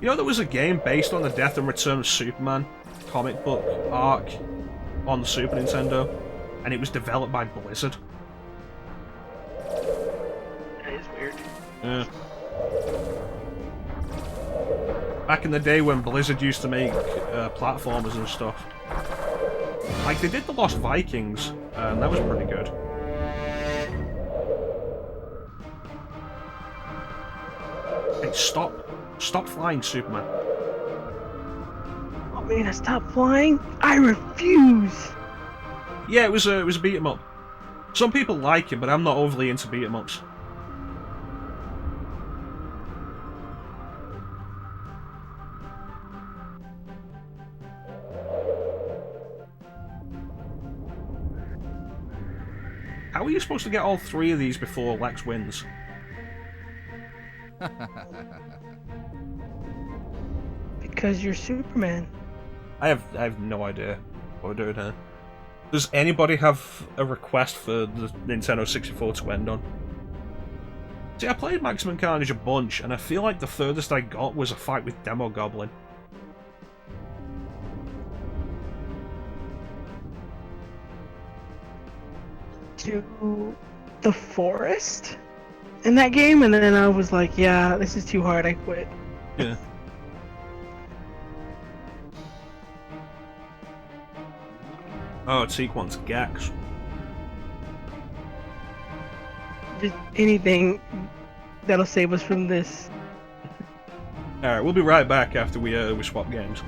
You know, there was a game based on the death and return of Superman comic book arc on the Super Nintendo, and it was developed by Blizzard. That is weird. Yeah. Back in the day when Blizzard used to make platformers and stuff. Like, they did The Lost Vikings, and that was pretty good. Hey, stop flying, Superman. Oh man, stop flying! I refuse! Yeah, it was a beat 'em up. Some people like it, but I'm not overly into beat 'em ups. How are you supposed to get all three of these before Lex wins? Because you're Superman. I have no idea what we're doing here. Does anybody have a request for the Nintendo 64 to end on? See, I played Maximum Carnage a bunch, and I feel like the furthest I got was a fight with Demo Goblin. To the forest in that game, and then I was like, yeah, this is too hard, I quit. Yeah. Oh, Teak wants Gax. Just anything that'll save us from this. Alright, we'll be right back after we swap games.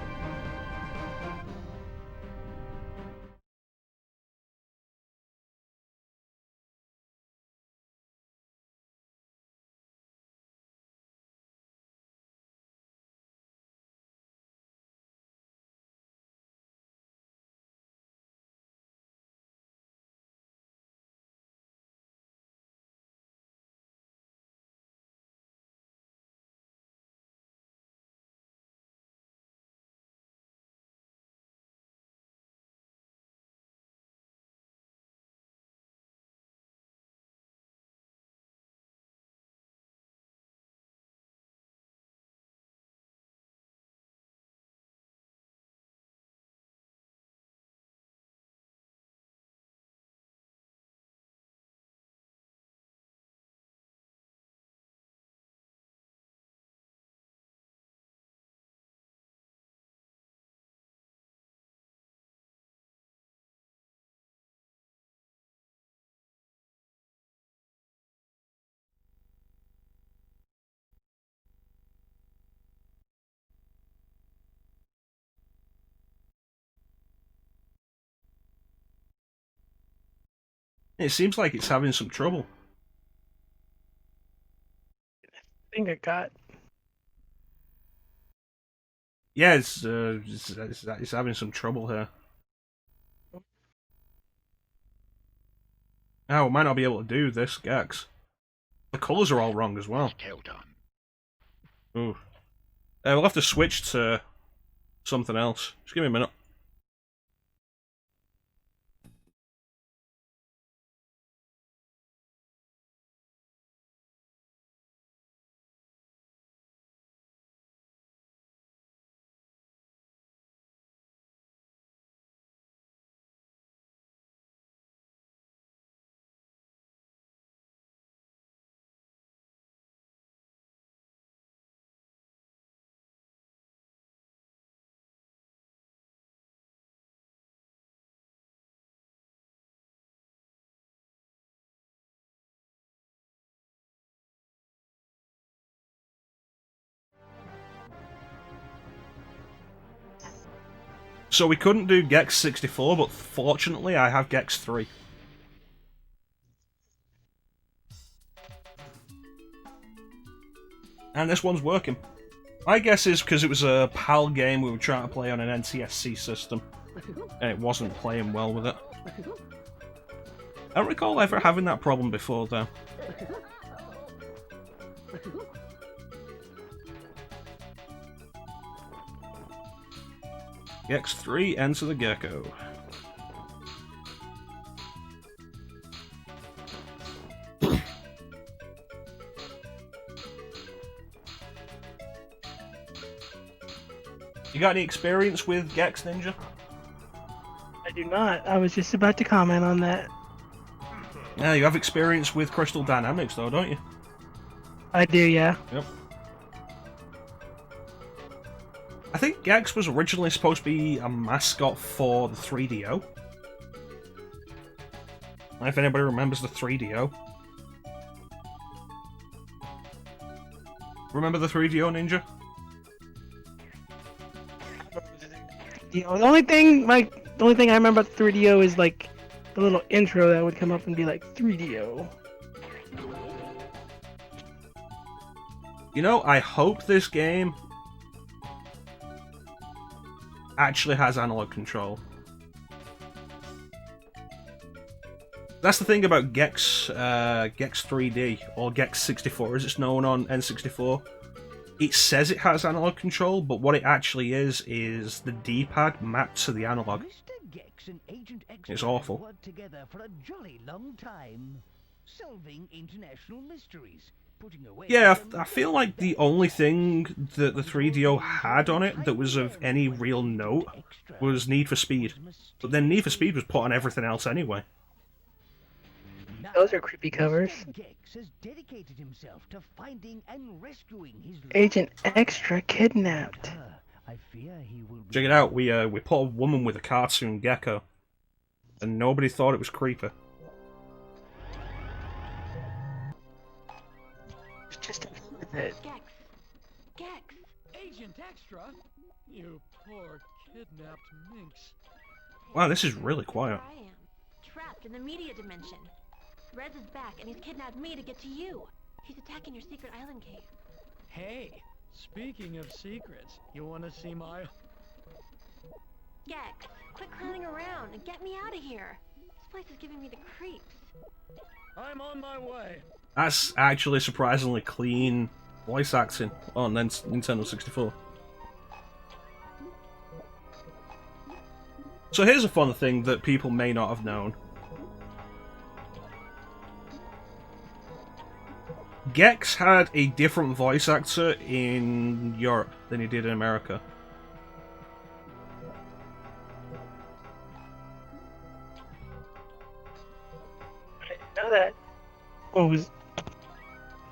It seems like it's having some trouble. I think I got. Yeah, it's having some trouble here. Oh, we might not be able to do this, Gex. The colours are all wrong as well. Still done. Ooh. We'll have to switch to something else. Just give me a minute. So we couldn't do Gex 64, but fortunately I have Gex 3. And this one's working. My guess is because it was a PAL game we were trying to play on an NTSC system, and it wasn't playing well with it. I don't recall ever having that problem before, though. X3, Enter the Gecko. You got any experience with Gex, Ninja? I do not. I was just about to comment on that. Yeah, you have experience with Crystal Dynamics, though, don't you? I do, yeah. Yep. I think Gex was originally supposed to be a mascot for the 3DO. If anybody remembers the 3DO. Remember the 3DO, Ninja? The only thing I remember about the 3DO is like the little intro that would come up and be like 3DO. You know, I hope this game actually has analog control. That's the thing about Gex 3D, or Gex 64 as it's known on N64. It says it has analog control, but what it actually is the D-pad mapped to the analog. It's awful. Worked together for a jolly long time, solving international mysteries. Yeah, I feel like the only thing that the 3DO had on it that was of any real note was Need for Speed. But then Need for Speed was put on everything else anyway. Those are creepy covers. Agent Extra kidnapped. Check it out, we put a woman with a cartoon gecko, and nobody thought it was creepy. Just with it. Gex! Agent Extra? You poor kidnapped minx. Wow, this is really quiet. Here I am, trapped in the media dimension. Rez is back, and he's kidnapped me to get to you. He's attacking your secret island cave. Hey, speaking of secrets, you want to see my... Gex, quit clowning around and get me out of here. This place is giving me the creeps. I'm on my way. That's actually surprisingly clean voice acting on Nintendo 64. So here's a fun thing that people may not have known. Gex had a different voice actor in Europe than he did in America. I didn't know that. Well,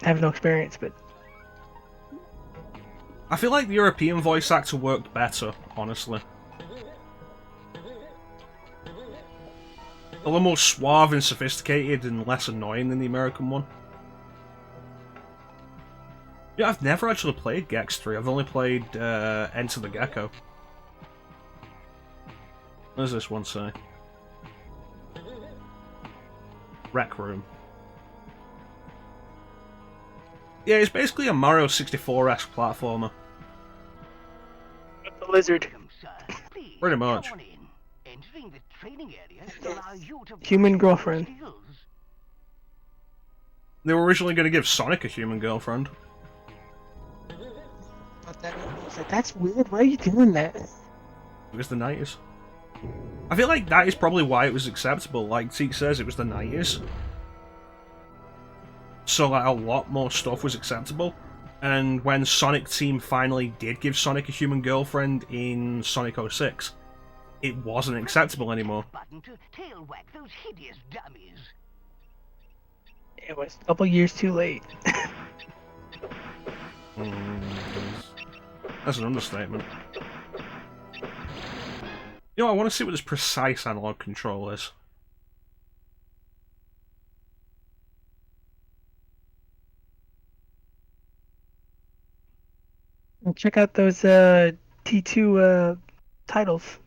I have no experience, but I feel like the European voice actor worked better, honestly. A little more suave and sophisticated and less annoying than the American one. Yeah, I've never actually played Gex 3, I've only played Enter the Gecko. What does this one say? Rec Room. Yeah, it's basically a Mario 64-esque platformer. The lizard. Pretty much. Human girlfriend. They were originally going to give Sonic a human girlfriend. That's weird. Why are you doing that? It was the 90s. I feel like that is probably why it was acceptable. Like Zeke says, it was the 90s. So like, a lot more stuff was acceptable. And when Sonic Team finally did give Sonic a human girlfriend in Sonic 06, it wasn't acceptable anymore. It was a couple years too late. That's an understatement. You know, I want to see what this precise analog control is. And check out those T2 titles.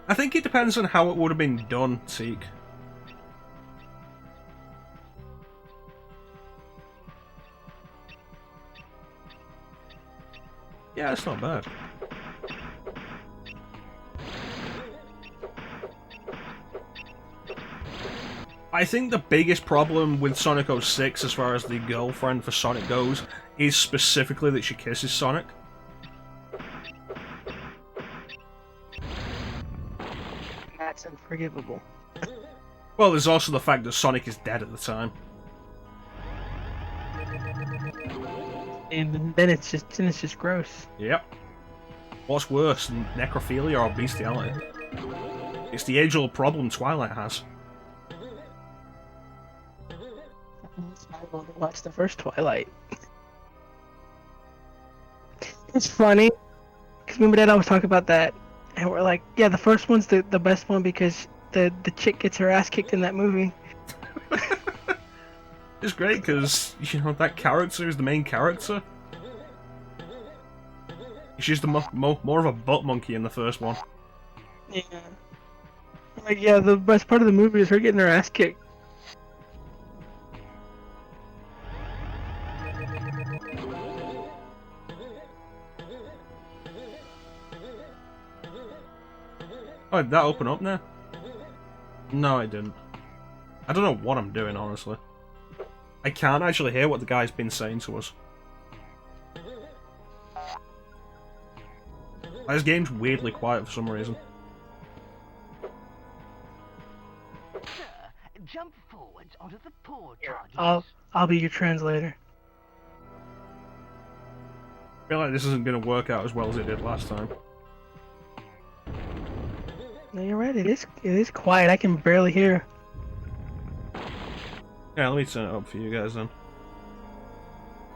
I think it depends on how it would have been done, Teak. Yeah, it's not bad. I think the biggest problem with Sonic 06 as far as the girlfriend for Sonic goes is specifically that she kisses Sonic. That's unforgivable. Well, there's also the fact that Sonic is dead at the time. And then it's just gross. Yep. What's worse, necrophilia or bestiality? It's the age-old problem Twilight has. I only watched the first Twilight. It's funny, because remember that I was talking about that, and we're like, yeah, the first one's the best one because the chick gets her ass kicked in that movie. It's great because, you know, that character is the main character. She's the more of a butt monkey in the first one. Yeah. Like, yeah, the best part of the movie is her getting her ass kicked. Oh, did that open up now? No, it didn't. I don't know what I'm doing, honestly. I can't actually hear what the guy's been saying to us. This game's weirdly quiet for some reason. Jump forwards onto the poor I'll be your translator. I feel like this isn't going to work out as well as it did last time. No, you're right. It is quiet. I can barely hear. Yeah, let me turn it up for you guys then.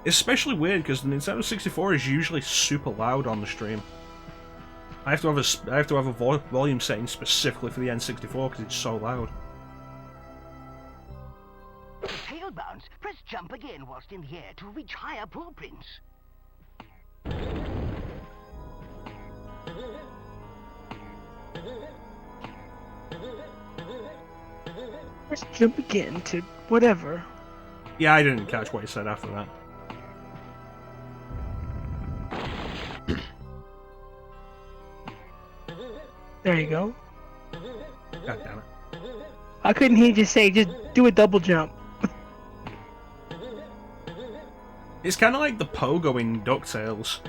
It's especially weird because the Nintendo 64 is usually super loud on the stream. I have to have a volume setting specifically for the N64 because it's so loud. Tail bounce. Press jump again whilst in the air to reach higher paw prints. Press jump again to whatever. Yeah, I didn't catch what he said after that. There you go. God damn it. How couldn't he just say, just do a double jump? It's kind of like the pogo in DuckTales.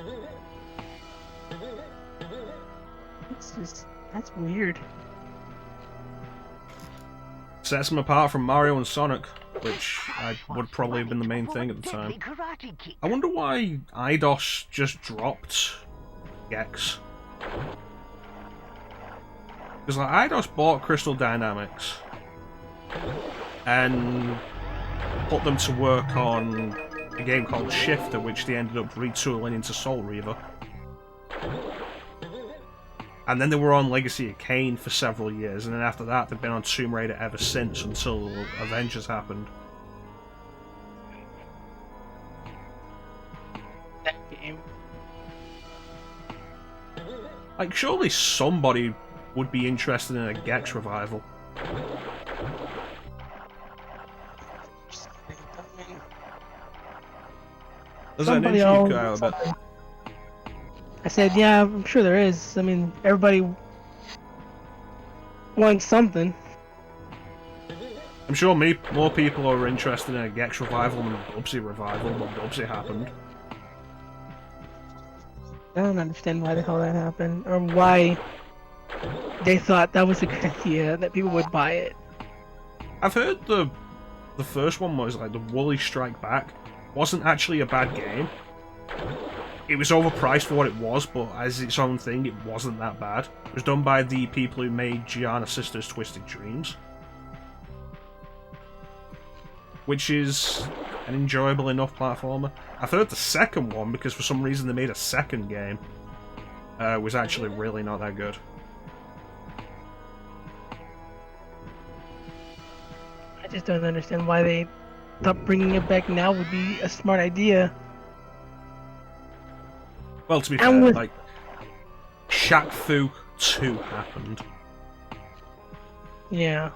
That's weird. Sets them apart from Mario and Sonic, which would probably have been the main thing at the time. I wonder why Eidos just dropped Gex. Because like, Eidos bought Crystal Dynamics and put them to work on a game called Shifter, which they ended up retooling into Soul Reaver. And then they were on Legacy of Kain for several years, and then after that they've been on Tomb Raider ever since until Avengers happened. That game. Like, surely somebody would be interested in a Gex revival. There's an Somebody interview all- cut out a bit. I said, yeah, I'm sure there is. I mean, everybody wants something. I'm sure more people are interested in a Gex revival than a Bubsy revival, but Bubsy happened. I don't understand why the hell that happened, or why they thought that was a good idea, that people would buy it. I've heard the first one was like the Woolly Strike Back. Wasn't actually a bad game. It was overpriced for what it was, but as its own thing, it wasn't that bad. It was done by the people who made Gianna Sisters Twisted Dreams, which is an enjoyable enough platformer. I've heard the second one, because for some reason they made a second game, was actually really not that good. I just don't understand why they thought bringing it back now would be a smart idea. Well, to be fair, like, Shaq Fu 2 happened. Yeah.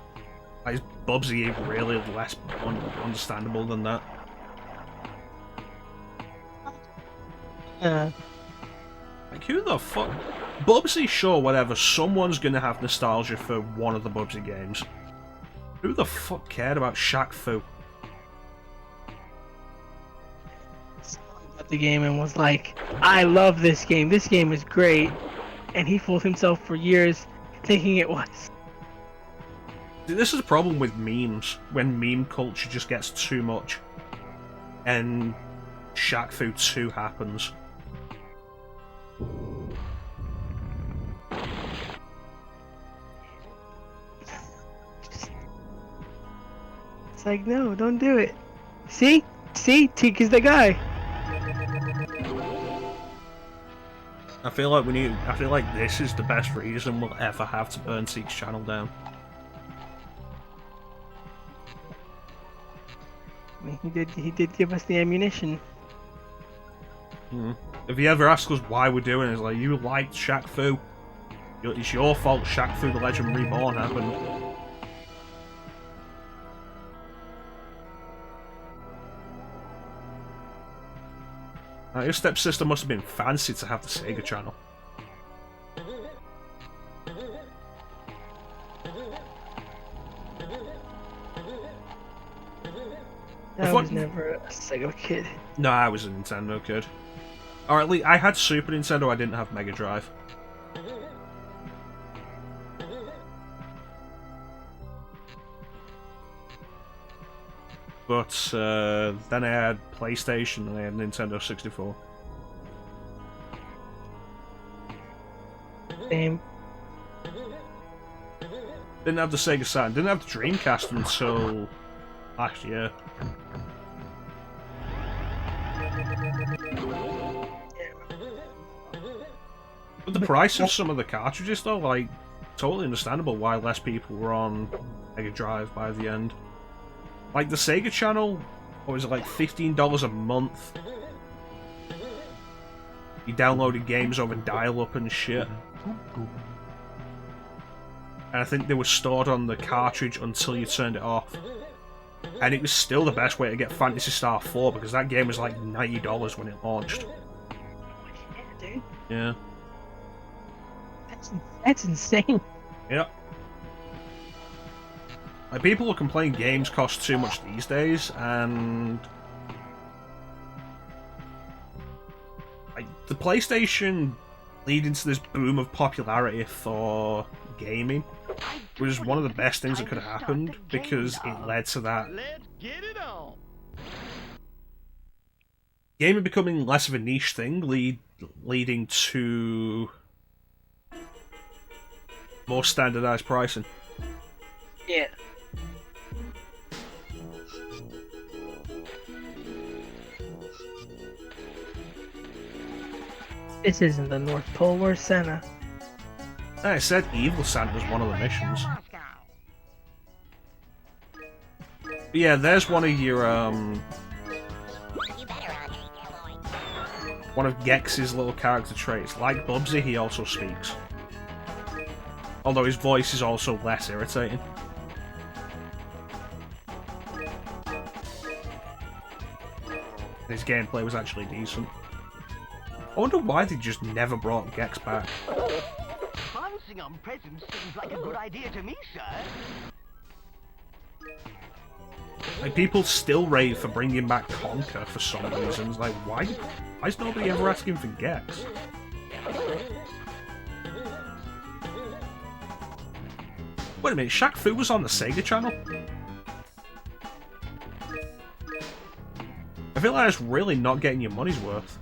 Like, is Bubsy really less understandable than that? Yeah. Like, who the fuck? Bubsy, sure, whatever, someone's gonna have nostalgia for one of the Bubsy games. Who the fuck cared about Shaq Fu? The game and was like, I love this game is great, and he fooled himself for years thinking it was. See, this is a problem with memes, when meme culture just gets too much, and Shaq Fu 2 happens. It's like, no, don't do it. See? Teak is the guy. I feel like this is the best reason we'll ever have to burn Teak's channel down. I mean, he did give us the ammunition. If he ever asks us why we're doing it, it's like, you liked Shaq Fu. It's your fault Shaq Fu the Legend Reborn happened. Your stepsister must have been fancy to have the Sega channel. I was never a Sega kid. No, I was a Nintendo kid. Or at least I had Super Nintendo, I didn't have Mega Drive. But then I had PlayStation and I had Nintendo 64. Same. Didn't have the Sega Saturn, didn't have the Dreamcast until last year. But the price of some of the cartridges though, like, totally understandable why less people were on Mega Drive by the end. Like, the Sega channel, what was it, like $15 a month? You downloaded games over dial-up and shit. And I think they were stored on the cartridge until you turned it off. And it was still the best way to get Phantasy Star 4, because that game was like $90 when it launched. Yeah, dude. Yeah. That's insane. Yep. Like, people will complain games cost too much these days, and like, the PlayStation leading to this boom of popularity for gaming was one of the best things that could have happened, because it led to that. Let's get it on. Gaming becoming less of a niche thing, leading to more standardized pricing. Yeah. This isn't the North Pole. Where's Santa? I said Evil Santa's one of the missions. But yeah, there's one of your, one of Gex's little character traits. Like Bubsy, he also speaks. Although his voice is also less irritating. His gameplay was actually decent. I wonder why they just never brought Gex back. Pouncing on presents seems like a good idea to me, sir. Like, people still rave for bringing back Conker for some reasons. Like, why is nobody ever asking for Gex? Wait a minute, Shaq Fu was on the Sega channel? I feel like that's really not getting your money's worth.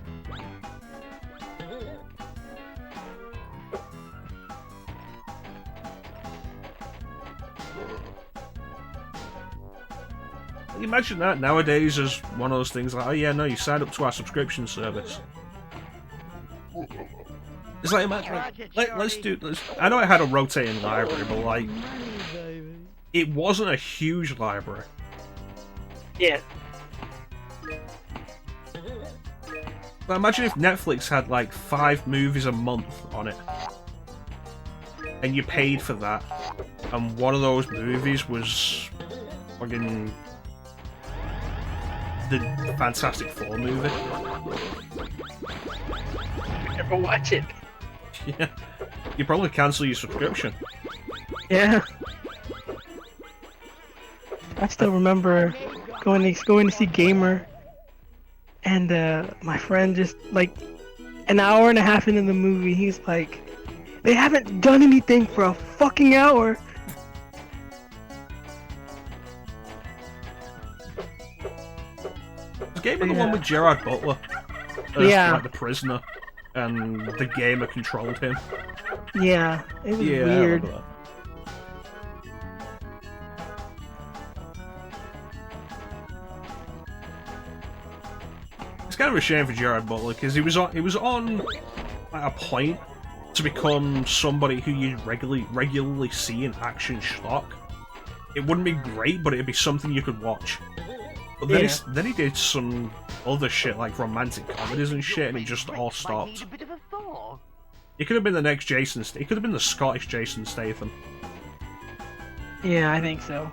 Imagine that nowadays as one of those things like, oh yeah, no, you signed up to our subscription service. It's like, let's do this. I know I had a rotating library, but like, it wasn't a huge library. Yeah. But imagine if Netflix had like 5 movies a month on it, and you paid for that, and one of those movies was fucking the Fantastic Four movie. Never watch it. Yeah, you probably cancel your subscription. Yeah. I still remember going to see Gamer, and my friend just like an hour and a half into the movie, he's like, "They haven't done anything for a fucking hour." Was Gamer the one with Gerard Butler? Yeah. Like the prisoner, and the gamer controlled him. Yeah, it was weird. It's kind of a shame for Gerard Butler because he was on at a point to become somebody who you regularly see in action schlock. It wouldn't be great, but it'd be something you could watch. But then, then he did some other shit like romantic comedies and shit, and it just all stopped. He could have been the next Jason. He could have been the Scottish Jason Statham. Yeah, I think so.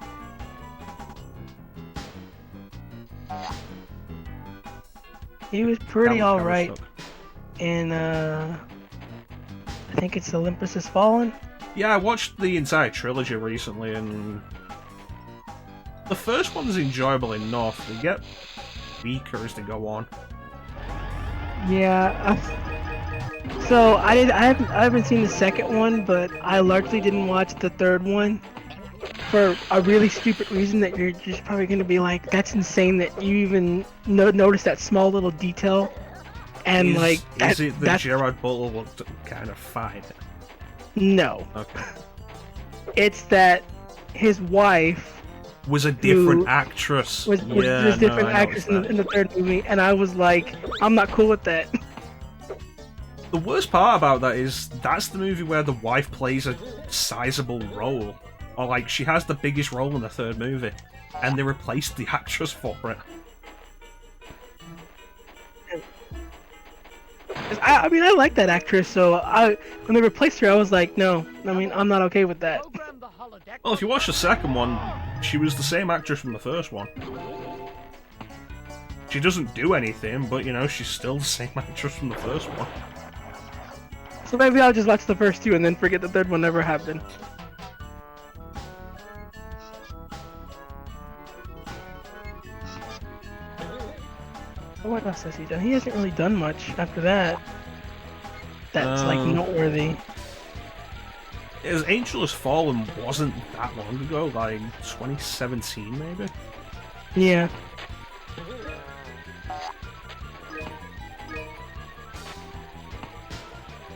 He was pretty alright in, I think it's Olympus Has Fallen. Yeah, I watched the entire trilogy recently, and the first one's enjoyable enough. They get weaker as they go on. Yeah. So I haven't seen the second one, but I largely didn't watch the third one for a really stupid reason that you're just probably going to be like, that's insane that you even notice that small little detail. And is it that Gerard Butler looked kind of fine? No. Okay. It's that his wife was a different actress. Was a different actress in the third movie, and I was like, I'm not cool with that. The worst part about that is that's the movie where the wife plays a sizable role. Or like, she has the biggest role in the third movie, and they replaced the actress for it. I mean, I like that actress, so when they replaced her, I was like, no, I mean, I'm not okay with that. Well, if you watch the second one, she was the same actress from the first one. She doesn't do anything, but, you know, she's still the same actress from the first one. So maybe I'll just watch the first two and then forget the third one never happened. What else has he done? He hasn't really done much after that. That's like noteworthy. As Angel Has Fallen wasn't that long ago, like 2017 maybe? Yeah.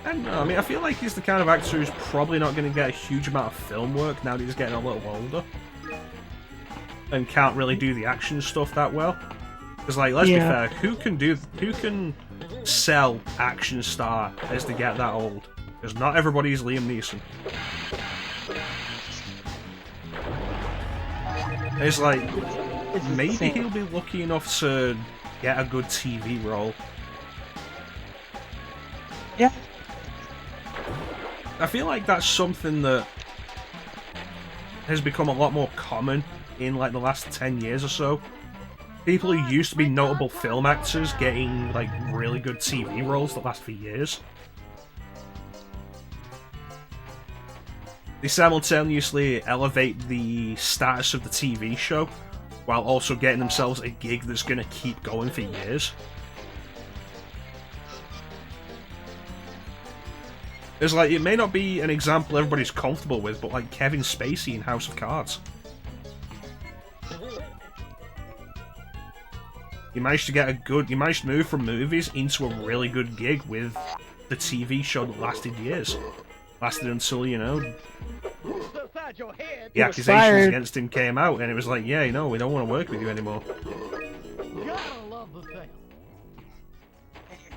I don't know, I mean, I feel like he's the kind of actor who's probably not going to get a huge amount of film work now that he's getting a little older. And can't really do the action stuff that well. Because, like, let's be fair, who can sell action star as they get that old? Because not everybody is Liam Neeson. It's like, maybe he'll be lucky enough to get a good TV role. Yeah. I feel like that's something that has become a lot more common in like the last 10 years or so. People who used to be notable film actors getting like really good TV roles the last few years. They simultaneously elevate the status of the TV show while also getting themselves a gig that's going to keep going for years. It's like, it may not be an example everybody's comfortable with, but like Kevin Spacey in House of Cards. You managed to move from movies into a really good gig with the TV show that lasted years. Lasted until, you know, the accusations against him came out, and it was like, yeah, you know, we don't want to work with you anymore.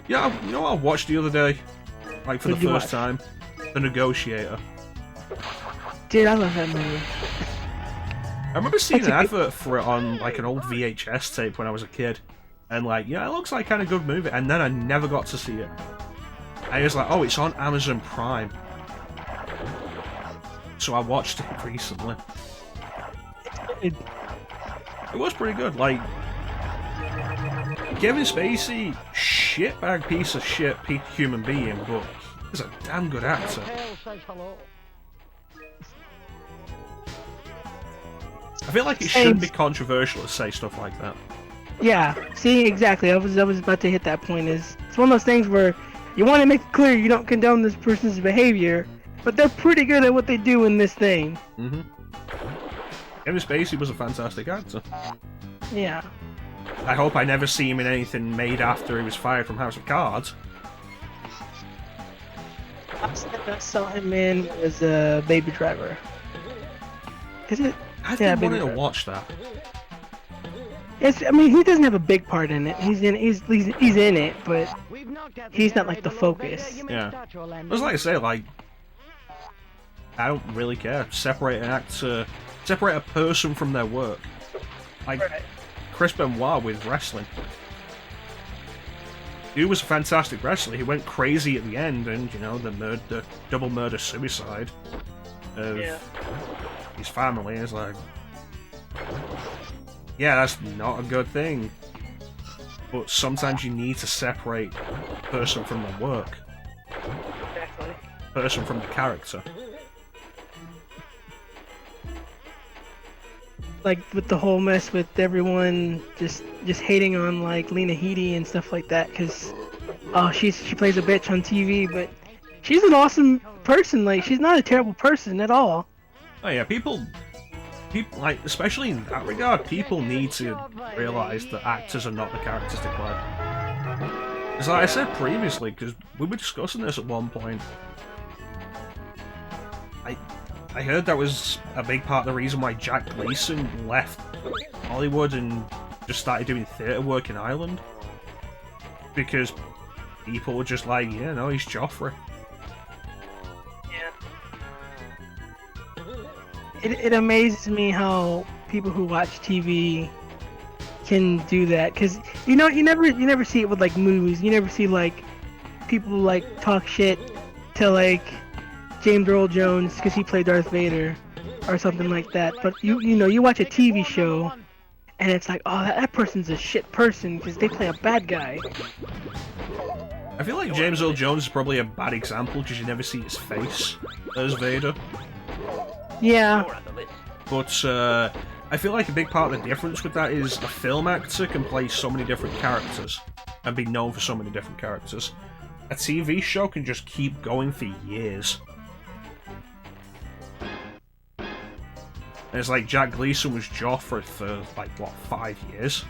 Yeah, you know what I watched the other day? Like, for the first time? The Negotiator. Dude, I love that movie. I remember seeing an advert for it on, like, an old VHS tape when I was a kid. And, like, yeah, it looks like kind of good movie. And then I never got to see it. I was like, oh, it's on Amazon Prime. So I watched it recently. It was pretty good. Like, Kevin Spacey, shitbag piece of shit human being, but he's a damn good actor. I feel like it shouldn't be controversial to say stuff like that. Yeah, see, exactly. I was about to hit that point. It's one of those things where you want to make it clear you don't condone this person's behavior, but they're pretty good at what they do in this thing. Mm-hmm. Kevin Spacey was a fantastic actor. Yeah. I hope I never see him in anything made after he was fired from House of Cards. I saw him in as a Baby Driver. Is it? I've been wanting to watch that. It's, I mean, he doesn't have a big part in it. He's in it, but he's not like the focus. Yeah. It was like I say, like, I don't really care. Separate an actor, separate a person from their work. Like Chris Benoit with wrestling. He was a fantastic wrestler. He went crazy at the end, and you know, the double murder suicide of his family is like, yeah, that's not a good thing. But sometimes you need to separate person from the work, person from the character. Like with the whole mess with everyone just hating on like Lena Headey and stuff like that, because she plays a bitch on TV, but she's an awesome person. Like, she's not a terrible person at all. Oh yeah, people like, especially in that regard, people need to realize that actors are not the characters they play. As like I said previously, because we were discussing this at one point. I heard that was a big part of the reason why Jack Gleason left Hollywood and just started doing theatre work in Ireland. Because people were just like, yeah, no, he's Joffrey. Yeah. It amazes me how people who watch TV can do that, because you never see it with like movies. You never see like people like talk shit to like James Earl Jones because he played Darth Vader or something like that. But you watch a TV show and it's like, oh, that person's a shit person because they play a bad guy. I feel like James Earl Jones is probably a bad example because you never see his face as Vader. Yeah. But I feel like a big part of the difference with that is a film actor can play so many different characters and be known for so many different characters. A TV show can just keep going for years. And it's like Jack Gleason was Joffrey for, like, what, 5 years?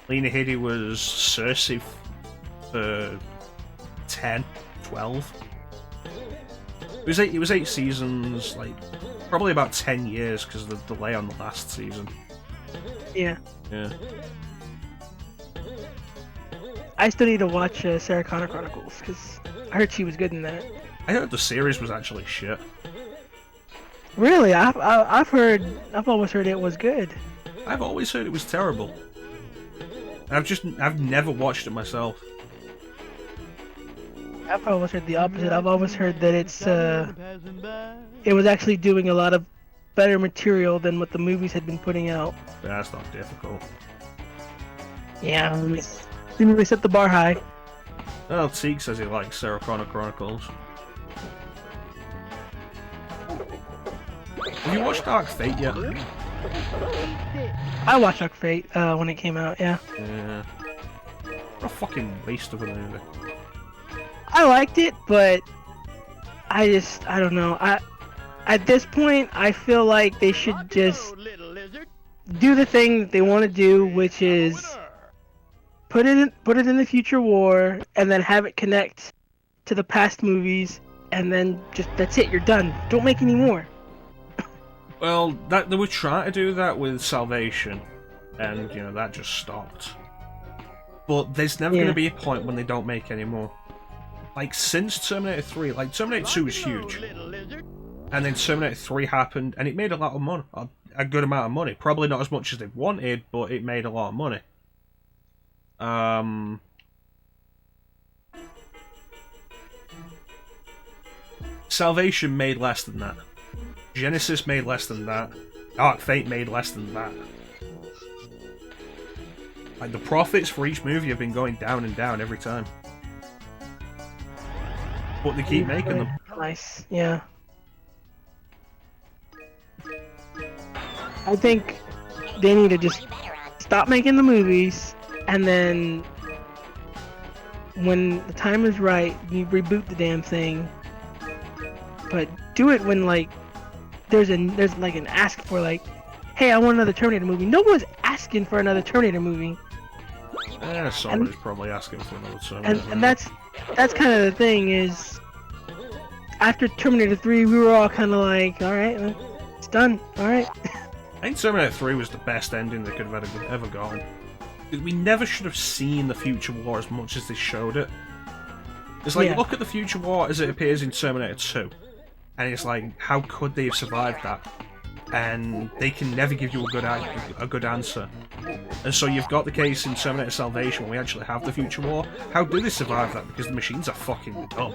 Lena Headey was Cersei for 10, 12. It was 8 seasons, like, probably about 10 years because of the delay on the last season. Yeah. Yeah. I still need to watch Sarah Connor Chronicles because I heard she was good in that. I heard the series was actually shit. Really? I've always heard it was good. I've always heard it was terrible. I've never watched it myself. I've always heard the opposite. I've always heard that it was actually doing a lot of better material than what the movies had been putting out. That's not difficult. Yeah, didn't really set the bar high. Well, Teague says he likes Sarah Connor Chronicles. Have you watched Dark Fate yet? I watched Dark Fate when it came out, yeah. Yeah. What a fucking waste of a movie. I liked it, but I don't know. At this point, I feel like they should just do the thing that they want to do, which is put it in the future war, and then have it connect to the past movies, and then just that's it. You're done. Don't make any more. Well, they were trying to do that with Salvation, and that just stopped. But there's never going to be a point when they don't make any more. Like, since Terminator 3, like, Terminator 2 was huge. And then Terminator 3 happened, and it made a lot of money. A good amount of money. Probably not as much as they wanted, but it made a lot of money. Salvation made less than that. Genesis made less than that. Dark Fate made less than that. Like, the profits for each movie have been going down and down every time. But they keep making them. Nice, yeah. I think they need to just stop making the movies, and then when the time is right, you reboot the damn thing. But do it when there's like an ask for hey, I want another Terminator movie. No one's asking for another Terminator movie. Somebody's probably asking for another Terminator movie. And that's kind of the thing is, after Terminator 3, we were all kind of like, all right, it's done. All right. I think Terminator 3 was the best ending they could have ever gotten. We never should have seen the future war as much as they showed it. It's like, look at the future war as it appears in Terminator 2. And it's like, how could they have survived that? And they can never give you a good answer. And so you've got the case in Terminator Salvation when we actually have the future war. How do they survive that? Because the machines are fucking dumb.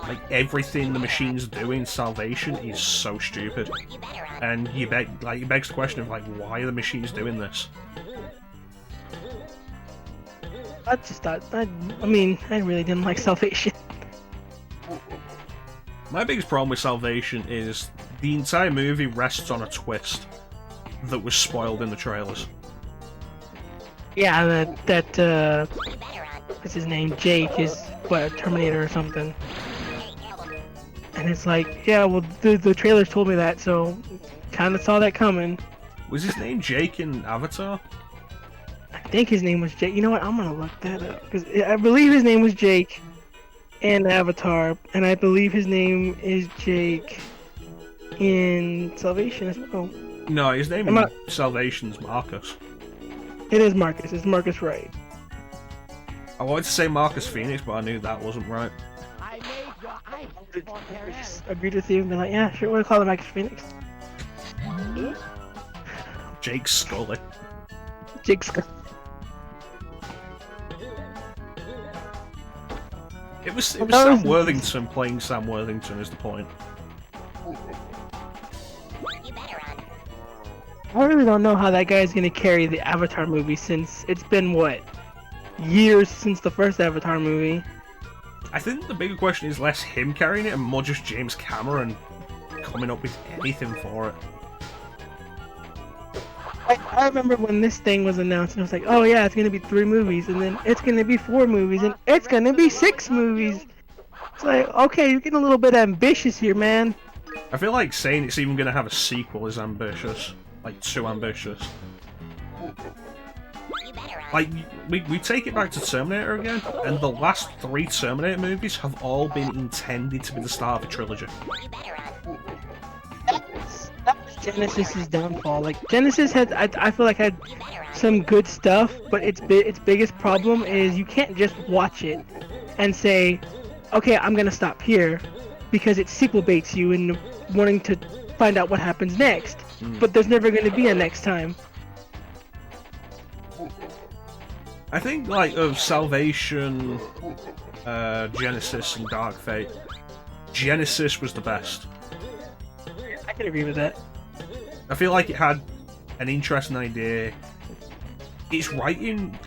Like, everything the machines do in Salvation is so stupid. And it begs the question of, why are the machines doing this? I just thought, I really didn't like Salvation. My biggest problem with Salvation is the entire movie rests on a twist that was spoiled in the trailers. Yeah, what's his name? Jake is, a Terminator or something. And it's like, yeah, well, the trailers told me that, so kind of saw that coming. Was his name Jake in Avatar? I think his name was Jake. You know what? I'm gonna look that up because I believe his name was Jake in Avatar, and I believe his name is Jake in Salvation as well. No, his name in Salvation's Marcus. It is Marcus. It's Marcus Wright. I wanted to say Marcus Phoenix, but I knew that wasn't right. Agreed with you and be like, yeah, sure, we'll call him Marcus Phoenix. Jake Scully. Jake Scully. It was Sam Worthington playing Sam Worthington is the point. I really don't know how that guy is going to carry the Avatar movie since it's been, years since the first Avatar movie. I think the bigger question is less him carrying it and more just James Cameron coming up with anything for it. I remember when this thing was announced and I was like, oh yeah, it's going to be 3 movies, and then it's going to be 4 movies, and it's going to be 6 movies. It's like, okay, you're getting a little bit ambitious here, man. I feel like saying it's even going to have a sequel is ambitious. Too ambitious. We take it back to Terminator again, and the last 3 Terminator movies have all been intended to be the start of a trilogy. That was Genesis' downfall. Genesis I feel like had some good stuff, but its biggest problem is you can't just watch it and say, okay, I'm gonna stop here, because it sequel baits you into wanting to find out what happens next. But there's never gonna be a next time. I think, like, of Salvation, Genesis, and Dark Fate, Genesis was the best. I can agree with that. I feel like it had an interesting idea. Its writing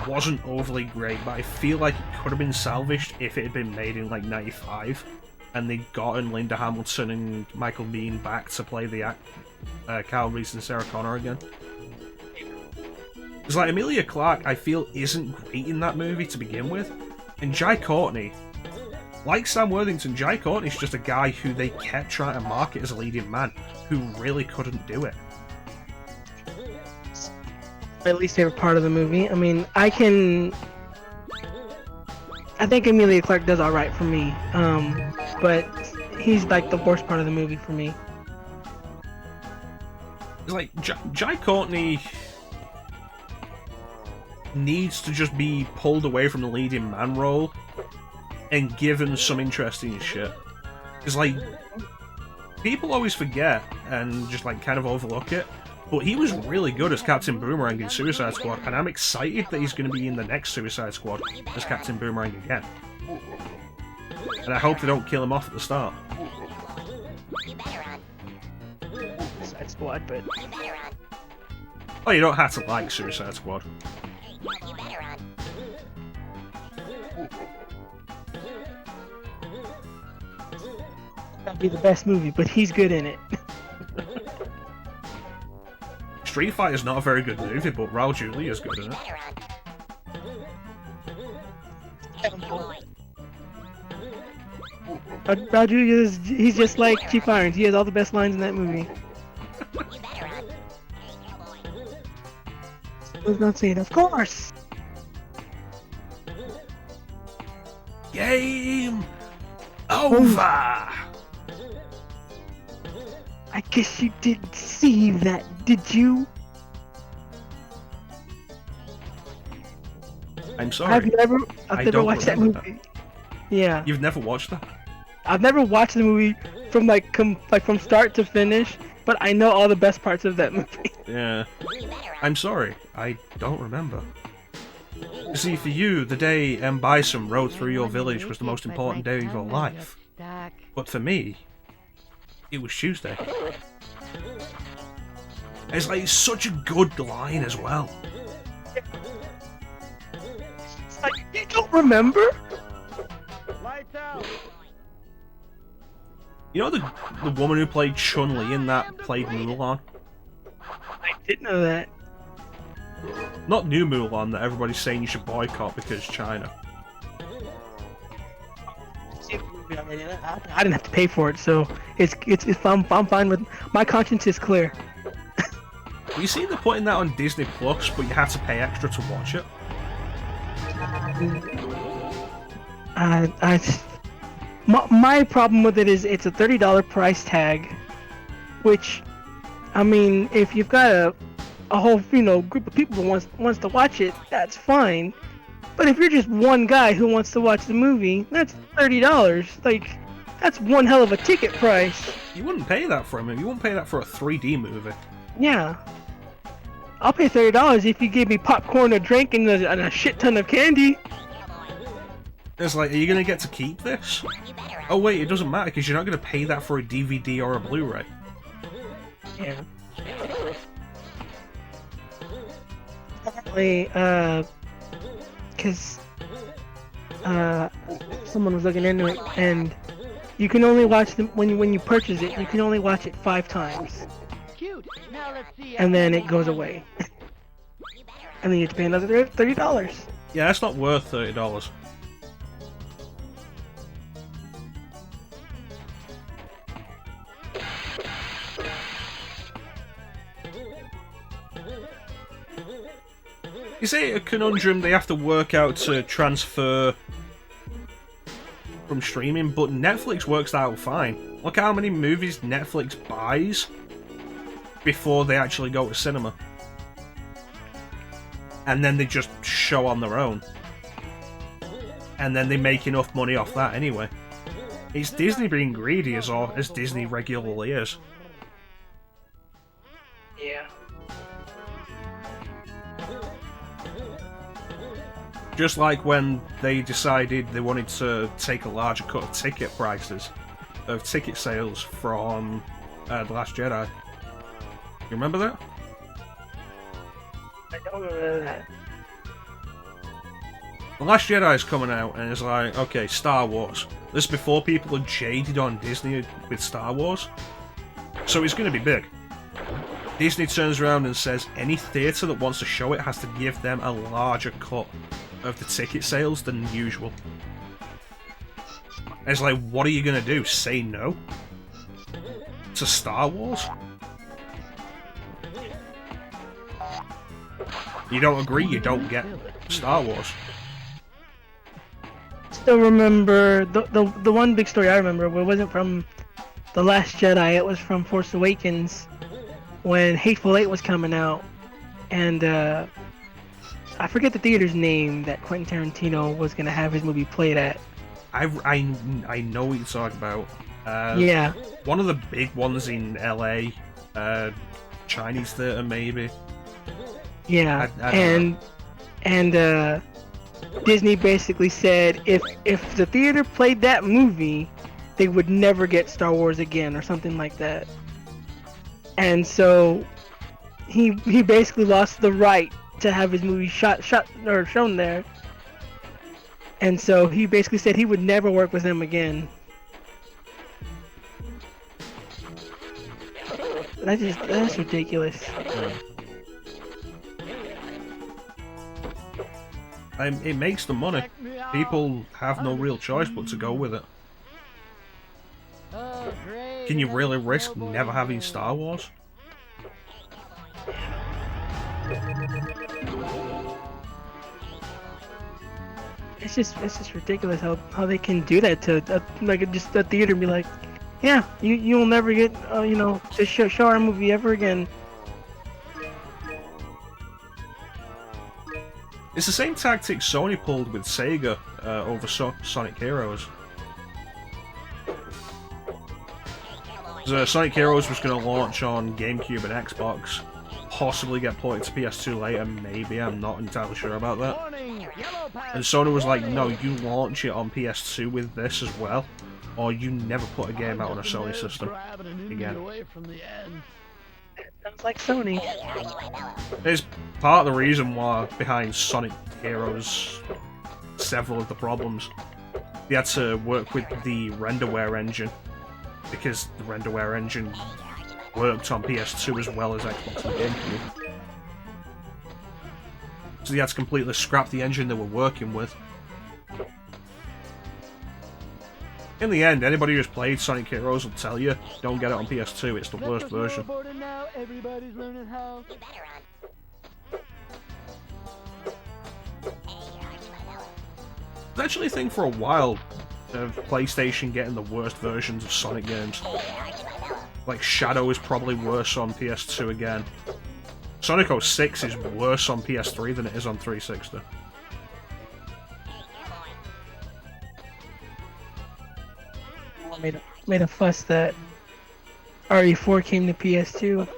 wasn't overly great, but I feel like it could have been salvaged if it had been made in, like, 95, and they'd gotten Linda Hamilton and Michael Biehn back to play the Kyle Reese and Sarah Connor again. It's like Emilia Clarke, I feel, isn't great in that movie to begin with, and Jai Courtney, like Sam Worthington, Jai Courtney's just a guy who they kept trying to market as a leading man, who really couldn't do it. My least favorite part of the movie. I mean, I think Emilia Clarke does alright for me, but he's like the worst part of the movie for me. It's like, Jai Courtney needs to just be pulled away from the leading man role and given some interesting shit. It's like, people always forget and just like kind of overlook it, but he was really good as Captain Boomerang in Suicide Squad, and I'm excited that he's going to be in the next Suicide Squad as Captain Boomerang again. And I hope they don't kill him off at the start. Suicide Squad, but... Oh, you don't have to like Suicide Squad. That'd be the best movie, but he's good in it. Street Fighter's not a very good movie, but Raul Julia's good in it. Raul Julia, he's just like Chief Irons. He has all the best lines in that movie. I was not saying, of course. Game over. I guess you didn't see that, did you? I'm sorry. I've never watched that movie. That. Yeah. You've never watched that? I've never watched the movie from from start to finish, but I know all the best parts of that movie. Yeah. I'm sorry. I don't remember. You see, for you, the day M. Bison rode through your village was the most important day of your life. But for me, it was Tuesday. It's like such a good line as well. It's like, you don't remember? Lights out. You know the woman who played Chun-Li in that played Mulan? I didn't know that. Not new Mulan that everybody's saying you should boycott because China. I didn't have to pay for it, so I'm fine with. My conscience is clear. You see, they're putting that on Disney Plus, but you have to pay extra to watch it. My problem with it is it's a $30 price tag, which, I mean, if you've got a whole group of people who wants to watch it, that's fine. But if you're just one guy who wants to watch the movie, that's $30. Like, that's one hell of a ticket price. You wouldn't pay that for a movie. You wouldn't pay that for a 3D movie. Yeah. I'll pay $30 if you give me popcorn, a drink, and a shit ton of candy. It's like, are you going to get to keep this? Oh wait, it doesn't matter because you're not going to pay that for a DVD or a Blu-ray. Yeah. Apparently, because someone was looking into it, and you can only watch them when you purchase it. You can only watch it 5 times, and then it goes away, and then you have to pay another $30. Yeah, that's not worth $30. You say a conundrum they have to work out to transfer from streaming, but Netflix works that out fine. Look how many movies Netflix buys before they actually go to cinema. And then they just show on their own. And then they make enough money off that anyway. It's Disney being greedy as Disney regularly is. Yeah. Just like when they decided they wanted to take a larger cut of ticket prices, of ticket sales from The Last Jedi. You remember that? I don't remember that. The Last Jedi is coming out, and it's like, okay, Star Wars. This is before people are jaded on Disney with Star Wars, so it's going to be big. Disney turns around and says any theatre that wants to show it has to give them a larger cut of the ticket sales than usual. And it's like, what are you going to do? Say no? To Star Wars? You don't agree, you don't get Star Wars. Still remember the one big story I remember. It wasn't from The Last Jedi. It was from Force Awakens, when Hateful Eight was coming out, and I forget the theater's name that Quentin Tarantino was gonna have his movie played at. I know what you're talking about. Yeah. One of the big ones in LA, Chinese theater maybe. Yeah, I and Disney basically said if the theater played that movie, they would never get Star Wars again or something like that. And so he basically lost the right to have his movie shot or shown there. And so he basically said he would never work with them again. That's ridiculous. It makes the money. People have no real choice but to go with it. Can you really risk never having Star Wars? It's just ridiculous how they can do that to just a theater and be like, yeah, you'll never get to show our movie ever again. It's the same tactic Sony pulled with Sega over Sonic Heroes. Sonic Heroes was going to launch on GameCube and Xbox, possibly get ported to PS2 later, maybe, I'm not entirely sure about that. And Sony was like, no, you launch it on PS2 with this as well, or you never put a game out on a Sony system again. Sounds like Sony. It's part of the reason why behind Sonic Heroes several of the problems. They had to work with the renderware engine, because the renderware engine worked on PS2 as well as Xbox and GameCube. So they had to completely scrap the engine they were working with. In the end, anybody who's played Sonic Heroes will tell you, don't get it on PS2, it's the worst version. It's actually a thing for a while of PlayStation getting the worst versions of Sonic games. Like Shadow is probably worse on PS2 again. Sonic 06 is worse on PS3 than it is on 360. Made a fuss that RE4 came to PS2.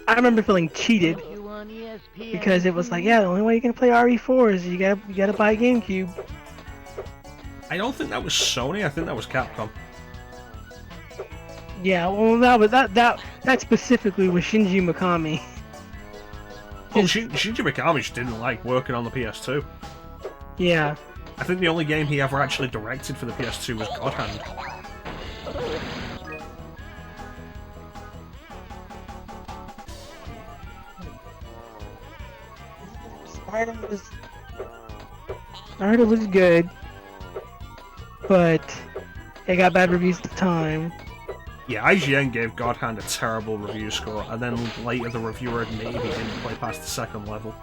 I remember feeling cheated because it was like, yeah, the only way you can play RE4 is you gotta buy a GameCube. I don't think that was Sony. I think that was Capcom. Yeah, well, that specifically was Shinji Mikami. Well, Shinji Mikami just didn't like working on the PS2. Yeah. I think the only game he ever actually directed for the PS2 was God Hand. Spider was good, but it got bad reviews at the time. Yeah, IGN gave God Hand a terrible review score, and then later the reviewer admitted he didn't play past the second level.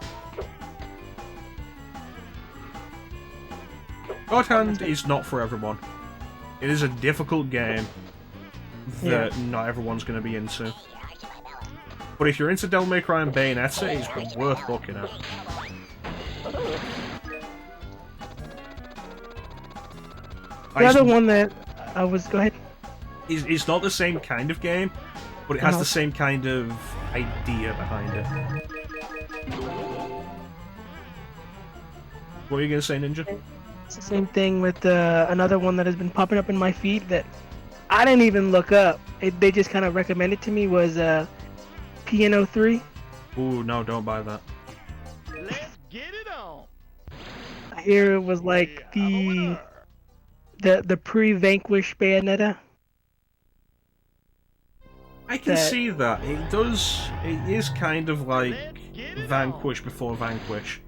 God Hand is not for everyone. It is a difficult game that not everyone's going to be into. But if you're into Devil May Cry and Bayonetta, it's worth looking at. The other one that I was... Go ahead. It's not the same kind of game, but it has the same kind of idea behind it. What are you gonna say, Ninja? It's the same thing with another one that has been popping up in my feed that I didn't even look up. They just kind of recommended to me was Piano 3. Ooh, no, don't buy that. Let's get it on. I hear it was like the pre-Vanquish Bayonetta. I can see that. It is kind of like Vanquish before Vanquish.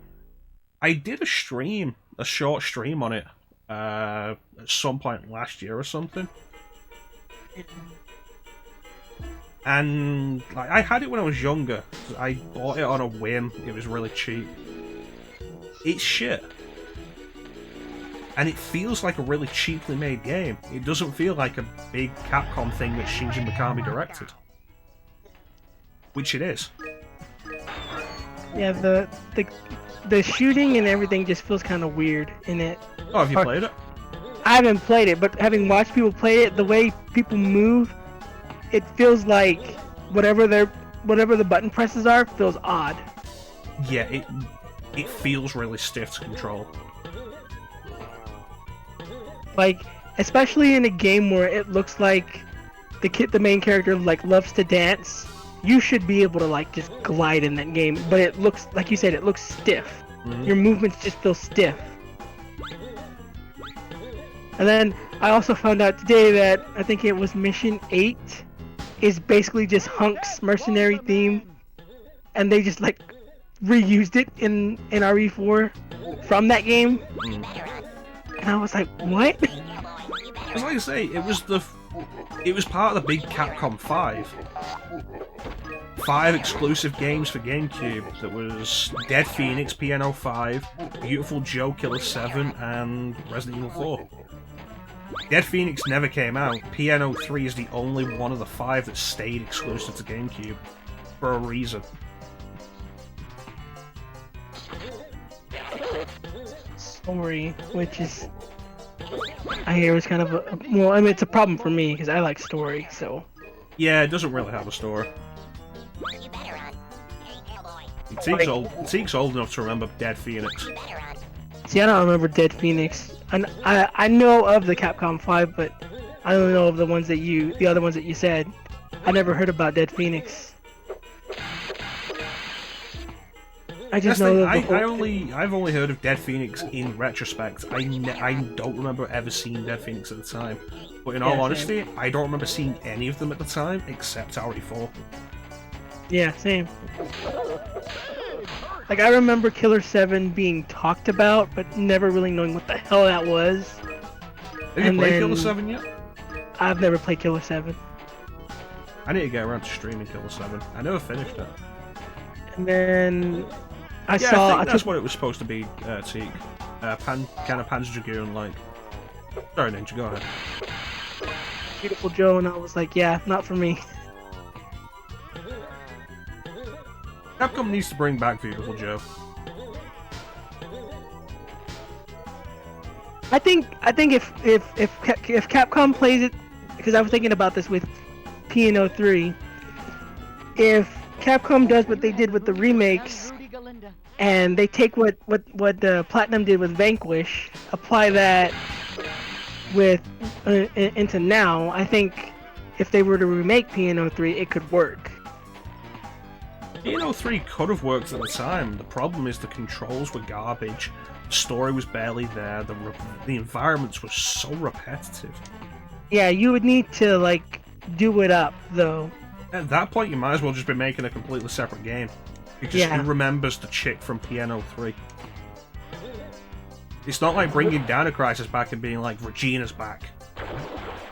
I did a short stream on it, at some point last year or something. And like, I had it when I was younger. I bought it on a whim. It was really cheap. It's shit. And it feels like a really cheaply made game. It doesn't feel like a big Capcom thing that Shinji Mikami directed. Which it is. Yeah, the shooting and everything just feels kind of weird in it. Oh, have you played it? I haven't played it, but having watched people play it, the way people move, it feels like whatever the button presses are feels odd. Yeah, it feels really stiff to control. Like, especially in a game where it looks like the main character like loves to dance, you should be able to like just glide in that game. But it looks, like you said, it looks stiff. Mm-hmm. Your movements just feel stiff. And then I also found out today that I think it was Mission 8 is basically just Hunk's mercenary theme, and they just like reused it in RE4 from that game. And I was like, what? As like I say, it was part of the big Capcom 5 exclusive games for GameCube. That was Dead Phoenix, Piano 5, Beautiful Joe, Killer 7, and Resident Evil 4. Dead Phoenix never came out. Piano 3 is the only one of the 5 that stayed exclusive to GameCube for a reason. Story, which is, I hear, is kind of well, I mean, it's a problem for me because I like story, so. Yeah, it doesn't really have a story. Teek's old enough to remember Dead Phoenix. See, I don't remember Dead Phoenix. I know of the Capcom 5, but I don't know of the other ones that you said. I never heard about Dead Phoenix. I just know I've only heard of Dead Phoenix in retrospect. I don't remember ever seeing Dead Phoenix at the time. But in all honesty, same. I don't remember seeing any of them at the time except RE4. Yeah, same. Like, I remember Killer 7 being talked about, but never really knowing what the hell that was. Have you played Killer 7 yet? I've never played Killer 7. I need to get around to streaming Killer 7. I never finished it. And then I think that's what it was supposed to be, Teak. Kind of Panzer Dragoon-like. Sorry, Ninja, go ahead. Beautiful Joe, and I was like, yeah, not for me. Capcom needs to bring back Beautiful Joe. I think if Capcom plays it, because I was thinking about this with Piano 3, if Capcom does what they did with the remakes, and they take what Platinum did with Vanquish, apply that with into now, I think if they were to remake Piano 3, it could work. Piano 3 could have worked at the time. The problem is the controls were garbage, the story was barely there, the environments were so repetitive. Yeah, you would need to, like, do it up, though. At that point, you might as well just be making a completely separate game. Because who remembers the chick from Piano 3? It's not like bringing Dino Crisis back and being like, Regina's back.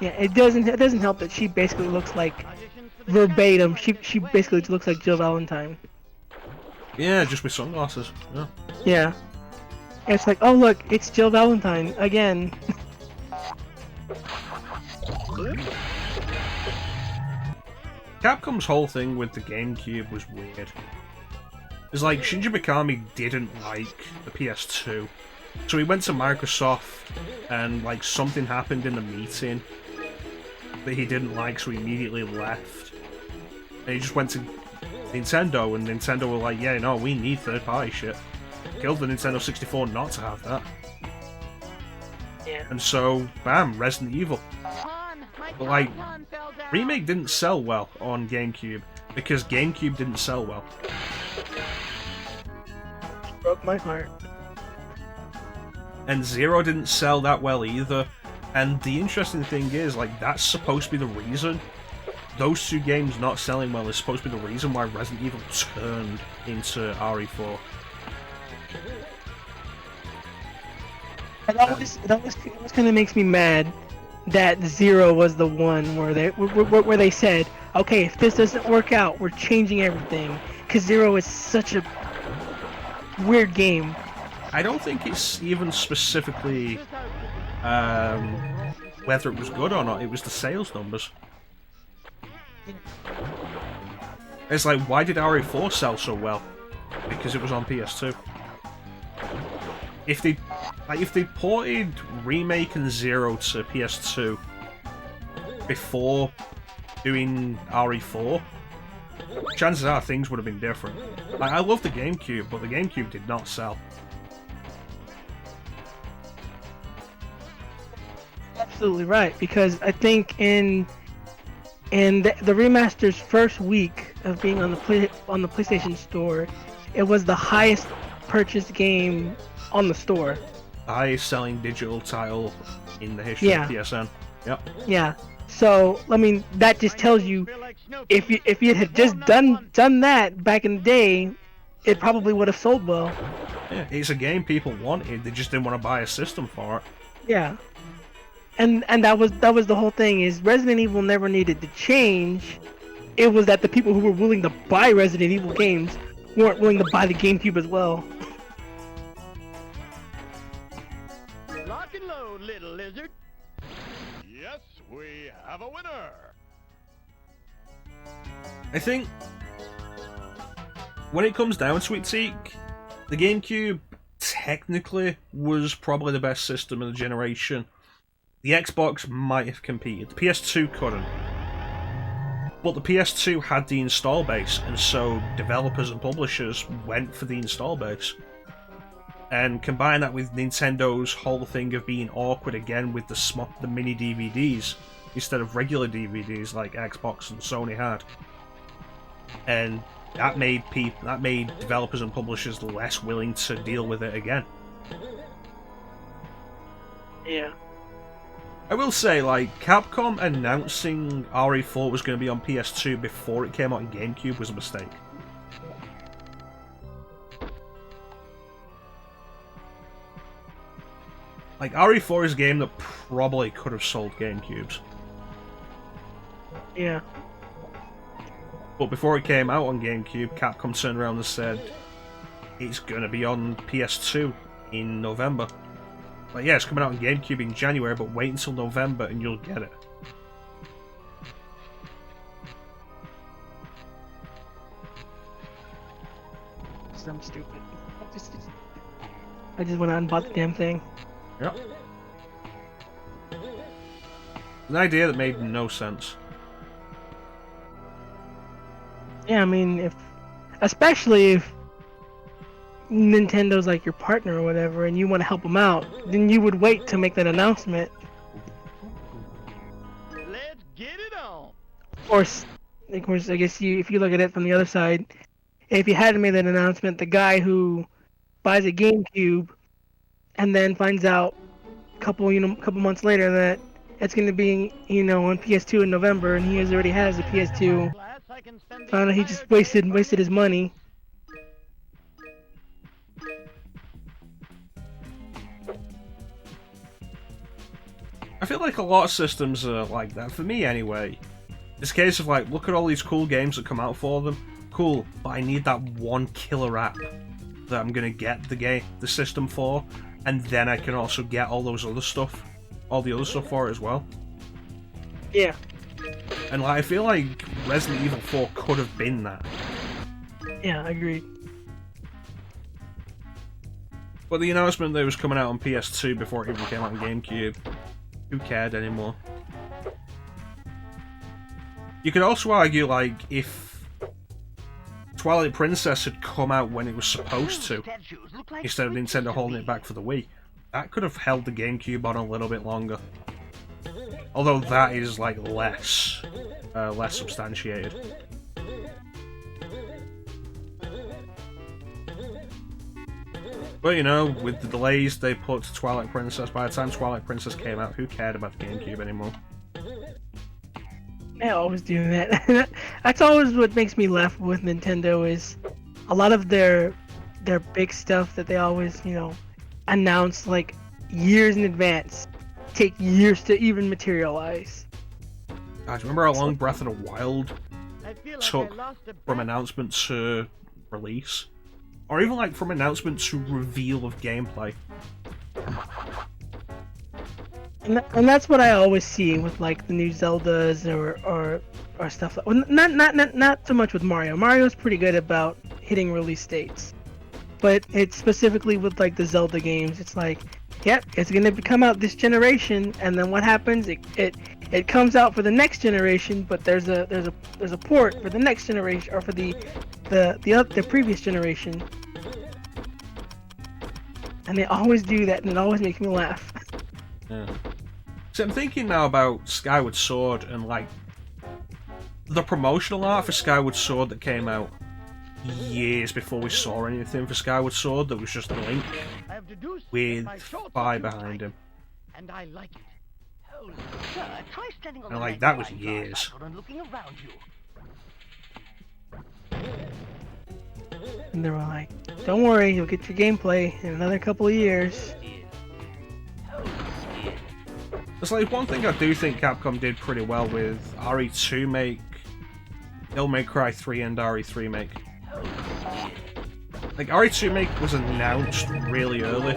Yeah, it doesn't help that she basically looks like verbatim. She basically looks like Jill Valentine. Yeah, just with sunglasses. Yeah. Yeah. And it's like, oh look, it's Jill Valentine again. Capcom's whole thing with the GameCube was weird. It's like Shinji Mikami didn't like the PS2. So he went to Microsoft and like something happened in the meeting that he didn't like, so he immediately left. And he just went to Nintendo, and Nintendo were like, yeah, no, we need third-party shit. killed the Nintendo 64 not to have that. Yeah. And so, bam, Resident Evil. But like, Remake didn't sell well on GameCube because GameCube didn't sell well. Broke my heart. And Zero didn't sell that well either. And the interesting thing is, like, that's supposed to be the reason. Those two games not selling well is supposed to be the reason why Resident Evil turned into RE4. It always kind of makes me mad that Zero was the one where they said, okay, if this doesn't work out, we're changing everything. Because Zero is such a weird game. I don't think it's even specifically whether it was good or not, it was the sales numbers. It's like, why did RE4 sell so well? Because it was on PS2. If they ported Remake and Zero to PS2 before doing RE4, chances are things would have been different. Like, I love the GameCube, but the GameCube did not sell. Absolutely right, because I think in the remaster's first week of being on the PlayStation Store, it was the highest purchased game on the store. The highest selling digital title in the history of PSN. Yep. Yeah. So I mean, that just tells you if you had just done that back in the day, it probably would have sold well. Yeah, it's a game people wanted. They just didn't want to buy a system for it. Yeah. And that was the whole thing, is Resident Evil never needed to change. It was that the people who were willing to buy Resident Evil games weren't willing to buy the GameCube as well. Lock and load, little lizard. Yes, we have a winner. I think when it comes down to it, Teak, the GameCube technically was probably the best system of the generation. The Xbox might have competed. The PS2 couldn't. But the PS2 had the install base, and so developers and publishers went for the install base. And combine that with Nintendo's whole thing of being awkward again with the mini DVDs instead of regular DVDs like Xbox and Sony had. And that made developers and publishers less willing to deal with it again. Yeah. I will say, like, Capcom announcing RE4 was going to be on PS2 before it came out on GameCube was a mistake. Like, RE4 is a game that probably could have sold GameCubes. Yeah. But before it came out on GameCube, Capcom turned around and said, it's going to be on PS2 in November. Like, yeah, it's coming out on GameCube in January, but wait until November and you'll get it. I'm stupid. I just went out and bought the damn thing. Yep. An idea that made no sense. Yeah, I mean, especially if Nintendo's like your partner or whatever, and you want to help them out, then you would wait to make that announcement. Let's get it on. Of course, I guess if you look at it from the other side, if you hadn't made that announcement, the guy who buys a GameCube and then finds out a couple months later that it's going to be, on PS2 in November, and he already has a PS2, found out he just wasted his money. I feel like a lot of systems are like that, for me anyway. It's a case of like, look at all these cool games that come out for them. Cool, but I need that one killer app that I'm gonna get the system for, and then I can also get all the other stuff for it as well. Yeah. And like, I feel like Resident Evil 4 could have been that. Yeah, I agree. But the announcement that it was coming out on PS2 before it even came out on GameCube, who cared anymore? You could also argue, like, if Twilight Princess had come out when it was supposed to, instead of Nintendo holding it back for the Wii, that could have held the GameCube on a little bit longer. Although that is like less substantiated. But you know, with the delays they put to Twilight Princess, by the time Twilight Princess came out, who cared about the GameCube anymore? They always do that. That's always what makes me laugh with Nintendo, is a lot of their big stuff that they always, you know, announce like years in advance, take years to even materialize. God, do you remember how long Breath of the Wild took from announcement to release? Or even like from announcement to reveal of gameplay? And that's what I always see with like the new Zeldas or stuff like, well, not so much with Mario. Mario's pretty good about hitting release dates, but it's specifically with like the Zelda games. It's like, yep, it's gonna come out this generation, and then what happens? It comes out for the next generation, but there's a port for the next generation or for the previous generation, and they always do that, and it always makes me laugh. Yeah. So I'm thinking now about Skyward Sword and like the promotional art for Skyward Sword that came out years before we saw anything for Skyward Sword. That was just a Link with Fi behind him. And I like it. Oh, and like that was years. And they were like, "Don't worry, you'll get your gameplay in another couple of years." It's like one thing I do think Capcom did pretty well with RE2 make, Devil May Cry 3 and RE3 make. Like RE2 make was announced really early,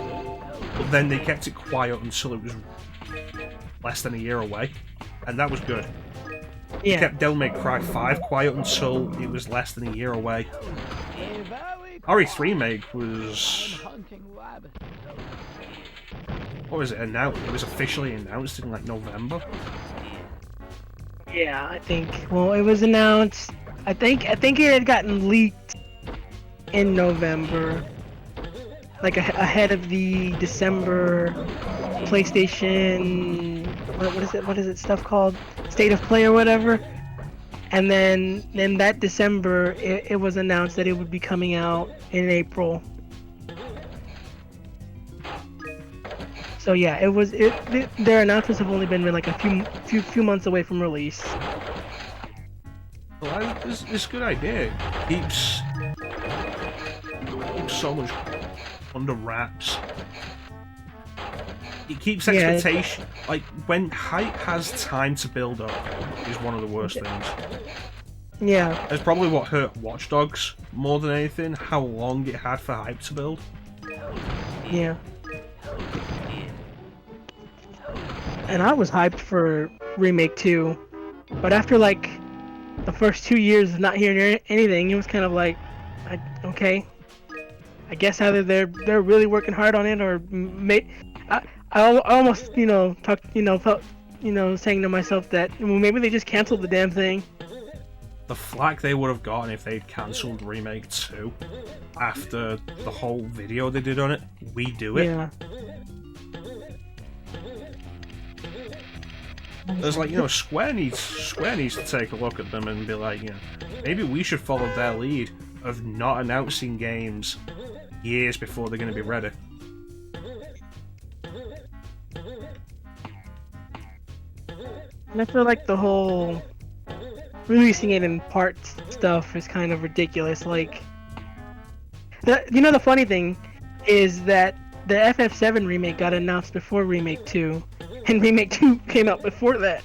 but then they kept it quiet until it was less than a year away, and that was good. Yeah. They kept Devil May Cry 5 quiet until it was less than a year away. RE3 make was... What was it announced? It was officially announced in like November. Yeah, I think. Well, it was announced. I think it had gotten leaked in November, like ahead of the December PlayStation. What is it stuff called? State of Play or whatever. And then in that December, it was announced that it would be coming out in April. So yeah, their announcements have only been like a few months away from release. Well, it's a good idea. It keeps so much under wraps. It keeps expectation. Like when hype has time to build up is one of the worst things. Yeah. It's probably what hurt Watch Dogs more than anything. How long it had for hype to build. Yeah. And I was hyped for Remake 2, but after like the first 2 years of not hearing anything, it was kind of like, okay, I guess either they're really working hard on it, or I almost felt saying to myself that maybe they just canceled the damn thing. The flack they would have gotten if they'd cancelled Remake 2 after the whole video they did on it. We do it. Yeah. There's like, Square needs to take a look at them and be like, maybe we should follow their lead of not announcing games years before they're going to be ready. And I feel like the whole releasing it in parts stuff is kind of ridiculous. Like, the funny thing is that the FF7 remake got announced before Remake 2. And Remake 2 came out before that.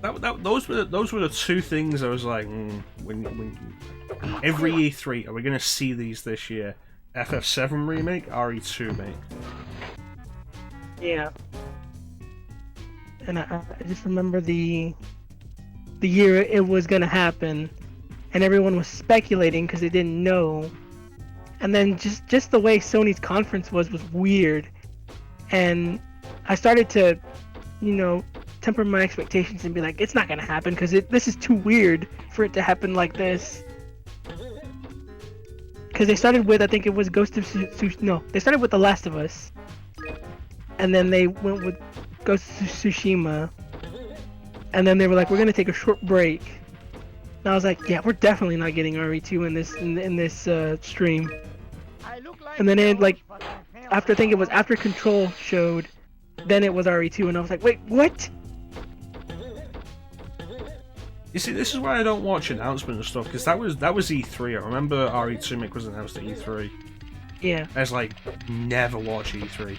Those were the two things I was like, when every E3 are we going to see these this year? FF7 remake, RE2 remake. Yeah. And I just remember the year it was going to happen, and everyone was speculating because they didn't know. And then just the way Sony's conference was weird. And I started to, temper my expectations and be like, it's not gonna happen because this is too weird for it to happen like this. Because they started with, I think it was Ghost of no, they started with The Last of Us, and then they went with Ghost of Tsushima, and then they were like, we're gonna take a short break. And I was like, yeah, we're definitely not getting RE2 in this stream. And then it like, after I think it was after Control showed, then it was RE2, and I was like, wait, what? You see, this is why I don't watch announcements and stuff, because that was E3. I remember RE2 was announced at E3. Yeah. I was like, never watch E3.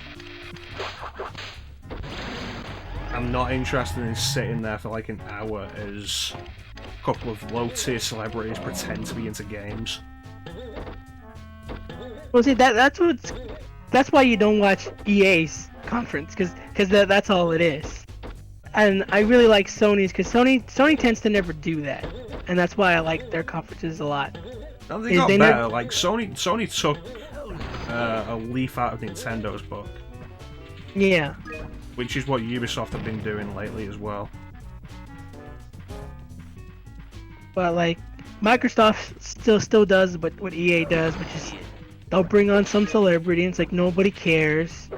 I'm not interested in sitting there for like an hour as a couple of low-tier celebrities pretend to be into games. Well, see, that's why you don't watch EA's conference, because that's all it is. And I really like Sony's, because Sony tends to never do that, and that's why I like their conferences a lot. No, they got better. Like Sony took a leaf out of Nintendo's book. Yeah. Which is what Ubisoft have been doing lately as well. But like, Microsoft still does what EA does, which is they'll bring on some celebrity, and it's like nobody cares.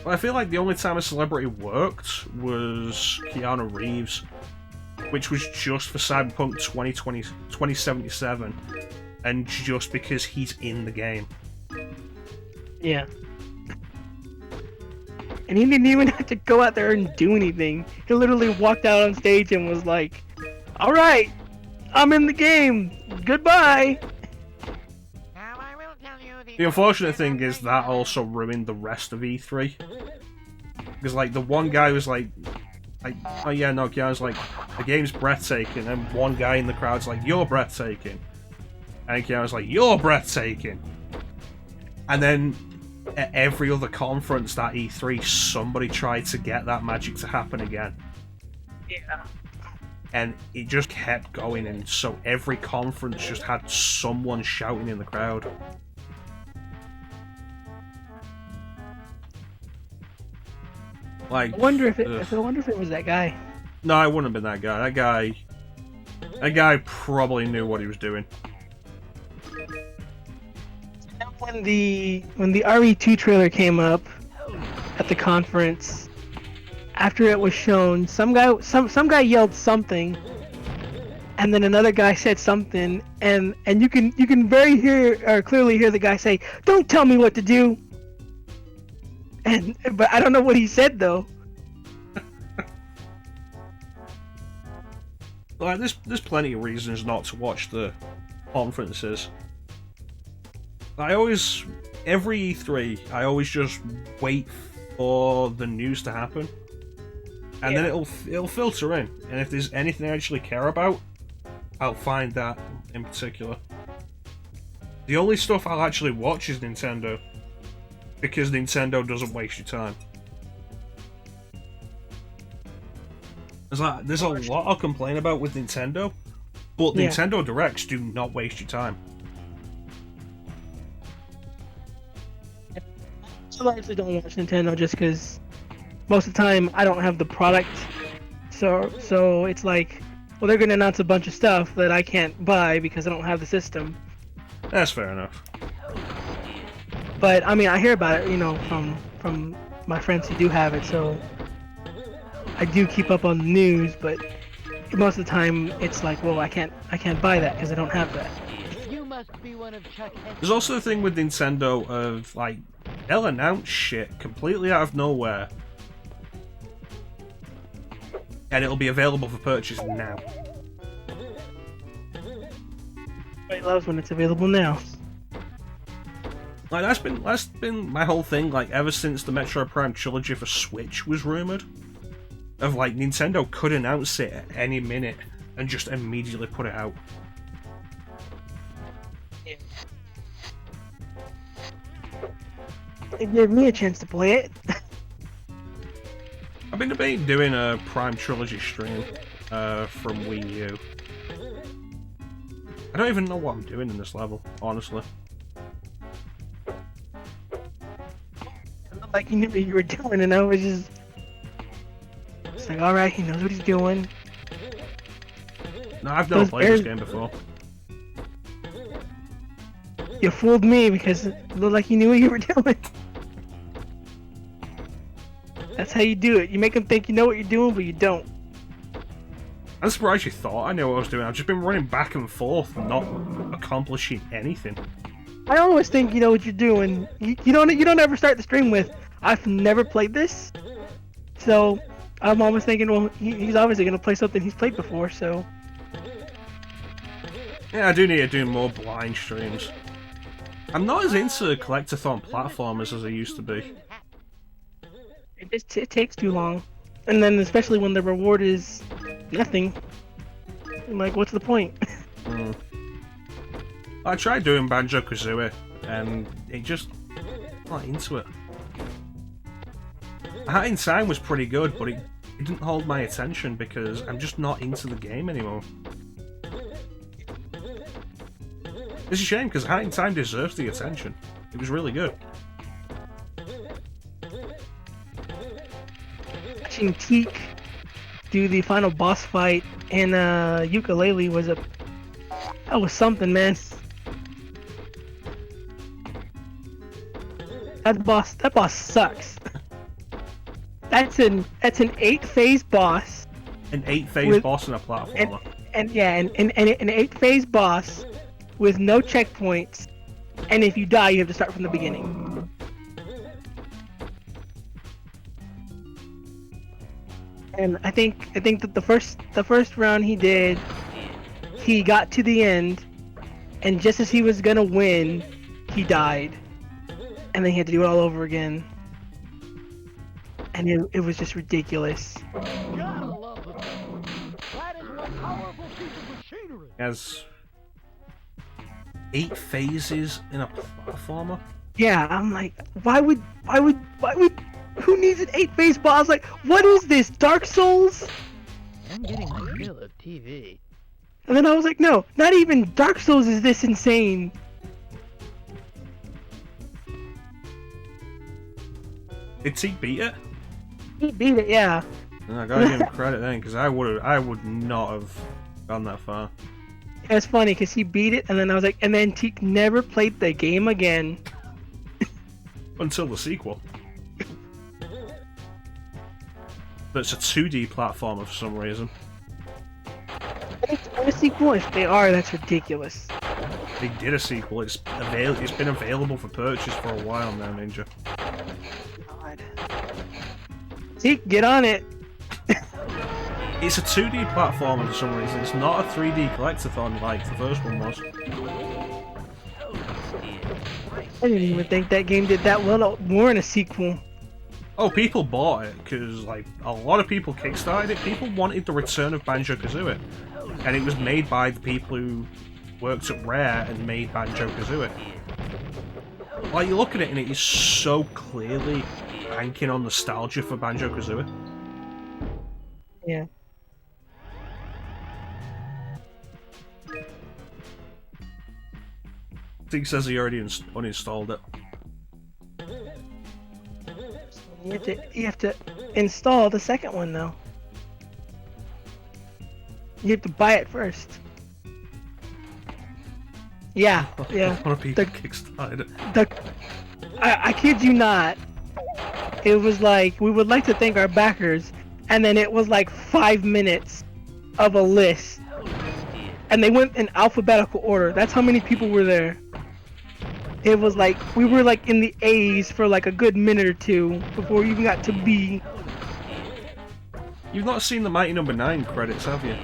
Well, I feel like the only time a celebrity worked was Keanu Reeves, which was just for Cyberpunk 2077, and just because he's in the game. Yeah. And he didn't even have to go out there and do anything. He literally walked out on stage and was like, alright, I'm in the game, goodbye! The unfortunate thing is that also ruined the rest of E3. Because, like, the one guy was like, oh yeah, no, Keanu's like, the game's breathtaking, and one guy in the crowd's like, you're breathtaking. And Keanu's like, you're breathtaking. And then, at every other conference that E3, somebody tried to get that magic to happen again. Yeah. And it just kept going, and so every conference just had someone shouting in the crowd. Like, I wonder if it was that guy. No, it wouldn't have been that guy. That guy probably knew what he was doing. When the RE2 trailer came up at the conference, after it was shown, some guy yelled something, and then another guy said something, and you can very clearly hear the guy say, "Don't tell me what to do." But I don't know what he said though. Like, there's plenty of reasons not to watch the conferences. Every E3, I always just wait for the news to happen, and then it'll filter in, and if there's anything I actually care about, I'll find that in particular. The only stuff I'll actually watch is Nintendo, because Nintendo doesn't waste your time. There's a lot I'll complain about with Nintendo, but Nintendo Directs do not waste your time. I actually don't watch Nintendo just because most of the time I don't have the product, so it's like, well, they're gonna announce a bunch of stuff that I can't buy because I don't have the system. That's fair enough. But I mean, I hear about it, from my friends who do have it, so I do keep up on the news. But most of the time, it's like, well, I can't buy that because I don't have that. You must be one of Chuck Henry's. There's also the thing with Nintendo of, like, they'll announce shit completely out of nowhere, and it'll be available for purchase now. Everybody loves when it's available now. Like, that's been my whole thing, like, ever since the Metroid Prime trilogy for Switch was rumored. Of, like, Nintendo could announce it at any minute and just immediately put it out. Yeah. It gave me a chance to play it. I've been debating doing a Prime trilogy stream from Wii U. I don't even know what I'm doing in this level, honestly. Like you knew what you were doing, and I was just like, alright, he knows what he's doing. No, I've never played this game before. You fooled me because it looked like you knew what you were doing. That's how you do it. You make them think you know what you're doing, but you don't. I'm surprised you thought I knew what I was doing. I've just been running back and forth, not accomplishing anything. I always think you know what you're doing. You don't ever start the stream with, I've never played this. So I'm always thinking, well, he's obviously gonna play something he's played before, so. Yeah, I do need to do more blind streams. I'm not as into collectathon platformers as I used to be. It takes too long. And then especially when the reward is nothing. I'm like, what's the point? I tried doing Banjo-Kazooie, and it just... I'm not into it. Hat in Time was pretty good, but it didn't hold my attention because I'm just not into the game anymore. It's a shame, because Hat in Time deserves the attention. It was really good. Watching Teak do the final boss fight in Ukulele was that was something, man. That boss sucks. That's an 8-phase boss. An 8-phase boss in a platformer. An 8-phase boss with no checkpoints, and if you die, you have to start from the beginning. And I think that the first round he did, he got to the end, and just as he was gonna win, he died, and then he had to do it all over again, and it was just ridiculous. Gotta love the thing. That is one powerful piece of machinery. Has 8 phases in a platformer? Yeah, I'm like, why would who needs an 8-phase boss? Like, what is this, Dark Souls? I'm getting the feel of TV. And then I was like, no, not even Dark Souls is this insane. Did he beat it? He beat it, yeah. I gotta give him credit then, because I would not have gone that far. It was funny because he beat it, and then I was like, and then Teak never played the game again. Until the sequel. That's a 2D platformer for some reason. It's a sequel. If they are, that's ridiculous. They did a sequel. It's been available for purchase for a while now, Ninja. God. Teak, get on it. It's a 2D platformer for some reason. It's not a 3D collectathon like the first one was. I didn't even think that game did that well more in a sequel. Oh, people bought it because, like, a lot of people kickstarted it. People wanted the return of Banjo-Kazooie. And it was made by the people who worked at Rare and made Banjo-Kazooie. Like, you look at it and it is so clearly banking on nostalgia for Banjo-Kazooie. Yeah. Teak says he already uninstalled it. You have to install the second one though. You have to buy it first. Yeah, yeah. A lot of people kickstarted it. I kid you not. It was like, we would like to thank our backers, and then it was like 5 minutes of a list. And they went in alphabetical order. That's how many people were there. It was like, we were like in the A's for like a good minute or two before we even got to B. You've not seen the Mighty Number 9 credits, have you?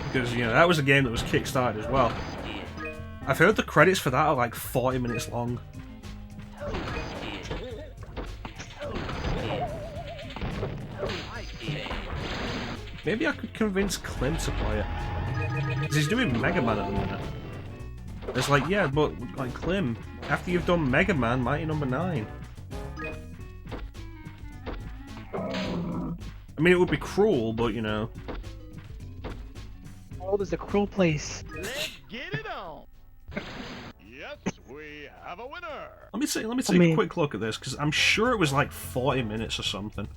Because, you know, that was a game that was kickstarted as well. I've heard the credits for that are like 40 minutes long. Maybe I could convince Clint to play it. Because he's doing Mega Man at the minute. It's like, yeah, but like Clem, after you've done Mega Man, Mighty Number 9. I mean, it would be cruel, but you know. Oh, there's a cruel place. Let's get it on. Yes, we have a winner. Let me take a quick look at this, because I'm sure it was like 40 minutes or something.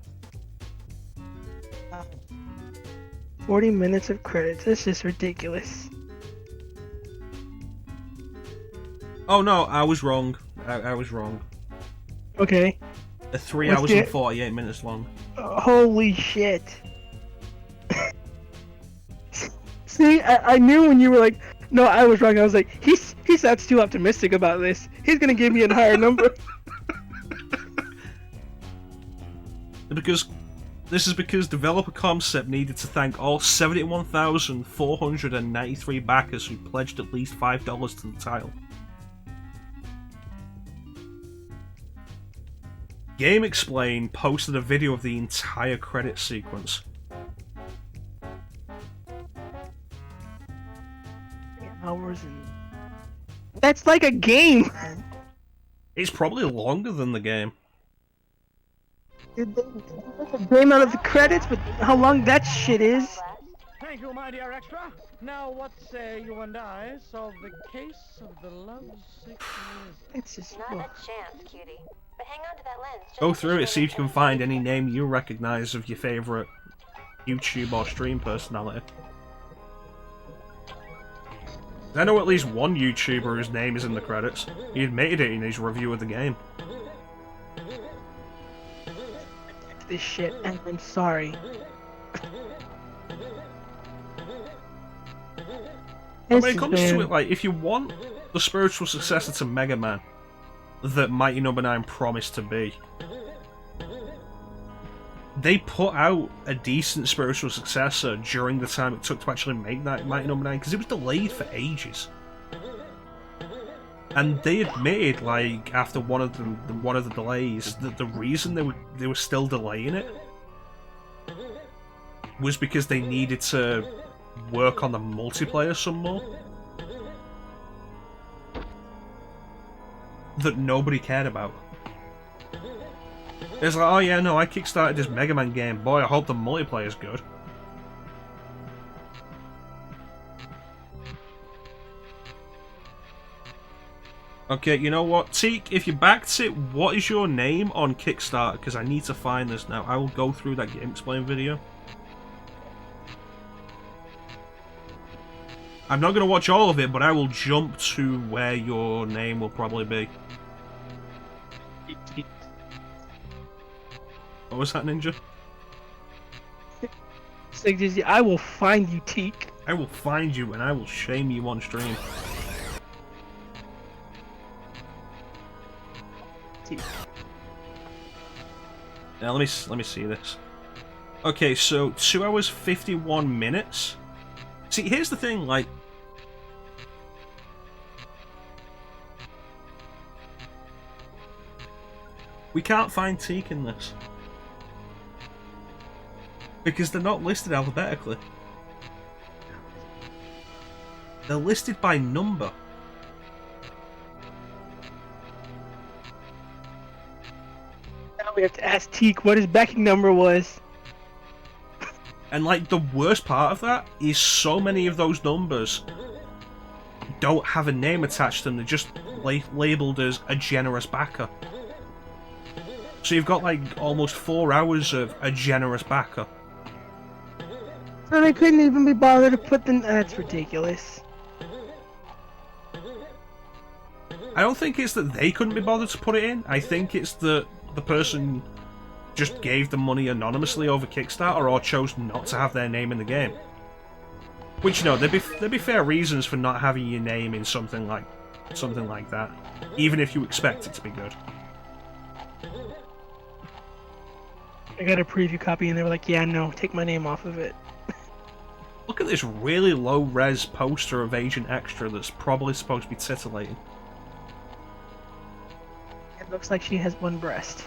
40 minutes of credits. That's just ridiculous. Oh no, I was wrong. I was wrong. Okay. 3 hours and 48 minutes long. Holy shit. See, I knew when you were like, no, I was wrong. I was like, he sounds too optimistic about this. He's gonna give me a higher number. Because developer Concept needed to thank all 71,493 backers who pledged at least $5 to the title. Game Explain posted a video of the entire credit sequence. Hours and... That's like a game! It's probably longer than the game. Did they make a game out of the credits, but how long that shit is? Thank you, my dear extra. Now what say you and I solve the case of the lovesick lizard? It's just... Not a chance, cutie. But hang on to that lens. Go through it, see if you can find any name you recognize of your favorite YouTube or stream personality. I know at least one YouTuber whose name is in the credits. He admitted it in his review of the game. This shit, and I'm sorry. But when it comes to it, like, if you want the spiritual successor to Mega Man that Mighty No. 9 promised to be, they put out a decent spiritual successor during the time it took to actually make that Mighty No. 9, because it was delayed for ages. And they admitted, like, after one of the delays, that the reason they were still delaying it was because they needed to work on the multiplayer some more. That nobody cared about. It's like, oh yeah, no, I kickstarted this Mega Man game. Boy, I hope the multiplayer's good. Okay, you know what? Teak, if you backed it, what is your name on Kickstarter? Because I need to find this now. I will go through that Game Explain video. I'm not going to watch all of it, but I will jump to where your name will probably be. What was that, Ninja? I will find you, Teak. I will find you and I will shame you on stream. Now let me see this. Okay, so 2 hours 51 minutes. See, here's the thing, like, we can't find Teak in this because they're not listed alphabetically. They're listed by number. Now we have to ask Teak what his backing number was. And, like, the worst part of that is so many of those numbers don't have a name attached to them. They're just labelled as a generous backer. So you've got, like, almost 4 hours of a generous backer. And I couldn't even be bothered to put them... That's ridiculous. I don't think it's that they couldn't be bothered to put it in. I think it's that the person just gave the money anonymously over Kickstarter or chose not to have their name in the game. Which, you know, there'd be fair reasons for not having your name in something like that, even if you expect it to be good. I got a preview copy and they were like, yeah, no, take my name off of it. Look at this really low-res poster of Agent Extra that's probably supposed to be titillating. It looks like she has one breast.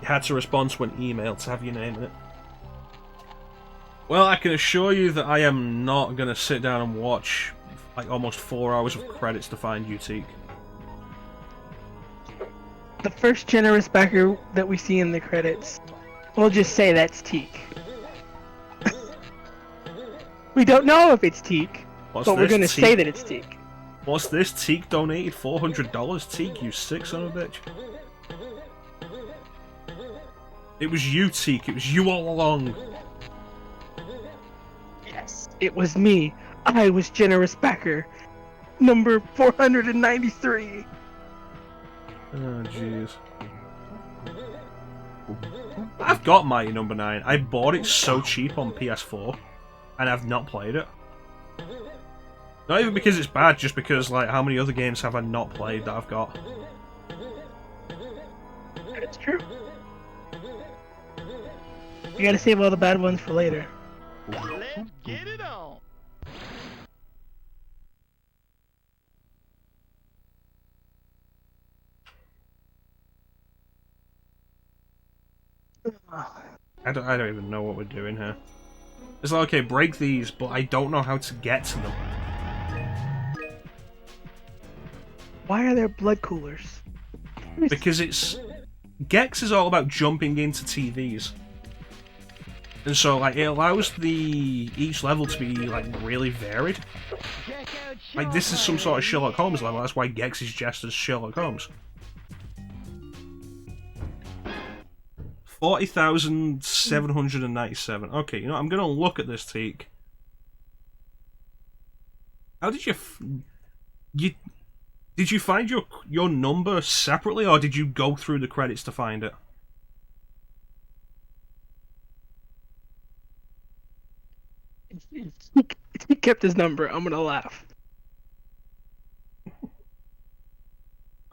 You had to respond to an email to have your name in it. Well, I can assure you that I am not going to sit down and watch like almost 4 hours of credits to find you, Teak. The first generous backer that we see in the credits, we'll just say that's Teak. We don't know if it's Teak, but we're going to say that it's Teak. What's this? Teak donated $400? Teak, you sick son of a bitch. It was you, Teak. It was you all along. Yes, it was me. I was generous backer. Number 493. Oh, jeez. I've got Mighty Number 9. I bought it so cheap on PS4, and I've not played it. Not even because it's bad, just because, like, how many other games have I not played that I've got? It's true. You gotta save all the bad ones for later. Let's get it on. I don't even know what we're doing here. It's like, okay, break these, but I don't know how to get to them. Why are there blood coolers? Because it's... Gex is all about jumping into TVs. And so, like, it allows each level to be, like, really varied. Like, this is some sort of Sherlock Holmes level, that's why Gex is just as Sherlock Holmes. 40,797. Okay, you know, I'm gonna look at this, Teak. How did did you find your number separately, or did you go through the credits to find it? He kept his number. I'm gonna laugh.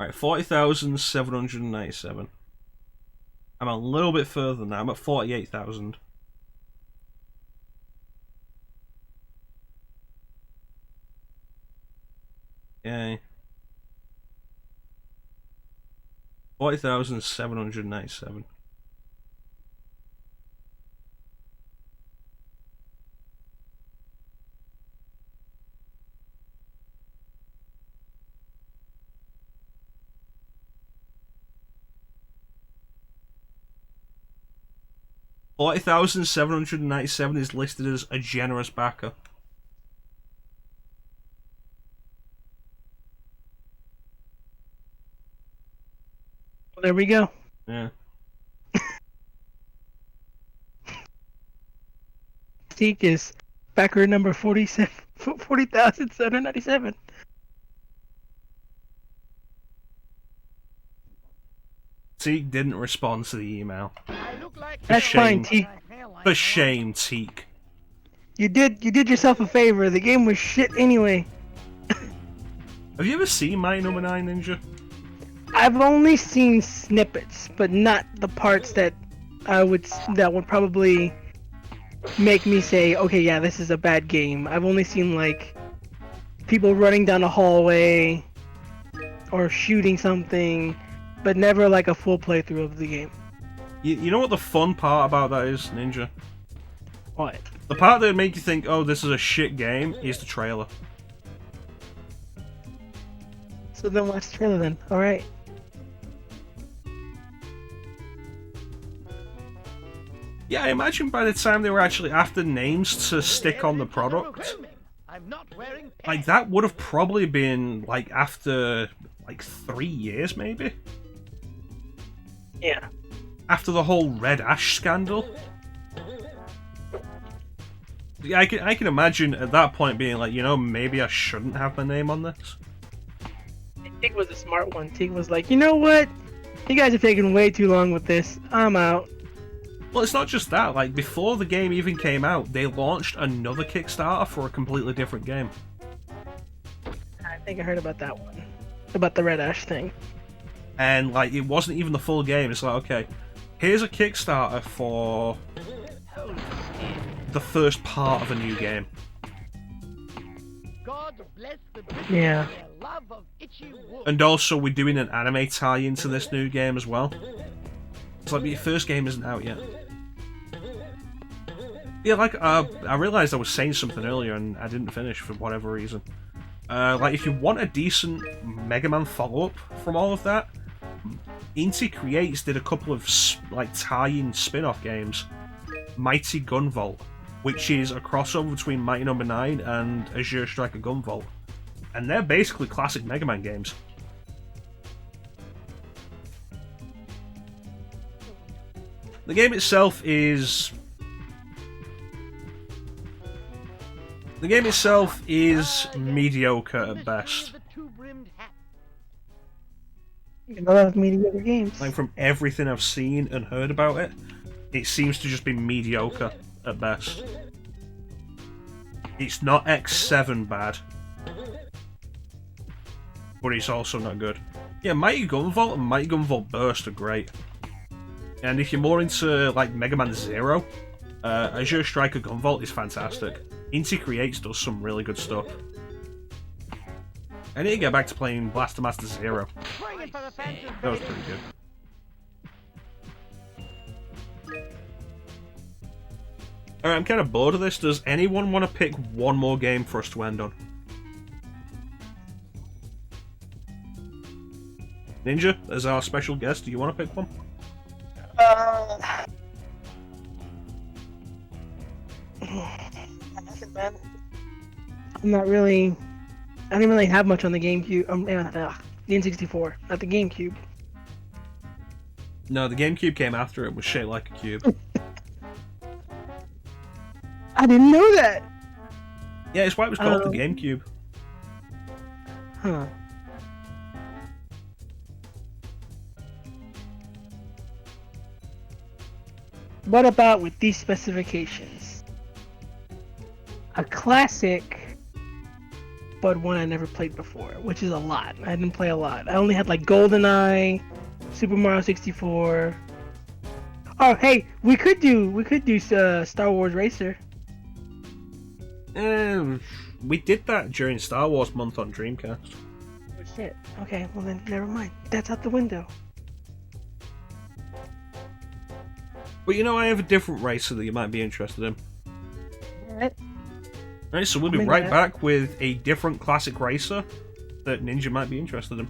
Alright, 40,797. I'm a little bit further than that. I'm at 48,000. Yay. 40,797. $40,797 is listed as a generous backer. Well, there we go. Yeah. Teak is backer number 40,797. Teak didn't respond to the email. That's fine, Teak. For shame, Teak. You did yourself a favor. The game was shit anyway. Have you ever seen Mighty Number 9 Ninja? I've only seen snippets, but not the parts that would probably make me say, okay, yeah, this is a bad game. I've only seen like people running down a hallway or shooting something, but never like a full playthrough of the game. You know what the fun part about that is, Ninja? What? The part that would make you think, oh, this is a shit game, is the trailer. So then watch the trailer then. Alright. Yeah, I imagine by the time they were actually after names to stick on the product, like that would have probably been like after like 3 years maybe? Yeah. After the whole Red Ash scandal. Yeah, I can imagine at that point being like, you know, maybe I shouldn't have my name on this. Tig was a smart one. Tig was like, you know what? You guys are taking way too long with this. I'm out. Well, it's not just that. Like, before the game even came out, they launched another Kickstarter for a completely different game. I think I heard about that one. About the Red Ash thing. And, like, it wasn't even the full game. It's like, okay, here's a Kickstarter for the first part of a new game. Yeah. And also, we're doing an anime tie-in to this new game as well. It's like, your first game isn't out yet. Yeah, like, I realised I was saying something earlier and I didn't finish for whatever reason. Like, if you want a decent Mega Man follow-up from all of that, Inti Creates did a couple of, like, tie-in spin-off games. Mighty Gunvolt, which is a crossover between Mighty Number 9 and Azure Striker Gunvolt. And they're basically classic Mega Man games. The game itself is... The game itself is mediocre at best. I love mediocre games. Like, from everything I've seen and heard about it, it seems to just be mediocre at best. It's not X7 bad, but it's also not good. Yeah, Mighty Gunvolt and Mighty Gunvolt Burst are great. And if you're more into, like, Mega Man Zero, Azure Striker Gunvolt is fantastic. Inti Creates does some really good stuff. I need to get back to playing Blaster Master Zero. That was pretty good. Alright, I'm kind of bored of this. Does anyone want to pick one more game for us to end on? Ninja, as our special guest, do you want to pick one? I'm not really... I didn't really have much on the GameCube. The N64, not the GameCube. No, the GameCube came after it, was shaped like a cube. I didn't know that! Yeah, it's why it was called the GameCube. Huh. What about with these specifications? A classic, but one I never played before, which is a lot. I didn't play a lot. I only had like GoldenEye, Super Mario 64. Oh, hey, we could do Star Wars Racer. We did that during Star Wars month on Dreamcast. Oh shit. Okay, well then never mind. That's out the window. But you know, I have a different racer that you might be interested in. Alright. Alright, so we'll be right back with a different classic racer that Ninja might be interested in.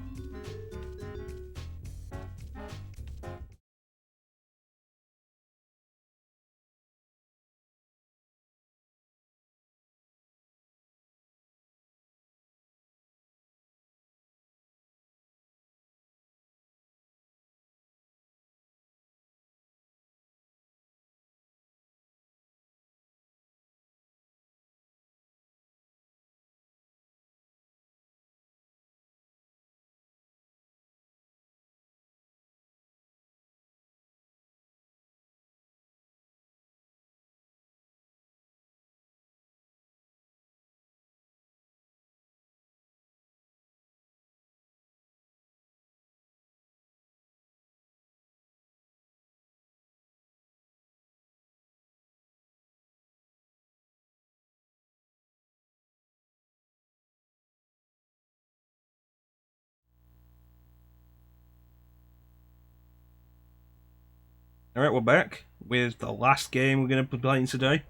Alright, we're back with the last game we're going to be playing today.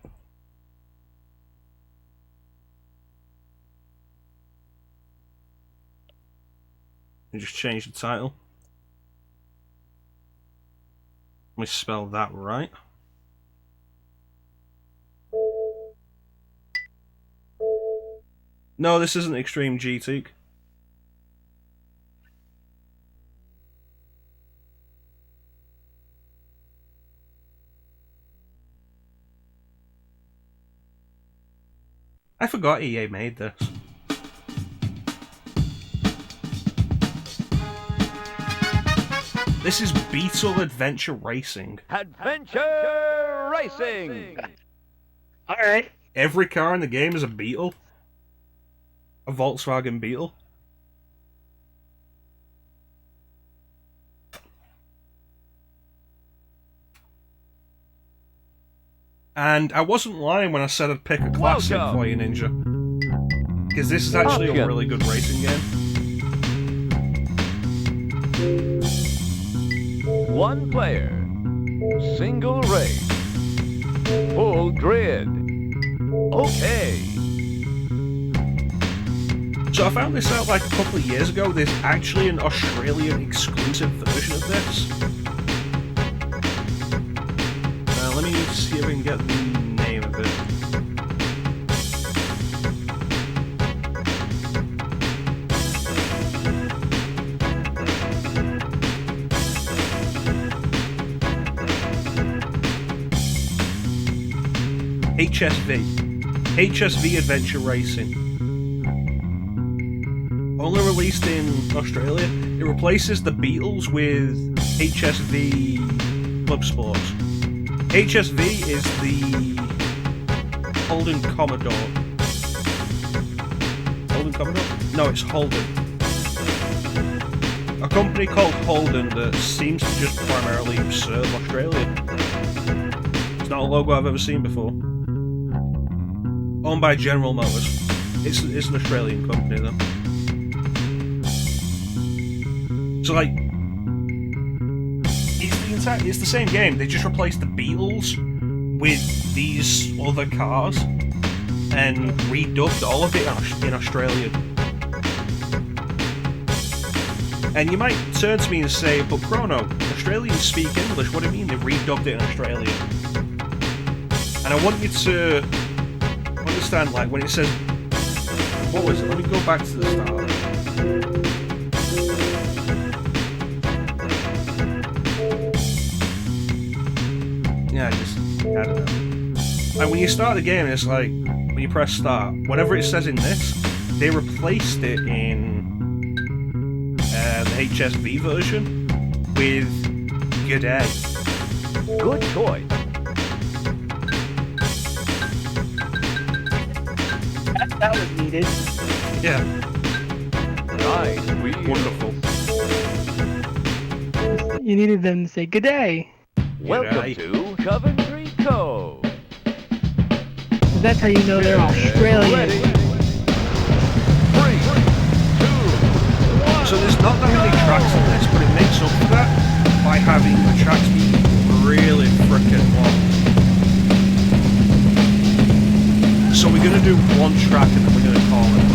And just change the title. Let me spell that right. No, this isn't Extreme GT. I forgot EA made this. This is Beetle Adventure Racing. Adventure Racing! Alright. Every car in the game is a Beetle. A Volkswagen Beetle. And I wasn't lying when I said I'd pick a classic for you, Ninja. Because this is actually a really good racing game. One player, single race, full grid. Okay. So I found this out like a couple of years ago. There's actually an Australian exclusive version of this. Let me see if I can get the name of it. HSV. HSV Adventure Racing. Only released in Australia. It replaces the Beatles with HSV Club Sports. HSV is the Holden Commodore. Holden Commodore? No, it's Holden. A company called Holden that seems to just primarily serve Australia. It's not a logo I've ever seen before. Owned by General Motors. It's an Australian company though. So like, it's the same game. They just replaced the Beatles with these other cars and redubbed all of it in Australian. And you might turn to me and say, but Chrono, Australians speak English, what do you mean they redubbed it in Australian? And I want you to understand, like, when it says, what was it? Let me go back to the start. Yeah, I don't know. And when you start the game, it's like, when you press start, whatever it says in this, they replaced it in the HSV version with G'day. Good choice. That was needed. Yeah. Nice. Wonderful. You needed them to say good day. Welcome to Coventry Cove. That's how you know they're Australian. Ready? 3, 2, 1. So there's not that many tracks in this, but it makes up for that by having the tracks be really frickin' long. So we're gonna do one track and then we're gonna call it.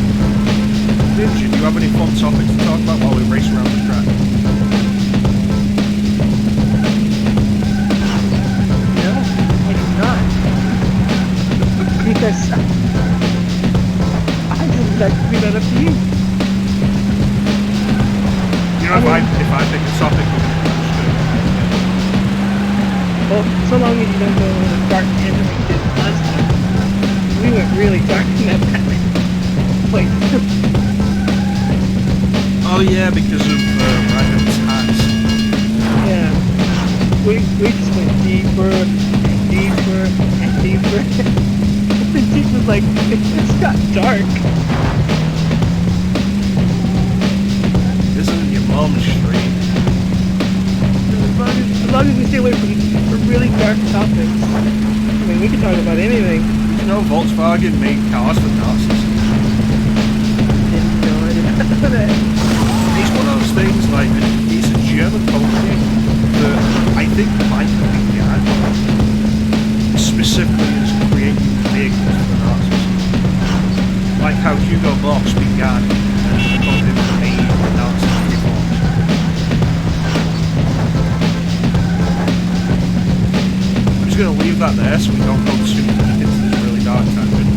Ninja, do you have any fun topics to talk about while we race around the track? No, I do not. Because I just like to leave that up to you. You know, if I pick a topic, we're gonna do it. Well, so long as you don't go in a dark tangent like you did last time. We went really dark in that Batman. Wait. Oh yeah, because of random attacks. Yeah. We just went deeper and deeper and deeper. The team was like, it just got dark. This isn't your mom's stream. As long as we stay away from really dark topics. I mean, we can talk about anything. You know, Volkswagen made cars for Nazis. I didn't know that. It's one of those things, like, it's a German company that I think might have began specifically as creating vehicles for the Nazis. Like how Hugo Boss began as a company that made Nazi uniforms. I'm just going to leave that there so we don't go too deep into this really dark tangent.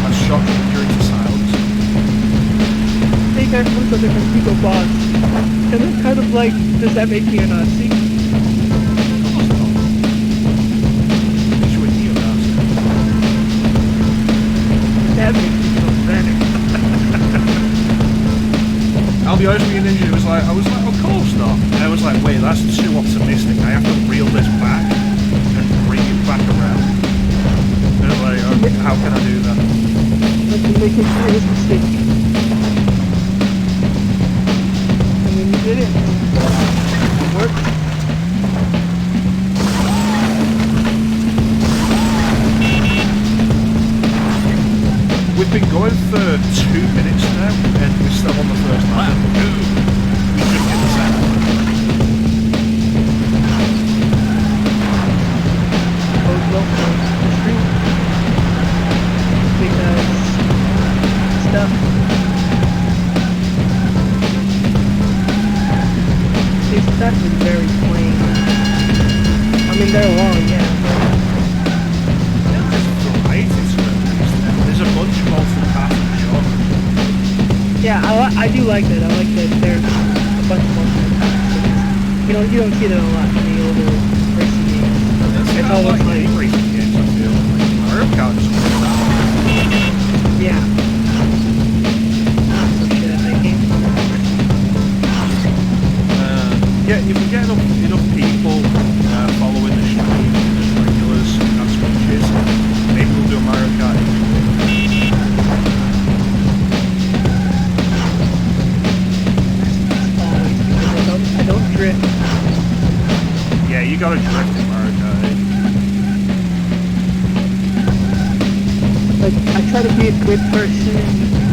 That's shocking during the silence. Hey guys, I'm so different Hugo Boss. And it's kind of like, does that make me a Nazi? That makes me feel better. I'll be honest with you, Ninja, I was like, of course not. And I was like, wait, that's too optimistic. I have to reel this back and bring it back around. And I was like, okay, how can I do that? Let's make a serious mistake. And then you did it. It worked. We've been going for 2 minutes now, and we're still on the first lap. We should get the second. Because stuff. These stuff is very plain. I mean, they're long, yeah. There's a bunch of alternate paths for sure. Yeah, I do like that. I like that there's a bunch of alternate paths. You can you don't see that a lot in the older racing games. It's always like racing games, I feel. Like Mario Kart is yeah. I'm so shit at that game. Yeah, if we get enough people following the stream as regulars and switches, maybe we'll do a Mario Kart every week. Always, because I don't drift. Yeah, you gotta drift in Mario Kart. Like, I try to be a good person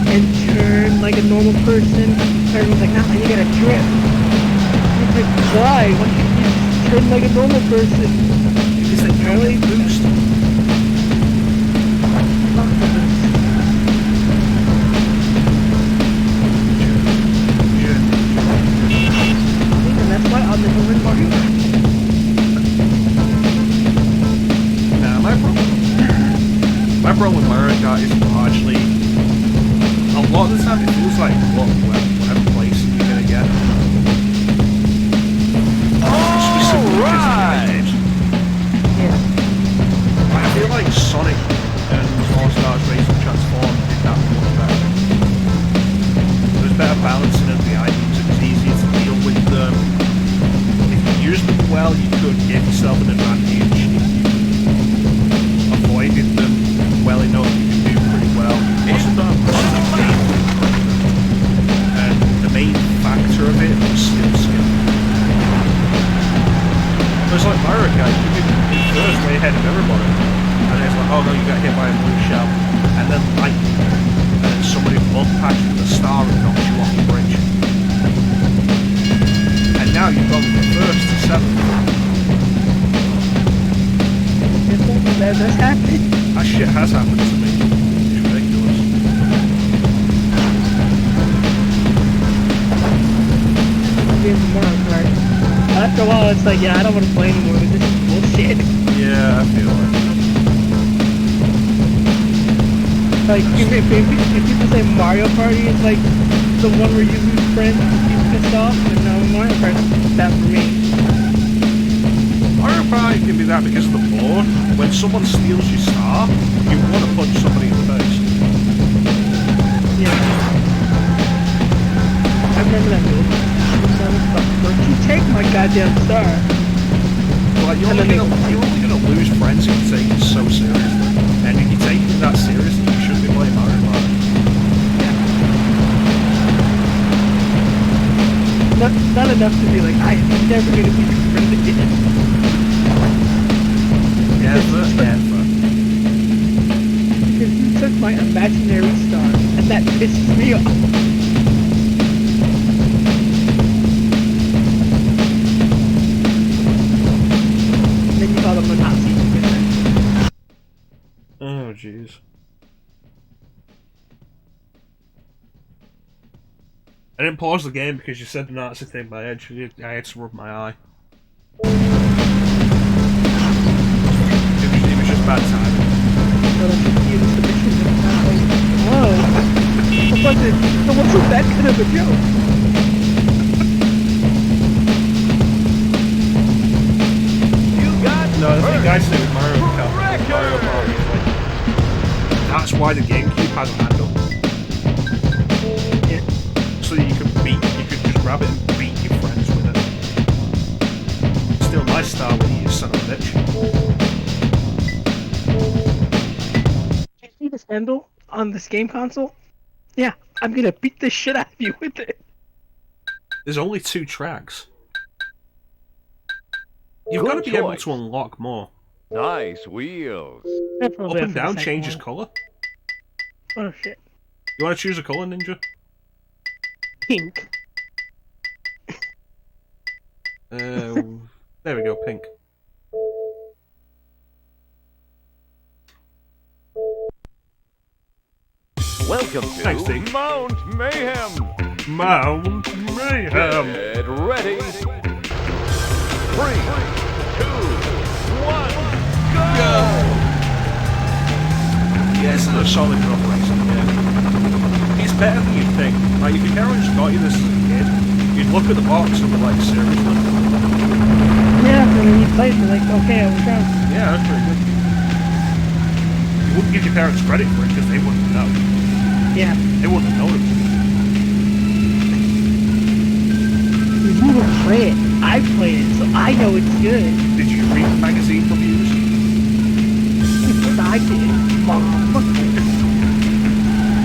and turn like a normal person. Everyone's like, nah, you gotta drift. I'm like, why? Why can't you just turn like a normal person? Because they really boost. And that's why I'll never win Mario Kart. Nah, my problem with Mario Kart is largely a lot of the time it feels like whatever place you're gonna get. Alright! Yeah. I feel like Sonic and All-Stars Racing Transform did that much better. There's better balancing of the items, it was easier to deal with them. If you used them well, you could give yourself an advantage. Avoided them well enough, you could do pretty well. And the main factor of it was still skill. It was like Mario Kart, you could be first way ahead of everybody. And it's like, oh no, you got hit by a blue shell. And then lightning. And then somebody bump patched with a star and knocks you off the bridge. And now you've gone from first to seventh. That does happen. That shit has happened to me. It's ridiculous. After a while, it's like, yeah, I don't want to play anymore. This is bullshit. Yeah, I feel it. Like, if people say Mario Party is like the one where you lose friends and you pissed off, but no, Mario Party is that for me. Mario Party can be that because of the board. When someone steals your star, you want to punch somebody in the face. Yeah. I remember that movie. Don't you take my goddamn star? Like, you're only gonna lose friends if you take it so seriously. And if you take it that seriously, you shouldn't be playing Mario Party. Not enough to be like, I'm never gonna be your friend again. Never. Because you took my imaginary star, and that pisses me off. Then you call them a Nazi. Oh, jeez. I didn't pause the game because you said the Nazi thing, but I had to rub my eye. It was just bad timing. Whoa. It wasn't that kind of a joke. No, the thing I say with Mario Party is like, that's why the GameCube has a handle. Yeah. So you could just grab it and beat your friends with it. Still my star with you, son of a bitch. You see this handle on this game console? Yeah, I'm gonna beat the shit out of you with it. There's only 2 tracks. You've got to be able to unlock more. Nice wheels. Up and down changes colour. Oh shit. You want to choose a colour, Ninja? Pink. There we go, pink. Welcome to Thanks, Steve. Mount Mayhem. Mount Mayhem. Get ready. 3, 2, 1, go! Yeah, this is a solid rough racing game. It's better than you'd think. Like, if your parents got you this as a kid, You'd look at the box and be like, seriously? Yeah, and then you play it and be like, okay, I was wrong. Yeah, that's pretty good. You wouldn't give your parents credit for it because they wouldn't know. Yeah. They wouldn't have known it. You don't play it. I played it, so I know it's good. Did you read the magazine reviews? I did. Mom.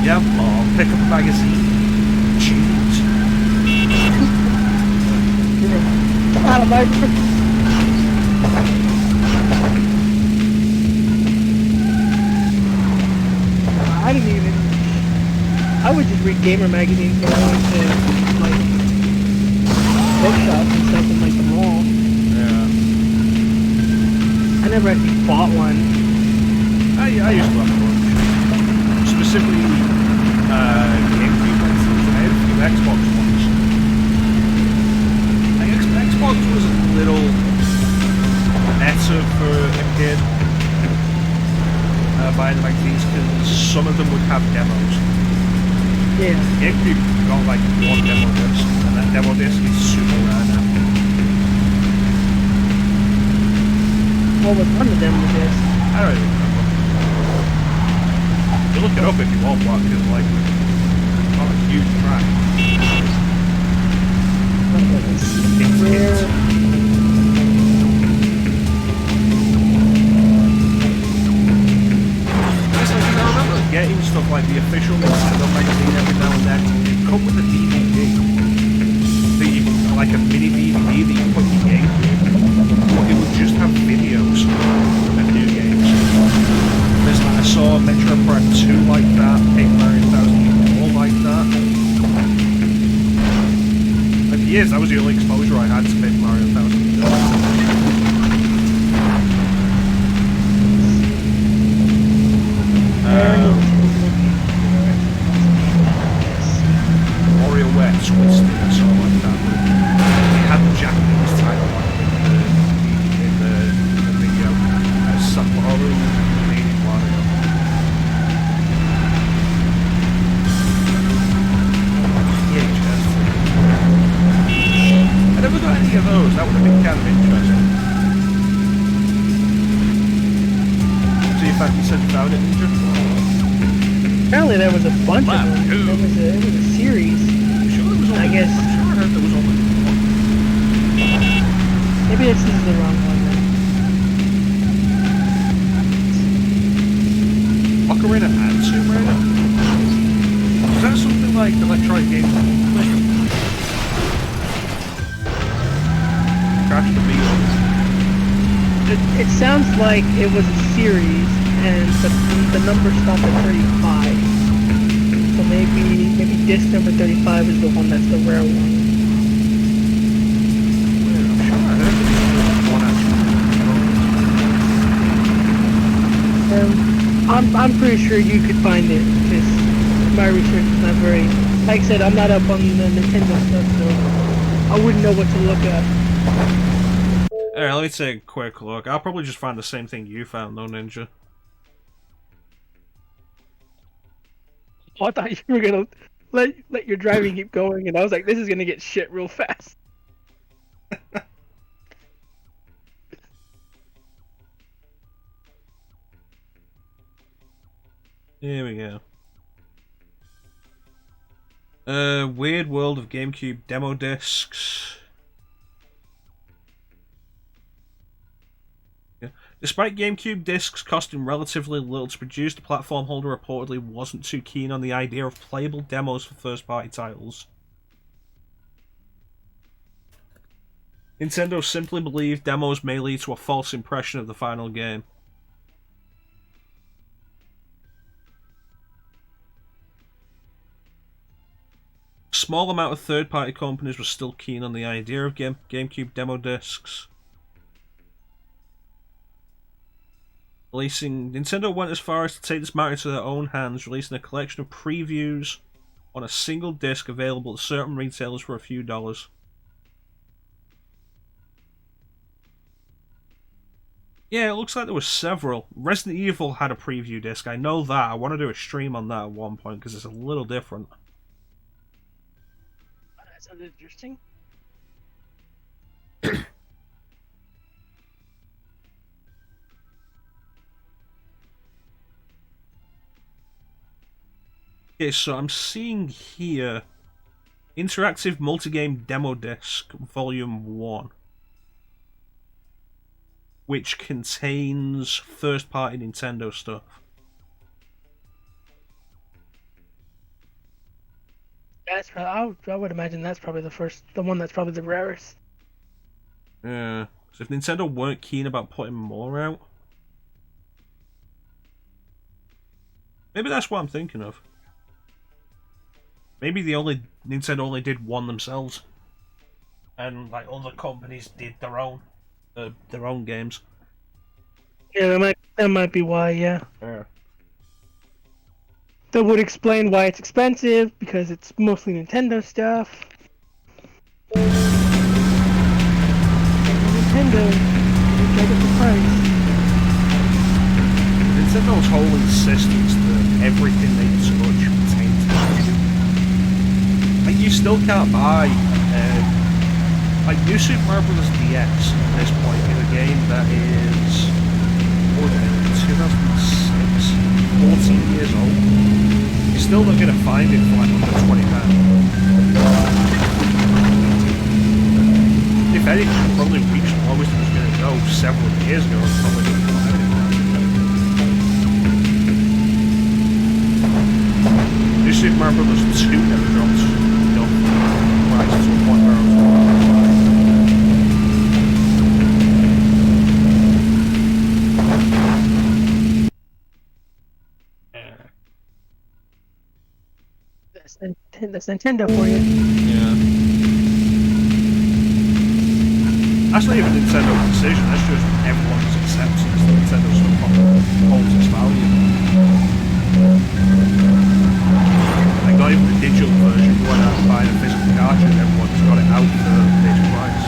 Yeah, Mom. Pick up a magazine. Choose. Out of my... I didn't even... I would just read gamer magazines when I went to, like, bookshops and stuff in, like, the mall. Yeah. I never actually bought one. I used to have one. Specifically, GameCube ones. I had a few Xbox ones. I guess Xbox was a little better for a kid buying the magazines because some of them would have demos. Yeah. GameCube got like one demo disc, and that demo disc is super rare now. What was on the demo disc? I don't even remember. You look it up if you want one, because like, it's not a huge track. It's rare. I remember getting stuff like the official Nintendo magazine every now and then. It'd come with a DVD. Like a mini DVD that you put in your game. But it would just have videos of new games. There's like, I saw Metro Prime 2 like that, Paper Mario 1004 like that. And for years, that was the only exposure I had to Paper Mario 1004. WarioWare Twisted or something like that. It had the Japanese title on it in the video as Sapporo Meaning Wario. VHS. I never got any of those, that would have been kind of interesting. So you said you found it, Ninja? Apparently there was a bunch of them. It was a series. I guess. I'm sure I heard there was only one. Maybe this is the wrong one then. Ocarina and Tomb Raider? Is that something like Electronic Games? Crash the Beatles. It sounds like it was a series, and the number stopped at 35. So maybe disc number 35 is the one that's the rare one. I'm sure I heard one actually. I'm pretty sure you could find it, because my research is not very... Like I said, I'm not up on the Nintendo stuff, so I wouldn't know what to look at. Alright, let me take a quick look. I'll probably just find the same thing you found, though, Ninja. Oh, I thought you were gonna let your driving keep going, and I was like, this is gonna get shit real fast. Here we go. Weird World of GameCube demo discs. Despite GameCube discs costing relatively little to produce, the platform holder reportedly wasn't too keen on the idea of playable demos for first-party titles. Nintendo simply believed demos may lead to a false impression of the final game. A small amount of third-party companies were still keen on the idea of GameCube demo discs. Nintendo went as far as to take this matter into their own hands, releasing a collection of previews on a single disc available at certain retailers for a few dollars. Yeah, it looks like there were several. Resident Evil had a preview disc, I know that. I want to do a stream on that at one point because it's a little different. That sounds interesting. Okay, so I'm seeing here Interactive Multigame Demo Disc Volume 1, which contains first-party Nintendo stuff. That's probably, I would imagine that's probably the one that's probably the rarest. Yeah, so if Nintendo weren't keen about putting more out, maybe that's what I'm thinking of. Maybe Nintendo only did one themselves, and like other companies did their own games. Yeah, that might be why. Yeah. Yeah. That would explain why it's expensive, because it's mostly Nintendo stuff. Nintendo, you get the price. Nintendo's whole insistence that everything they touch contains value. Like, you still can't buy, like, New Super Mario Bros. DX at this point is a game that is, what was it, 2006, 14 years old. You're still not going to find it for like under £20. If anything, it probably reached the lowest it was going to go several years ago and probably didn't find it. New Super Mario Bros. 2 never dropped enough price to a point where I was That's Nintendo for you. Yeah. That's not even a Nintendo decision, that's just everyone's acceptance that Nintendo sort of holds its value. Like, not even the digital version, you went out and buying a physical cartridge, everyone's got it out for this price.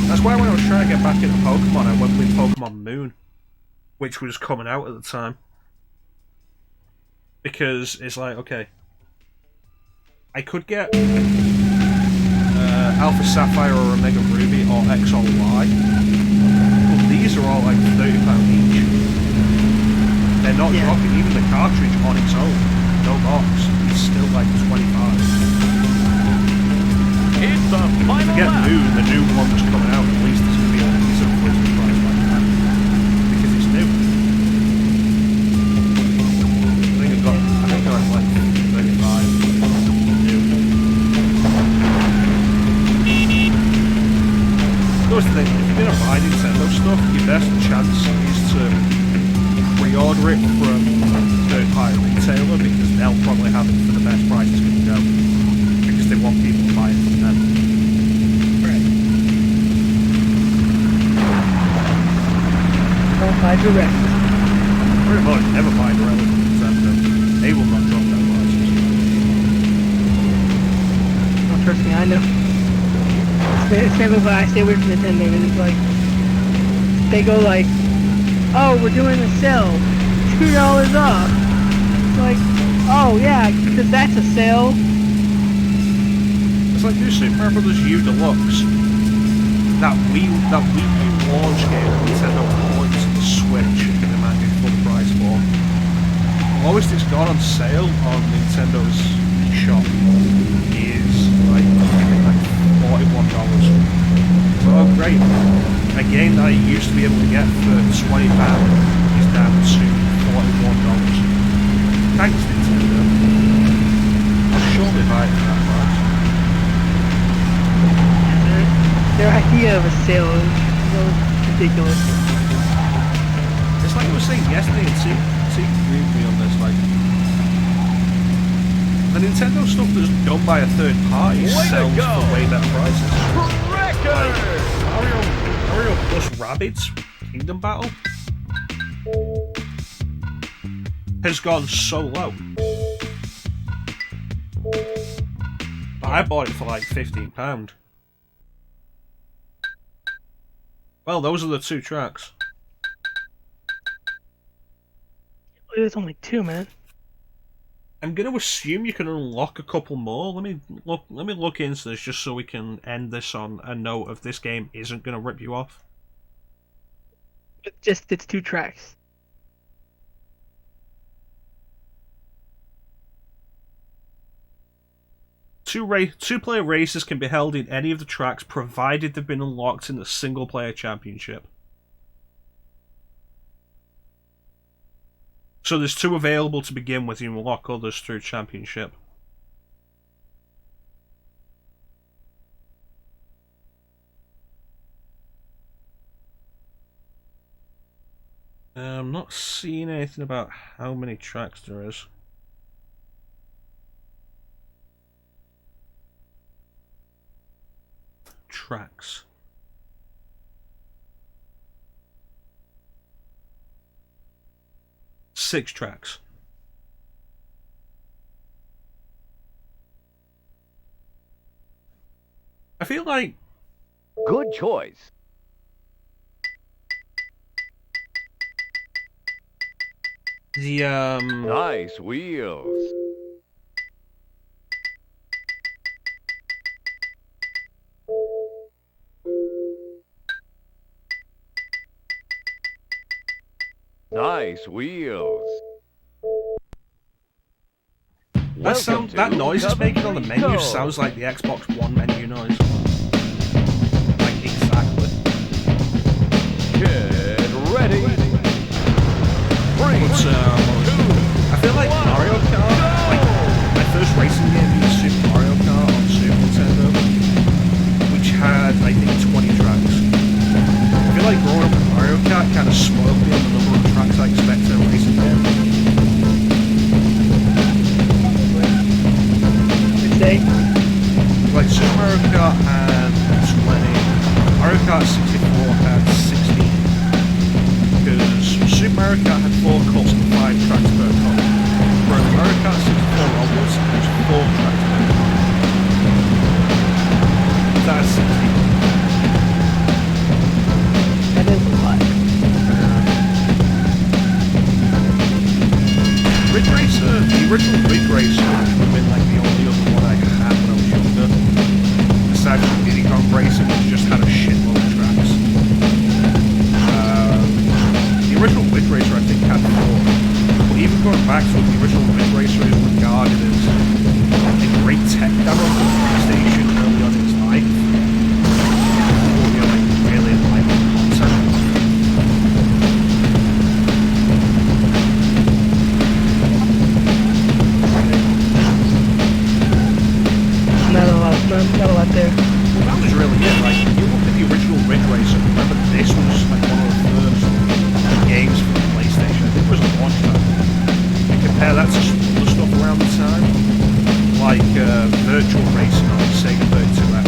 That's why when I was trying to get back into Pokemon, I went with Pokemon Moon, which was coming out at the time. Because it's like, okay, I could get Alpha Sapphire or Omega Ruby or X or Y, but these are all like £30 each. They're not dropping, even the cartridge on its own, no box, it's still like 25. It's the final to get lap. the new one that's coming out, at least it's going to be a decent price like that, because it's new. I think I was like 35 new. That's the thing, if you're going to buy Nintendo stuff, your best chance is to pre-order it from a third-party retailer, because they'll probably have it for the best price it's going to go, because they want people to buy it from them. Right. Don't buy direct. Pretty much, never buy directly from Nintendo. They will not drop that prices. Oh, trust me, I know. It's never why I stay away from Nintendo. It's like, they go like, oh, we're doing a sale, $2 off. It's like, oh yeah, because that's a sale. It's like New Super Mario Bros. U Deluxe. That Wii U launch game that Nintendo brought to the Switch and demanded full price for. The lowest it's got on sale on Nintendo's shop is like $41. So, oh great. A game that I used to be able to get for £20 is down to $41. Thanks Nintendo. I'll surely buy it for that price. Their idea of a sale is ridiculous. It's like I was saying yesterday, and see agree with me on this, like, the Nintendo stuff that's done by a third party sells for way better prices. Like Mario plus Rabbids Kingdom Battle has gone so low. But I bought it for like £15. Well, those are the two tracks. There's only two, man. I'm going to assume you can unlock a couple more. Let me look into this just so we can end this on a note of this game isn't going to rip you off. Just it's 2 tracks. Two-player races can be held in any of the tracks provided they've been unlocked in the single-player championship. So there's 2 available to begin with, you unlock others through championship. I'm not seeing anything about how many tracks there is. Tracks. Six tracks. I feel like... Good choice. The, Nice wheels. Nice wheels. That noise it's making on the menu sounds like the Xbox One menu noise. Like, exactly. Get ready. But, I feel like Mario Kart, like, my first racing game was Super Mario Kart on Super Nintendo, which had, I think, 20 tracks. I feel like growing up with Mario Kart kind of spoiled me on the number of tracks I expect in a racing game. Like Super Mario Kart had 20, Mario Kart 64 had 16, because Super Mario Kart had 4 cuts and 5 tracks per cut, whereas Mario Kart 64 onwards has 4 tracks per cut. That's 16. That is a lot. Ridge Racer, the original Ridge Racer, which would have been like the only other one I had when I was younger, aside from Diddy Kong Racing, which just had a shitload of tracks. The original Ridge Racer, I think, had 4. But even going back to it, the original Ridge Racer is regarded as a great tech demo for the PlayStation early on in its life. Or, you know, like, really like content. Not a lot there. Well, that was really it. Like, you look at the original Ridge Racer, remember this was like one of the first games for the PlayStation. I think it was a launch time. You compare that to some other stuff around the time, like Virtual Racing on the Sega 32X.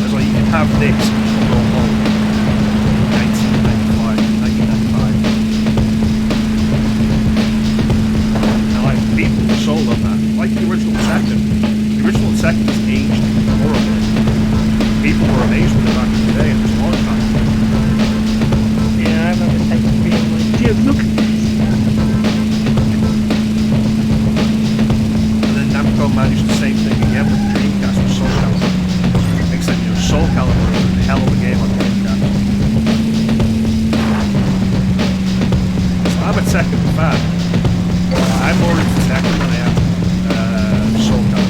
It's like you can have this and go home in 1995. And like, people sold on that. Like the original Tekken. The original Tekken was aged horribly. People were amazed with it back in the day, and it was a long time. Yeah, I remember Tekken being like, dude, look at this. And then Namco managed the same thing again with Dreamcast with Soul Calibur. Except, you know, Soul Calibur was a hell of a game on Dreamcast. So I'm a Tekken fan. I'm more into Tekken than I am Soul Calibur.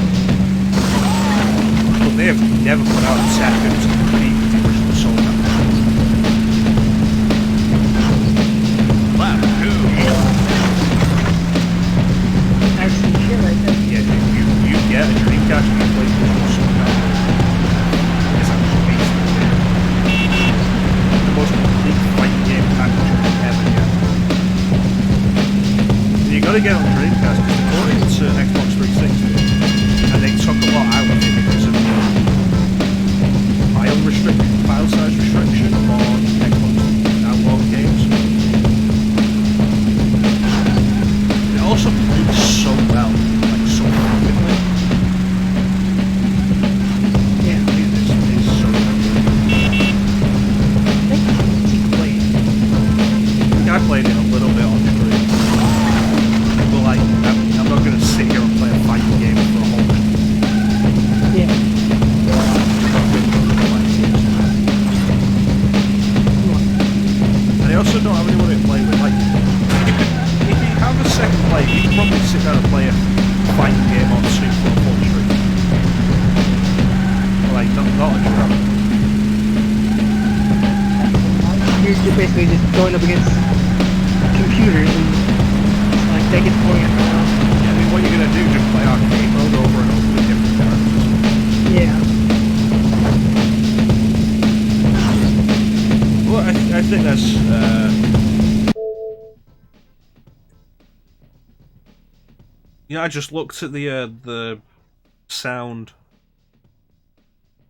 But they have never put out a Tekken to compete with the original Soul Calibur. Lap 2. That's some shit like that. Yeah, you get a Dreamcast and you play the original Soul Calibur. It's amazing. The most complete fighting game package you can ever get. And you gotta get on Dreamcast because according to Xbox 360, and they took a lot out of it because of the file size restriction on Xbox download games. It also plays so well, like so fluidly. Yeah, it is so good. I think you played it. I played it a little bit on stream. But like, also don't have anyone to play with. Like, if you have a second player, you can probably sit down and play a fighting game on Super or Street. Like, not a trap. You're basically just going up against computers, and like that gets boring after a while. Yeah, I mean, what you're gonna do? Just play arcade mode over and over with different characters. Yeah. Well, I think that's. You know, I just looked at the sound,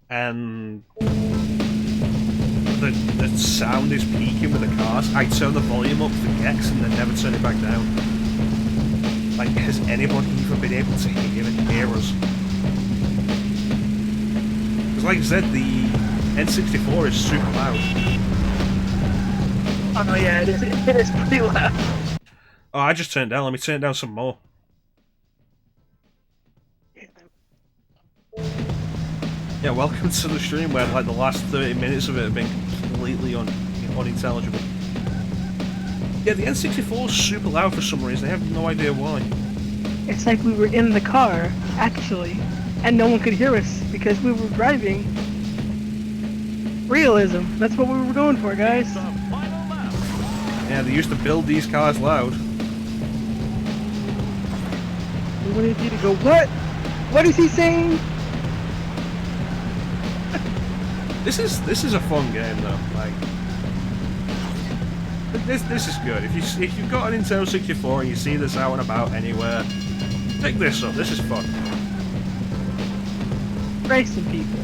and the sound is peaking with the cars. I turn the volume up for Gex and then never turn it back down. Like, has anybody even been able to hear us? Because like I said, the N64 is super loud. Oh yeah, it is pretty loud. Oh, I just turned it down. Let me turn it down some more. Yeah, welcome to the stream where like the last 30 minutes of it have been completely unintelligible. Yeah, the N64 is super loud for some reason. I have no idea why. It's like we were in the car, actually, and no one could hear us because we were driving. Realism. That's what we were going for, guys. Yeah, they used to build these cars loud. We wanted you to go, what? What is he saying? This is a fun game though. Like, this is good. If you've got a Nintendo 64 and you see this out and about anywhere, pick this up. This is fun. Racing people.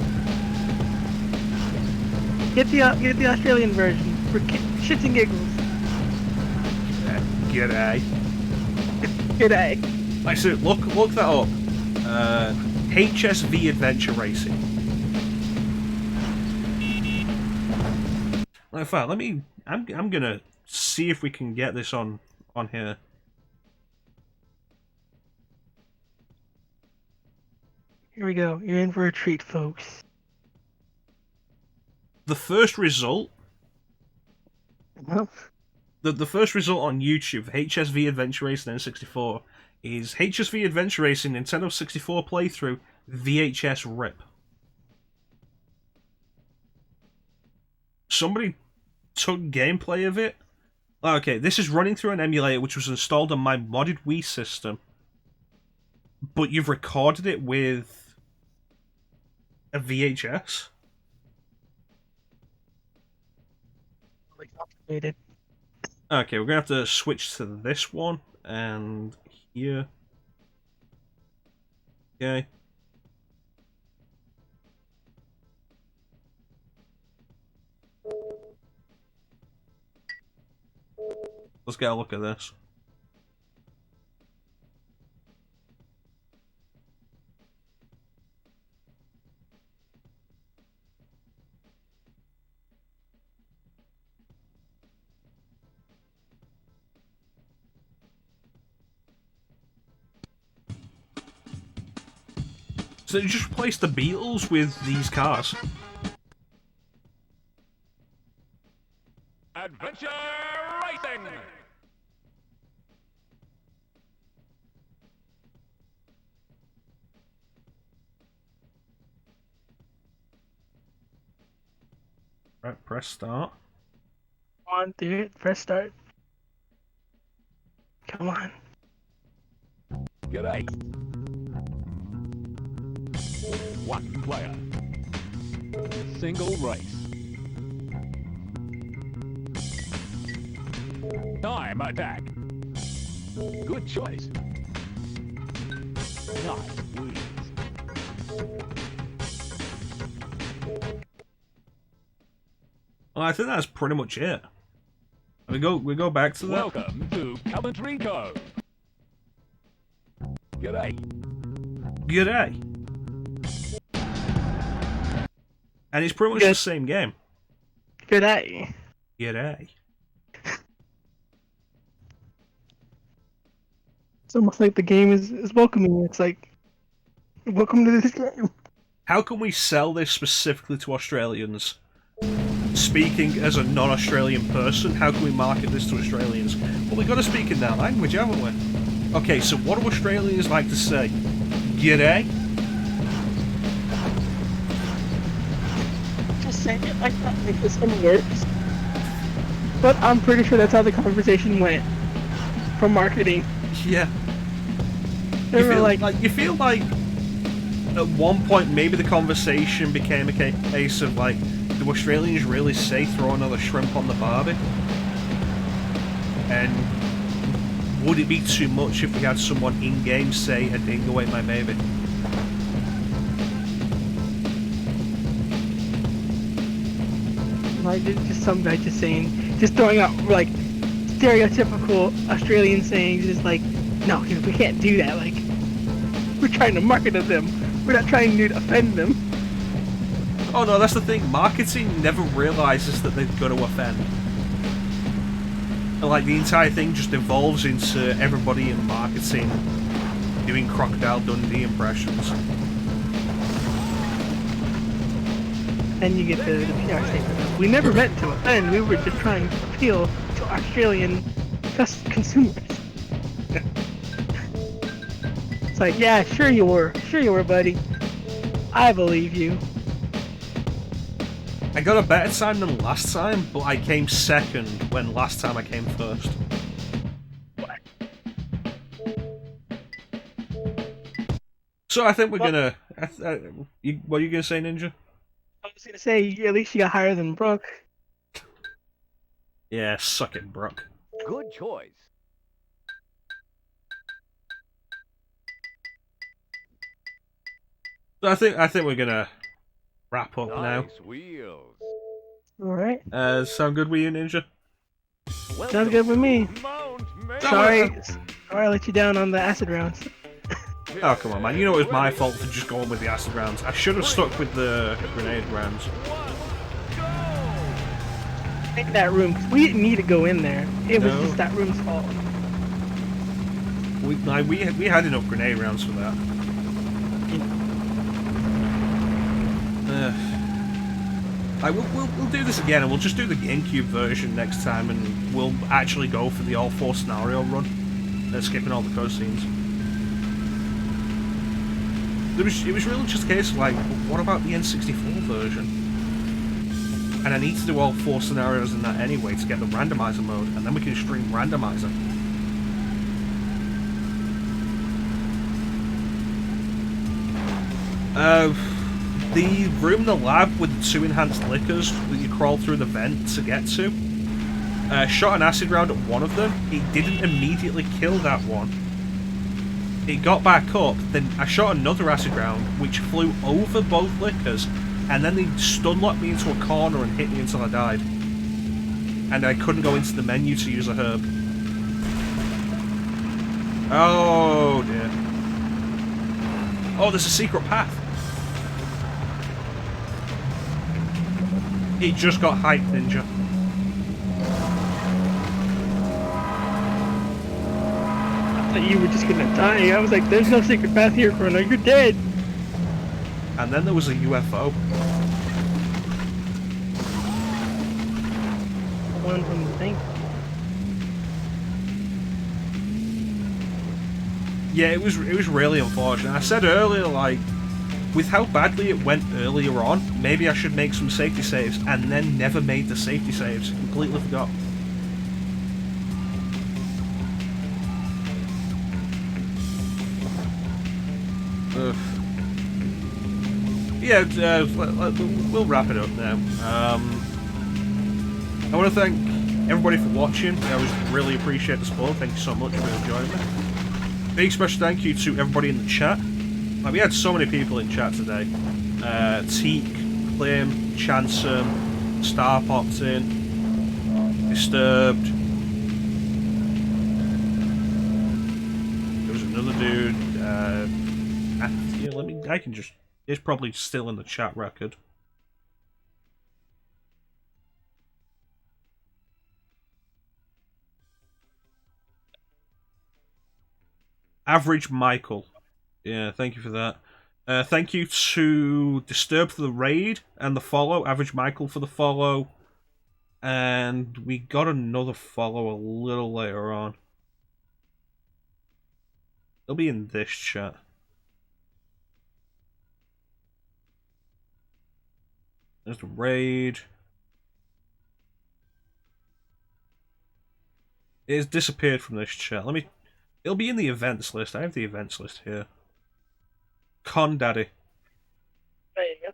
Get the Australian version for shits and giggles. G'day. G'day. Like, so look that up. HSV Adventure Racing. In fact, I'm gonna see if we can get this on here. Here we go. You're in for a treat, folks. The first result. Well, the first result on YouTube for HSV Adventure Racing N64 is HSV Adventure Racing Nintendo 64 playthrough VHS rip. Somebody took gameplay of it. Okay, this is running through an emulator which was installed on my modded Wii system, but you've recorded it with a VHS. Okay, we're gonna have to switch to this one and here. Okay. Let's get a look at this. So you just replace the Beatles with these cars. Adventure Racing! Right, press start. Come on, do it. Press start. Come on. G'day. One player. Single race. Time attack. Good choice. Nice wheels. Well, I think that's pretty much it. We go back to that. Welcome to Coventry Cove. G'day. G'day. And it's pretty much the same game. G'day. G'day. It's almost like the game is welcoming you. It's like, welcome to this game. How can we sell this specifically to Australians speaking as a non-Australian person, how can we market this to Australians? Well, we've got to speak in their language, haven't we? Okay, so what do Australians like to say? G'day? Just saying it like that makes this one worse. But I'm pretty sure that's how the conversation went. From marketing. Yeah. They were like, you feel like at one point maybe the conversation became a case of like, do Australians really say throw another shrimp on the barbie? And would it be too much if we had someone in-game say a dingo ate my baby? like just some guy just saying, just throwing out like stereotypical Australian sayings, just like, no, we can't do that. Like, we're trying to market to them. We're not trying to offend them. Oh no, that's the thing. Marketing never realizes that they've got to offend. Like, the entire thing just evolves into everybody in marketing doing Crocodile Dundee impressions. And you get the PR statement. We never meant to offend. We were just trying to appeal to Australian consumers. It's like, yeah, sure you were. Sure you were, buddy. I believe you. I got a better time than last time, but I came second when last time I came first. What? So I think we're gonna... what are you gonna say, Ninja? I was gonna say, at least you got higher than Brooke. Yeah, suck it, Brooke. Good choice. So I think we're gonna wrap up now. Nice wheels. Alright. Sound good with you, Ninja? Sounds good with me. Mount Sorry I let you down on the acid rounds. Oh, come on, man. You know it was my fault for just going with the acid rounds. I should have stuck with the grenade rounds. In that room, 'cause we didn't need to go in there. It was just that room's fault. We had enough grenade rounds for that. We'll do this again, and we'll just do the GameCube version next time, and we'll actually go for the all 4 scenario run, skipping all the cutscenes. It was really just a case of like, what about the N64 version? And I need to do all 4 scenarios in that anyway to get the randomizer mode, and then we can stream randomizer. The room in the lab with the 2 enhanced liquors that you crawl through the vent to get to. Shot an acid round at one of them. It didn't immediately kill that one. It got back up, then I shot another acid round, which flew over both liquors, and then they stun-locked me into a corner and hit me until I died. And I couldn't go into the menu to use a herb. Oh dear. Oh, there's a secret path. It just got hyped, Ninja. I thought you were just gonna die. I was like, there's no secret path here, Chrono. You're dead. And then there was a UFO. One from the thing. Yeah, it was really unfortunate. I said earlier, like, with how badly it went earlier on, maybe I should make some safety saves, and then never made the safety saves. Completely forgot. Yeah, we'll wrap it up now. I want to thank everybody for watching. I always really appreciate the support. Thank you so much for joining me. Big special thank you to everybody in the chat. Like, we had so many people in chat today. Teak, Claim, Chansum, Star popped in, Disturbed. There was another dude. Yeah, I can just. It's probably still in the chat record. Average Michael. Yeah, thank you for that. Thank you to Disturb for the raid and the follow. Average Michael for the follow. And we got another follow a little later on. It'll be in this chat. There's the raid. It has disappeared from this chat. It'll be in the events list. I have the events list here. Con Daddy. There you go.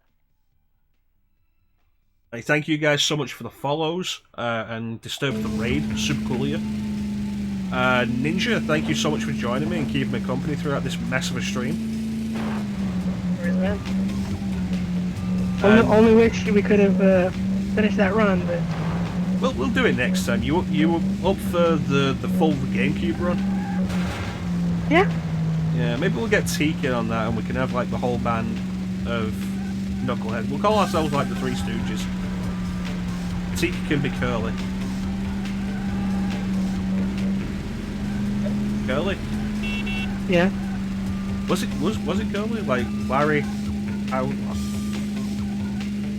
Hey, thank you guys so much for the follows and Disturb the raid. Super cool of you. Ninja, thank you so much for joining me and keeping me company throughout this mess of a stream. Only wish we could have finished that run, but we'll do it next time. You were up for the full GameCube run? Yeah. Yeah, maybe we'll get Teak on that and we can have like the whole band of knuckleheads. We'll call ourselves like the Three Stooges. Teak can be Curly. Curly? Yeah. Was it Curly? Like Larry,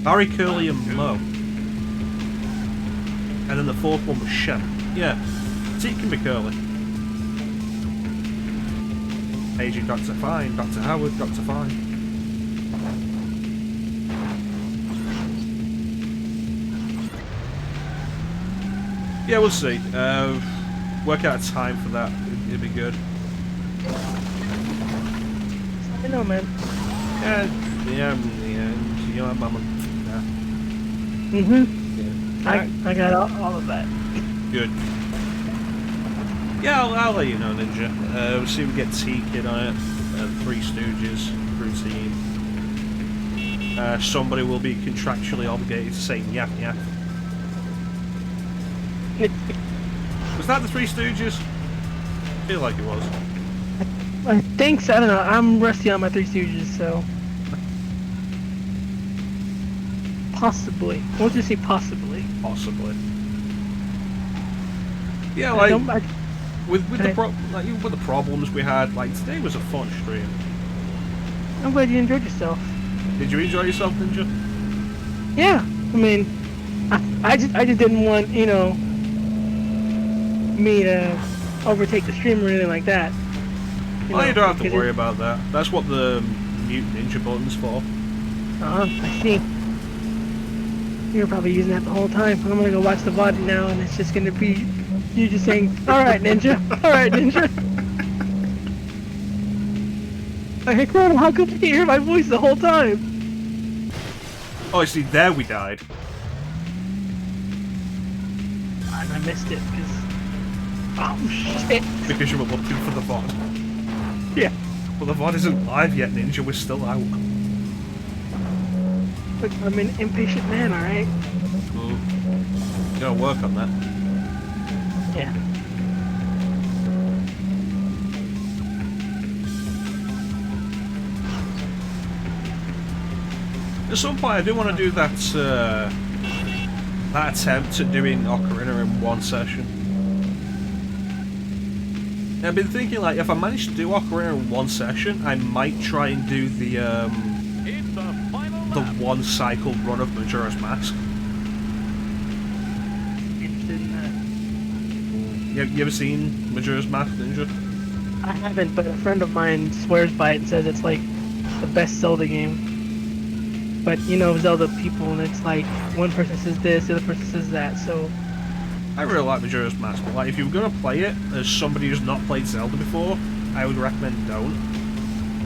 Barry, Curly, and Mo. And then the fourth one was Shem. Yeah. Teak can be Curly. Agent Dr. Fine, Dr. Howard, Dr. Fine. Yeah, we'll see. Work out a time for that. It'd be good. I know, man. Yeah, you know, Mama. Yeah. I got all of that. Good. Yeah, I'll let you know, Ninja. We'll see if we get Teak on it. Three Stooges, routine. Somebody will be contractually obligated to say yap yap. Was that the Three Stooges? I feel like it was. I think so. I don't know. I'm rusty on my Three Stooges, so possibly. We'll just say possibly. Possibly. Yeah, like with the problems we had, like today was a fun stream. I'm glad you enjoyed yourself. Did you enjoy yourself, Ninja? Yeah. I mean, I just didn't want, you know, me to overtake the stream or anything like that. You don't have to worry about that. That's what the mute ninja button's for. I see. You're probably using that the whole time. I'm gonna go watch the VOD now, and it's just gonna be you just saying, "All right, Ninja. All right, Ninja." Hey, Chrono, how come you can't hear my voice the whole time? Oh, see, there we died. I missed it because. Oh shit! Because you were looking for the VOD. Yeah. Well, the VOD isn't live yet, Ninja. We're still out. Look, I'm an impatient man, alright? You gotta work on that. Yeah. At some point, I do want to do that that attempt at doing Ocarina in one session. I've been thinking, like, if I manage to do Ocarina in one session, I might try and do the one cycle run of Majora's Mask. Interested in that. You ever seen Majora's Mask, Ninja? I haven't, but a friend of mine swears by it and says it's like the best Zelda game. But you know Zelda people, and it's like one person says this, the other person says that, so... I really like Majora's Mask, but like, if you're going to play it as somebody who's not played Zelda before, I would recommend don't.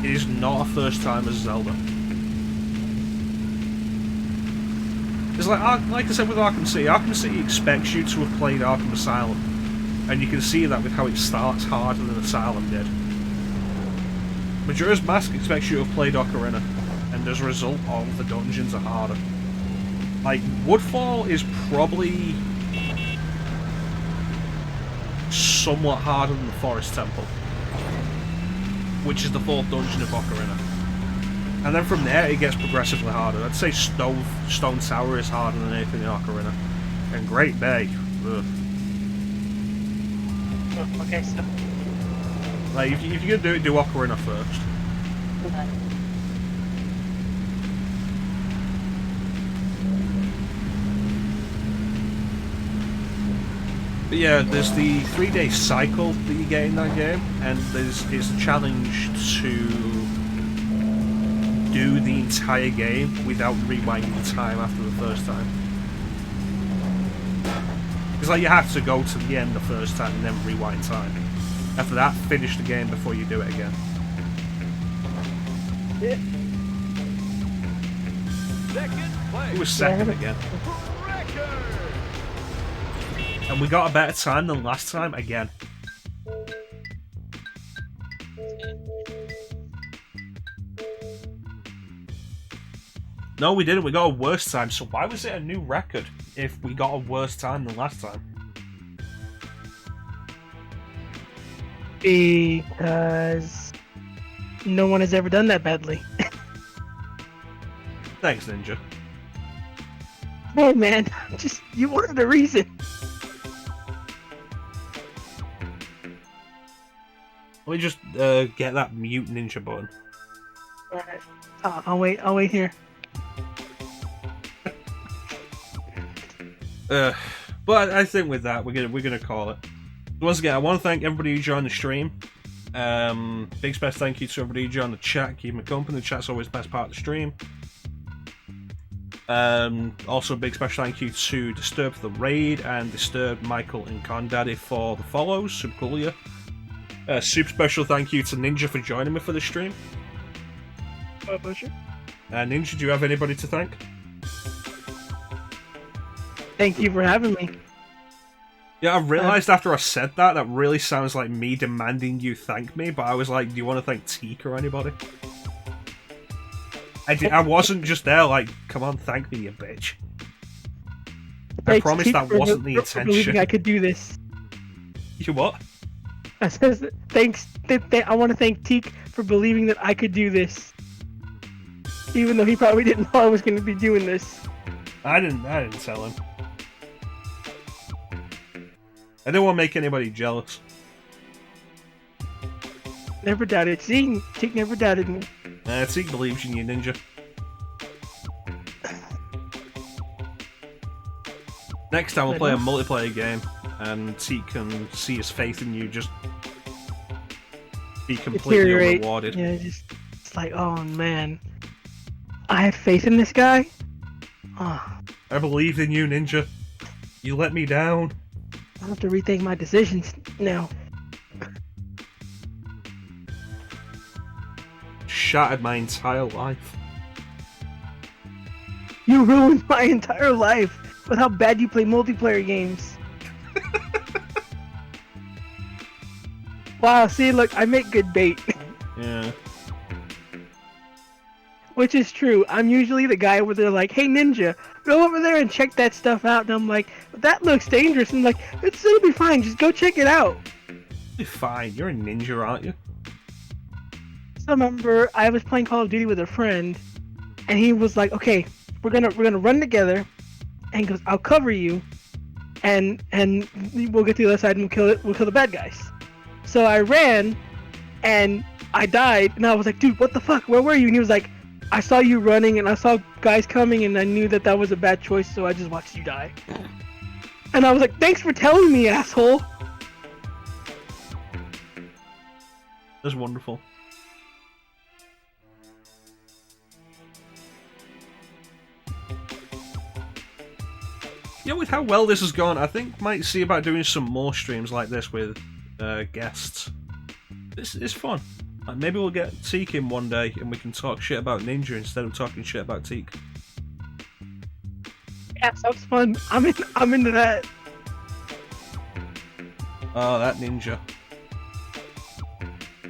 It is not a first time as Zelda. It's like I said with Arkham City expects you to have played Arkham Asylum, and you can see that with how it starts harder than Asylum did. Majora's Mask expects you to have played Ocarina, and as a result, all of the dungeons are harder. Like, Woodfall is probably somewhat harder than the Forest Temple, which is the fourth dungeon of Ocarina. And then from there, it gets progressively harder. I'd say Stone Tower is harder than anything in Ocarina. And Great Bay, ugh. Oh, okay, so... Like, if you're gonna do it, do Ocarina first. Okay. But yeah, there's the 3-day cycle that you get in that game, and it's a challenge to do the entire game without rewinding time after the first time. It's like you have to go to the end the first time and then rewind time. After that, finish the game before you do it again. Yeah. It was second again. And we got a better time than last time again. No, we didn't. We got a worse time. So why was it a new record if we got a worse time than last time? Because no one has ever done that badly. Thanks, Ninja. Hey, man. Just, you wanted a reason. Let me just get that mute Ninja button. Alright. I'll wait here. But I think with that, we're gonna call it. Once again, I want to thank everybody who joined the stream. Big special thank you to everybody who joined the chat, keeping me company. The chat's always the best part of the stream. Also, a big special thank you to Disturb for the raid and Disturb, Michael, and Condaddy for the follows. Super cool, yeah. Super special thank you to Ninja for joining me for the stream. My pleasure. Ninja, do you have anybody to thank? Thank you for having me. Yeah, I realised after I said that really sounds like me demanding you thank me, but I was like, do you want to thank Teak or anybody? I wasn't just there like, come on, thank me, you bitch. I promise that wasn't the intention. Believing I could do this. You what? I says thanks. I want to thank Teak for believing that I could do this, even though he probably didn't know I was going to be doing this. I didn't tell him. I didn't want to make anybody jealous. Never doubted. See, Teak never doubted me. Teak believes in you, Ninja. Next time we'll play a multiplayer game, and Teak can see his faith in you just be completely rewarded. Yeah, it's like, oh man, I have faith in this guy. Oh. I believed in you, Ninja. You let me down. I have to rethink my decisions now. Shattered my entire life. You ruined my entire life with how bad you play multiplayer games. Wow, see, look, I make good bait. Yeah. Which is true. I'm usually the guy where they're like, hey Ninja, go over there and check that stuff out. And I'm like, that looks dangerous. And I'm like, it'll be fine. Just go check it out. You're fine. You're a ninja, aren't you? So I remember I was playing Call of Duty with a friend, and he was like, okay, we're gonna run together. And he goes, I'll cover you, and we'll get to the other side and we'll kill the bad guys. So I ran, and I died, and I was like, dude, what the fuck? Where were you? And he was like, I saw you running, and I saw guys coming, and I knew that was a bad choice, so I just watched you die. And I was like, thanks for telling me, asshole. That's wonderful. Yeah, with how well this has gone, I think might see about doing some more streams like this with guests. This is fun. Like, maybe we'll get Teak in one day and we can talk shit about Ninja instead of talking shit about Teak. Yeah, sounds fun. I'm into that. Oh, that Ninja.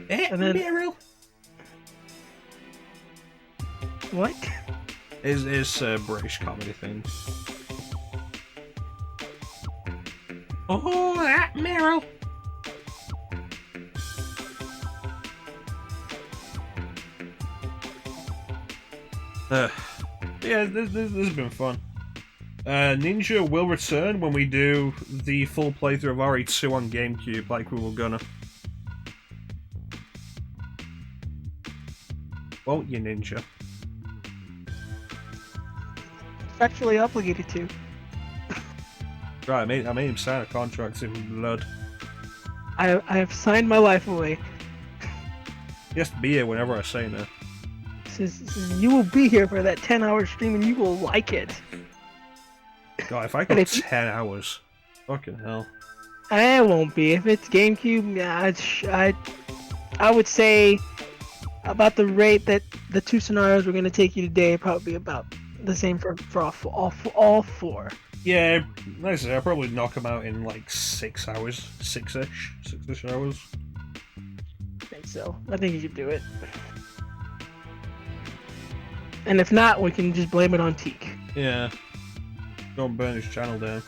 And then, Meryl. What? Is a British comedy thing. Oh, that Meryl. Yeah, this has been fun. Ninja will return when we do the full playthrough of RE2 on GameCube, like we were gonna. Won't you, Ninja? Actually obligated to. Right, I made him sign a contract in blood. I have signed my life away. He has to be here whenever I say no. Says you will be here for that 10-hour stream and you will like it. God, if I got 10 hours, fucking hell. I won't be. If it's GameCube, I would say about the rate that the 2 scenarios we're gonna take you today, probably about the same for all 4. Yeah, like I say, I'll probably knock them out in like 6 hours, 6-ish hours. I think so. I think you could do it. And if not, we can just blame it on Teak. Yeah. Don't burn his channel down.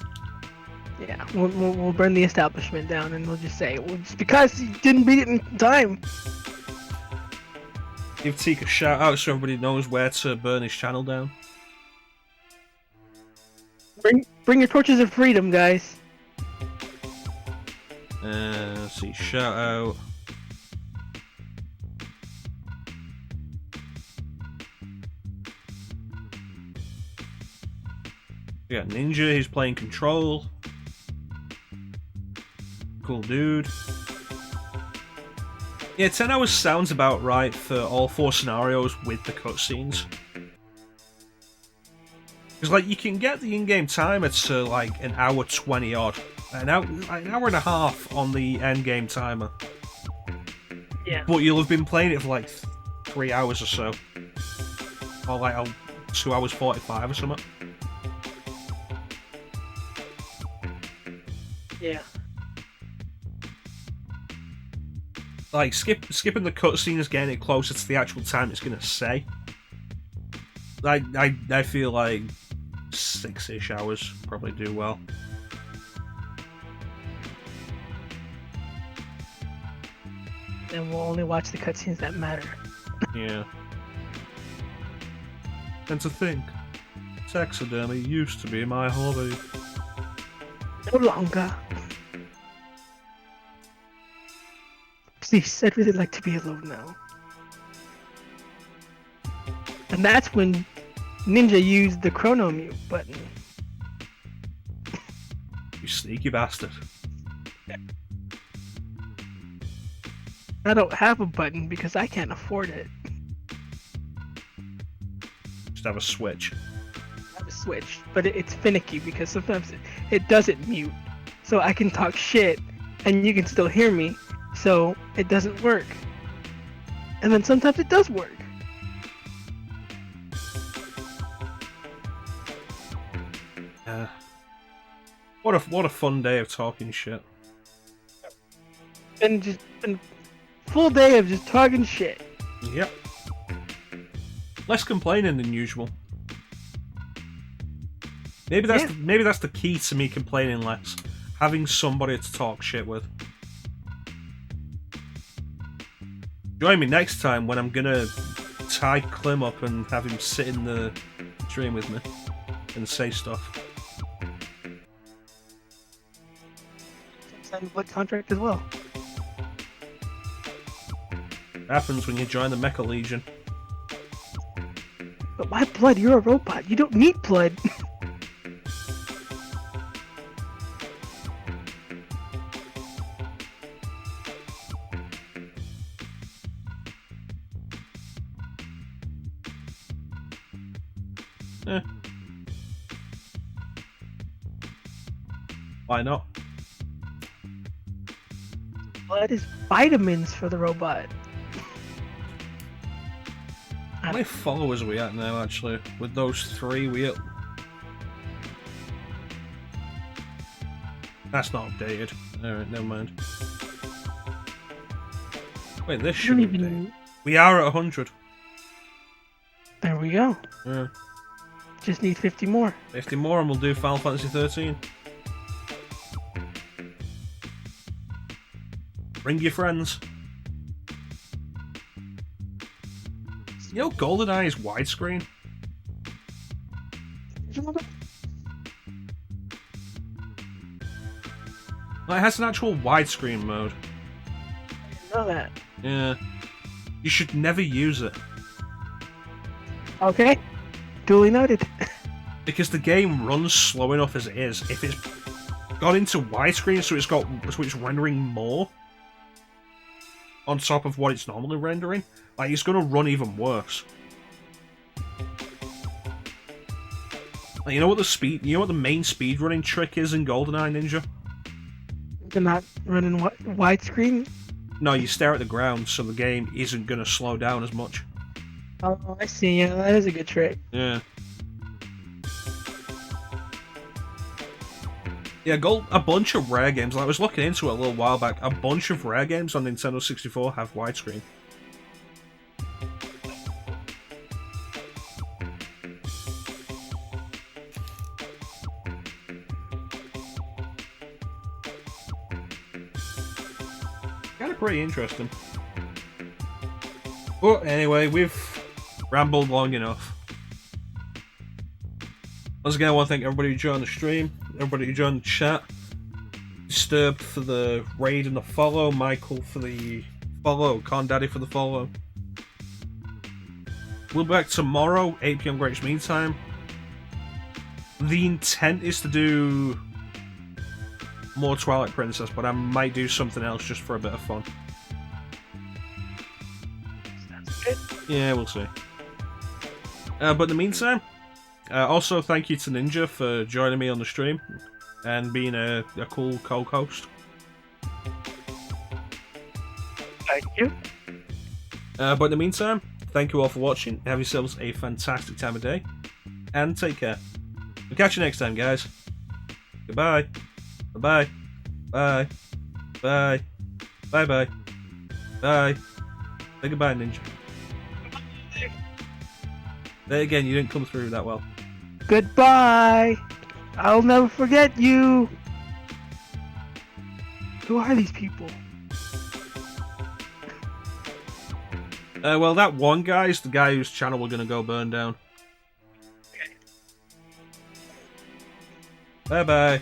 Yeah, we'll burn the establishment down, and we'll just say, well, it's because he didn't beat it in time. Give Teak a shout out so everybody knows where to burn his channel down. Bring your torches of freedom, guys. Let's see, shout out. We got Ninja, he's playing Control. Cool dude. Yeah, 10 hours sounds about right for all 4 scenarios with the cutscenes. Because, like, you can get the in-game timer to, like, an hour 20 odd. An hour and a half on the end-game timer. Yeah. But you'll have been playing it for, like, 3 hours or so. Or, like, 2 hours 45 or something. Yeah. Like, skipping the cutscenes, getting it closer to the actual time it's gonna say. I feel like 6-ish hours probably do well. And we'll only watch the cutscenes that matter. Yeah. And to think, taxidermy used to be my hobby. No longer. Please, I'd really like to be alone now. And that's when Ninja used the chrono mute button. You sneaky bastard. I don't have a button because I can't afford it. Just have a switch. I have a switch, but it's finicky because sometimes it doesn't mute. So I can talk shit and you can still hear me, so it doesn't work. And then sometimes it does work. What a fun day of talking shit. And just a full day of just talking shit. Yep. Less complaining than usual. Maybe that's the key to me complaining less. Having somebody to talk shit with. Join me next time when I'm gonna tie Clem up and have him sit in the stream with me and say stuff. Sign a blood contract as well. Happens when you join the Mecha Legion. But why blood? You're a robot. You don't need blood. Why not? Blood is vitamins for the robot. How many followers are we at now, actually? With those 3, we at... That's not updated. Alright, never mind. Wait, this should be... We are at 100. There we go. Yeah. Just need 50 more. 50 more and we'll do Final Fantasy 13. Bring your friends. You know GoldenEye is widescreen? It has an actual widescreen mode. I didn't know that. Yeah. You should never use it. Okay. Duly noted. Because the game runs slow enough as it is. gone into widescreen, so it's rendering more on top of what it's normally rendering. Like, it's gonna run even worse. Like, you know what the main speed running trick is in GoldenEye, Ninja? They're not running widescreen? No, you stare at the ground, so the game isn't gonna slow down as much. Oh, I see. Yeah, that is a good trick. Yeah. Yeah, a bunch of rare games. Like, I was looking into it a little while back. A bunch of rare games on Nintendo 64 have widescreen. Kind of pretty interesting. But anyway, we've rambled long enough. Once again, I want to thank everybody who joined the stream, everybody who joined the chat. Disturbed for the raid and the follow, Michael for the follow, Con Daddy for the follow. We'll be back tomorrow, 8 PM Greenwich Mean Time. The intent is to do more Twilight Princess, but I might do something else just for a bit of fun. Yeah, we'll see. But in the meantime, also thank you to Ninja for joining me on the stream and being a cool co-host. Thank you. But in the meantime, thank you all for watching. Have yourselves a fantastic time of day, and take care. We'll catch you next time, guys. Goodbye. Bye-bye. Bye. Bye. Bye-bye. Bye. Say goodbye, Ninja. There again, you didn't come through that well. Goodbye. I'll never forget you. Who are these people? Well, that one guy is the guy whose channel we're gonna go burn down. Okay. Bye-bye.